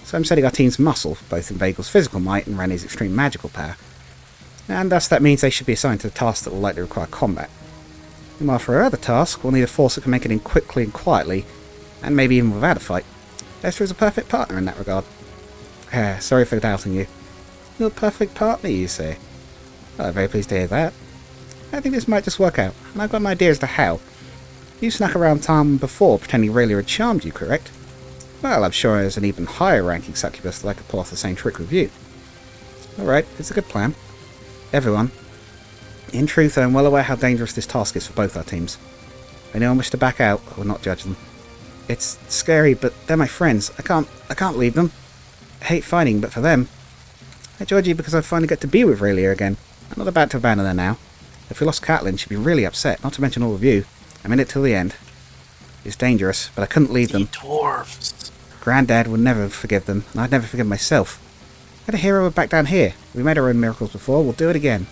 so I'm setting our team's muscle, both in Vagel's physical might and Rene's extreme magical power. And thus that means they should be assigned to a task that will likely require combat. Meanwhile, for our other task, we'll need a force that can make it in quickly and quietly, and maybe even without a fight. Esther is a perfect partner in that regard. Sorry for doubting you. You're a perfect partner, you say? Well, I'm very pleased to hear that. I think this might just work out, and I've got an idea as to how. You snuck around town before pretending Aurelia had charmed you, correct? Well, I'm sure there's an even higher ranking succubus that I could pull off the same trick with you. Alright, it's a good plan. Everyone. In truth, I am well aware how dangerous this task is for both our teams. If anyone wishes to back out, I will not judge them. It's scary, but they're my friends. I can't leave them. I hate fighting, but for them, I judge you because I finally get to be with Aurelia again. I'm not about to abandon her now. If we lost Catelyn, she'd be really upset, not to mention all of you. I'm in it till the end. It's dangerous, but I couldn't leave them. Dwarves. Granddad would never forgive them, and I'd never forgive myself. I had a hero back down here. We made our own miracles before, we'll do it again.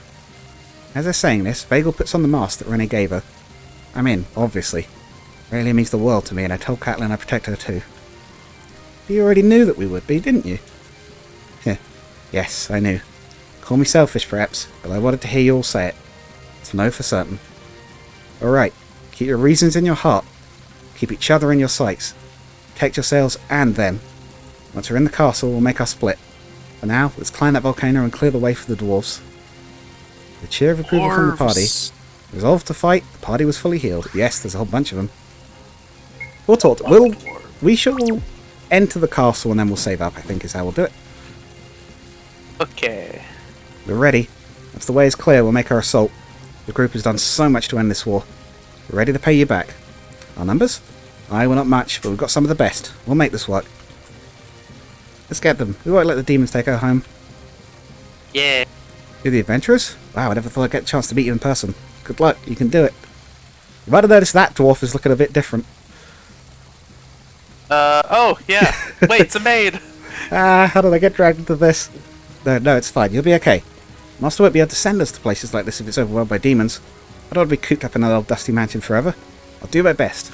As they're saying this, Vagel puts on the mask that Rene gave her. I'm in, obviously. Aurelia means the world to me, and I told Catelyn I'd protect her too. But you already knew that we would be, didn't you? Yes, I knew. Call me selfish, perhaps, but I wanted to hear you all say it. To know for certain. Alright, keep your reasons in your heart. Keep each other in your sights. Protect yourselves and them. Once we're in the castle, we'll make our split. For now, let's climb that volcano and clear the way for the dwarves. The cheer of approval from the party. Resolved to fight, the party was fully healed. Yes, there's a whole bunch of them. We'll talk. We shall enter the castle and then we'll save up, I think is how we'll do it. Okay. We're ready. Once the way is clear, we'll make our assault. The group has done so much to end this war. We're ready to pay you back. Our numbers? Aye, we're not much, but we've got some of the best. We'll make this work. Let's get them. We won't let the demons take her home. Yeah. You're the adventurers? Wow, I never thought I'd get a chance to meet you in person. Good luck, you can do it. You might have noticed that dwarf is looking a bit different. Oh, yeah. Wait, it's a maid. How did I get dragged into this? No, it's fine. You'll be okay. Master won't be able to send us to places like this if it's overwhelmed by demons. I don't want to be cooped up in an old dusty mansion forever. I'll do my best.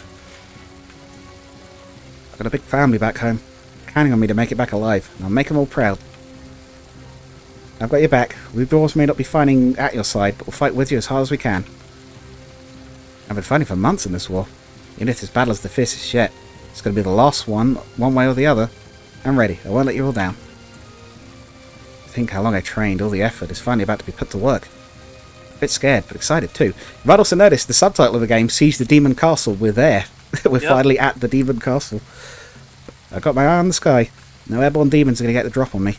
I've got a big family back home, counting on me to make it back alive, and I'll make them all proud. I've got your back. We dwarves may not be fighting at your side, but we'll fight with you as hard as we can. I've been fighting for months in this war. Even if this battle is the fiercest yet, it's going to be the last one way or the other. I'm ready. I won't let you all down. Think how long I trained, all the effort is finally about to be put to work. A bit scared, but excited too. You might also notice the subtitle of the game sees the Demon Castle. We're there. We're finally at the Demon Castle. I've got my eye on the sky. No airborne demons are going to get the drop on me.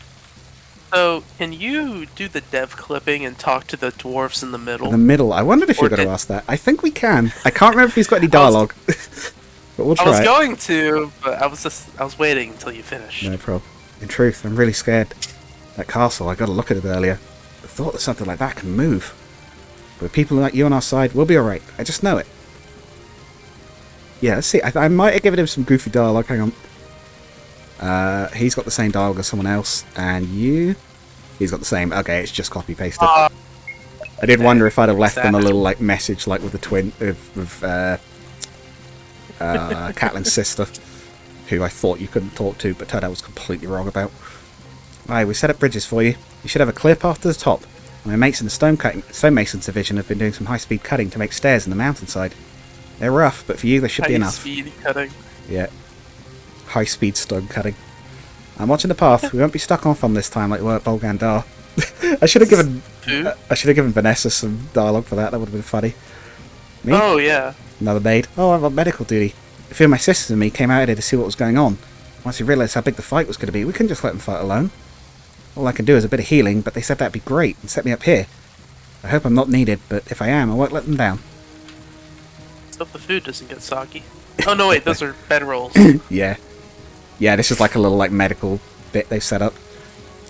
So, can you do the dev clipping and talk to the dwarfs in the middle? In the middle. I wondered if you were going to ask that. I think we can. I can't remember if he's got any dialogue. But we'll try. I was going to, but I was waiting until you finished. No problem. In truth, I'm really scared. That castle, I got a look at it earlier. The thought that something like that can move. But with people like you on our side, we'll be alright. I just know it. Yeah, let's see. I might have given him some goofy dialogue. Hang on. He's got the same dialogue as someone else. And you? He's got the same. Okay, it's just copy-pasted. I did wonder if I'd have left them a little like message, like with the twin of Catelyn's sister, who I thought you couldn't talk to, but turned out I was completely wrong about. Right, we set up bridges for you. You should have a clear path to the top. My mates in the stonemasons division have been doing some high-speed cutting to make stairs in the mountainside. They're rough, but for you, they should be enough. High-speed cutting. Yeah. High-speed stone cutting. I'm watching the path. We won't be stuck off on this time like we were at Bolgandar. I should have given Vanessa some dialogue for that. That would have been funny. Me? Oh yeah. Another maid. Oh, I'm on medical duty. A few of my sisters and me came out here to see what was going on. Once we realised how big the fight was going to be, we couldn't just let them fight alone. All I can do is a bit of healing, but they said that'd be great and set me up here. I hope I'm not needed, but if I am, I won't let them down. Let's hope the food doesn't get soggy. Oh no, wait, those are bedrolls. Yeah. Yeah, this is like a little like medical bit they've set up.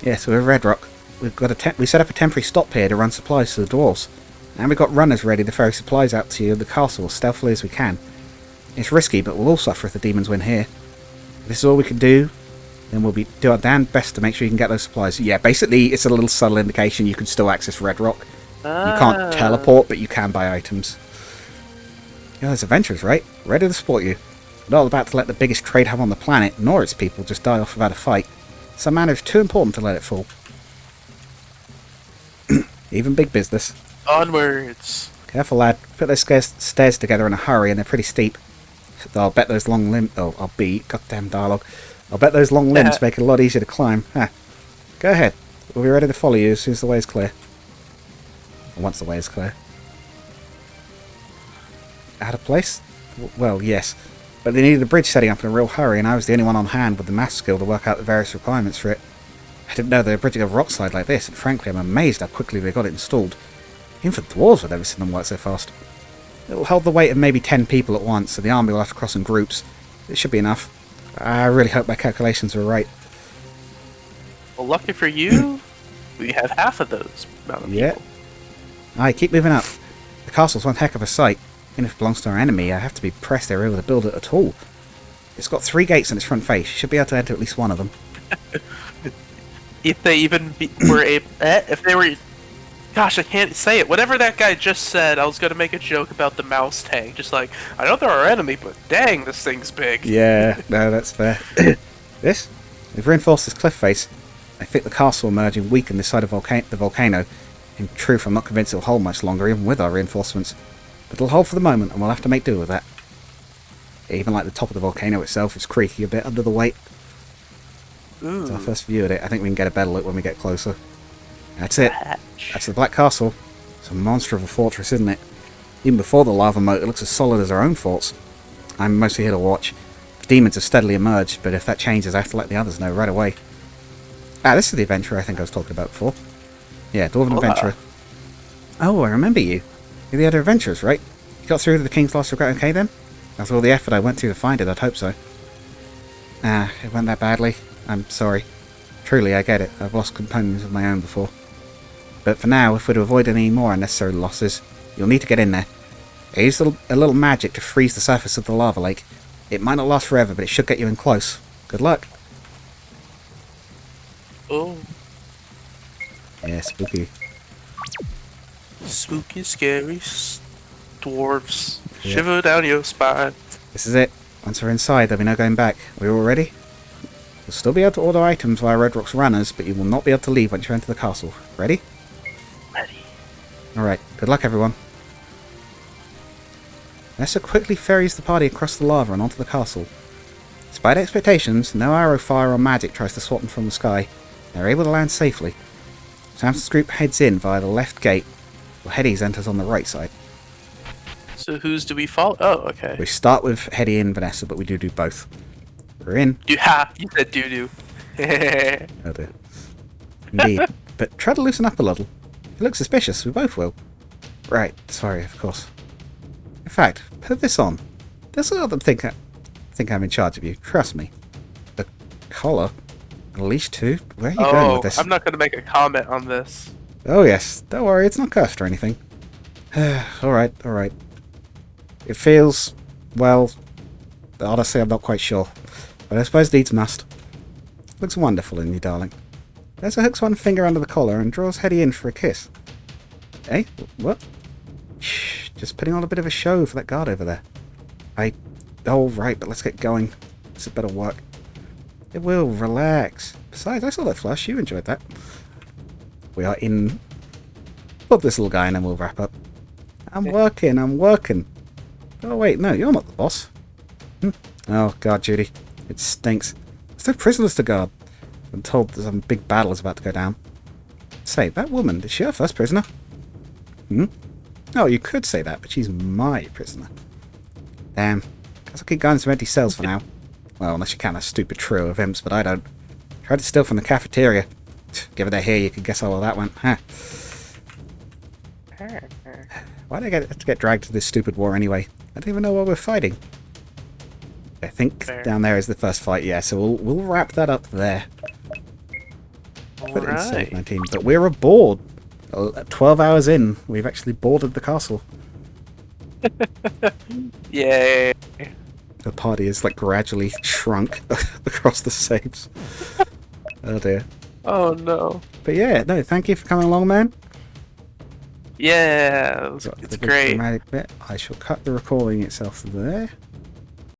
Yeah, so we're Red Rock. We set up a temporary stop here to run supplies to the dwarves. And we've got runners ready to ferry supplies out to you in the castle as stealthily as we can. It's risky, but we'll all suffer if the demons win here. If this is all we can do, then we'll do our damn best to make sure you can get those supplies. Yeah, basically it's a little subtle indication you can still access Red Rock. You can't teleport, but you can buy items. Yeah, there's adventurers, right? Ready to support you. We're not about to let the biggest trade hub on the planet, nor its people, just die off without a fight. Some matter is too important to let it fall. Even big business. Onwards. Careful, lad. Put those stairs together in a hurry, and they're pretty steep. I'll bet those long limbs... Oh, goddamn dialogue. I'll bet those long limbs make it a lot easier to climb. Huh. Go ahead. We'll be ready to follow you as soon as the way is clear. Or once the way is clear. Out of place? Well, yes. But they needed a bridge setting up in a real hurry, and I was the only one on hand with the math skill to work out the various requirements for it. I didn't know they were bridging a rock slide like this, and frankly I'm amazed how quickly they got it installed. Even for dwarves I've never seen them work so fast. It'll hold the weight of maybe 10 people at once, so the army will have to cross in groups. It should be enough. I really hope my calculations are right. Well, lucky for you, we have half of those amount of people. Aye, keep moving up. The castle's one heck of a sight. Even if it belongs to our enemy, I have to be impressed they were able to build it at all. It's got 3 gates in its front face. You should be able to enter at least one of them. If they even were able... if they were... Gosh, I can't say it. Whatever that guy just said, I was going to make a joke about the mouse tank. Just like, I know they're our enemy, but dang, this thing's big. Yeah, no, that's fair. This? We've reinforced this cliff face. I think the castle will emerge and weaken this side of the volcano. In truth, I'm not convinced it'll hold much longer, even with our reinforcements. But it'll hold for the moment, and we'll have to make do with that. Even like the top of the volcano itself is creaky a bit under the weight. Ooh. It's our first view at it. I think we can get a better look when we get closer. That's it. That's the Black Castle. It's a monster of a fortress, isn't it? Even before the lava moat, it looks as solid as our own forts. I'm mostly here to watch. The demons have steadily emerged, but if that changes, I have to let the others know right away. Ah, this is the adventurer I think I was talking about before. Yeah, Dwarven Adventurer. Oh, I remember you. You're the other adventurers, right? You got through to the King's Lost Regret okay then? After all the effort I went through to find it, I'd hope so. Ah, it went that badly. I'm sorry. Truly, I get it. I've lost companions of my own before. But for now, if we're to avoid any more unnecessary losses, you'll need to get in there. I used a little magic to freeze the surface of the lava lake. It might not last forever, but it should get you in close. Good luck. Oh. Yeah, spooky. Spooky, scary dwarves. Yeah. Shiver down your spine. This is it. Once we're inside, there'll be no going back. Are we all ready? You'll still be able to order items via Red Rock's runners, but you will not be able to leave once you enter the castle. Ready? Ready. Alright, good luck everyone. Nessa quickly ferries the party across the lava and onto the castle. Despite expectations, no arrow fire or magic tries to swat them from the sky. They're able to land safely. Samson's group heads in via the left gate, while Hetty's enters on the right side. So whose do we follow? Oh, okay. We start with Hetty and Vanessa, but we do both. We're in. You said doo-doo. Oh dear. Indeed. But try to loosen up a little. If you look suspicious, we both will. Right, sorry, of course. In fact, put this on. This will let them think I'm in charge of you. Trust me. The collar? A leash too? Where are you going with this? I'm not going to make a comment on this. Oh yes, don't worry, it's not cursed or anything. Alright, alright. It feels, well, honestly I'm not quite sure. But I suppose needs must. Looks wonderful in you, darling. Lesa hooks one finger under the collar and draws Hetty in for a kiss. Eh? What? Shh, just putting on a bit of a show for that guard over there. Oh right, but let's get going. This had better work. It will, relax. Besides, I saw that flush, you enjoyed that. We are in... Put this little guy in and we'll wrap up. I'm working. Oh wait, no, you're not the boss. Oh god, Judy. It stinks. There's no prisoners to guard. I'm told some big battle is about to go down. Say, that woman, is she our first prisoner? Oh, you could say that, but she's my prisoner. Damn. Guess I'll keep going to some empty cells for now. Well, unless you count that stupid trio of imps, but I don't. Tried to steal from the cafeteria. Given they're here, you can guess how well that went. Huh. Why did I have to get dragged to this stupid war anyway? I don't even know what we're fighting. I think down there is the first fight, yeah, so we'll wrap that up there. Put it in save 19, but we're aboard. 12 hours in, we've actually boarded the castle. Yay. The party is like gradually shrunk across the saves. Oh dear. Oh no. But yeah, no, thank you for coming along, man. Yeah, it's great. Dramatic bit. I shall cut the recording itself there.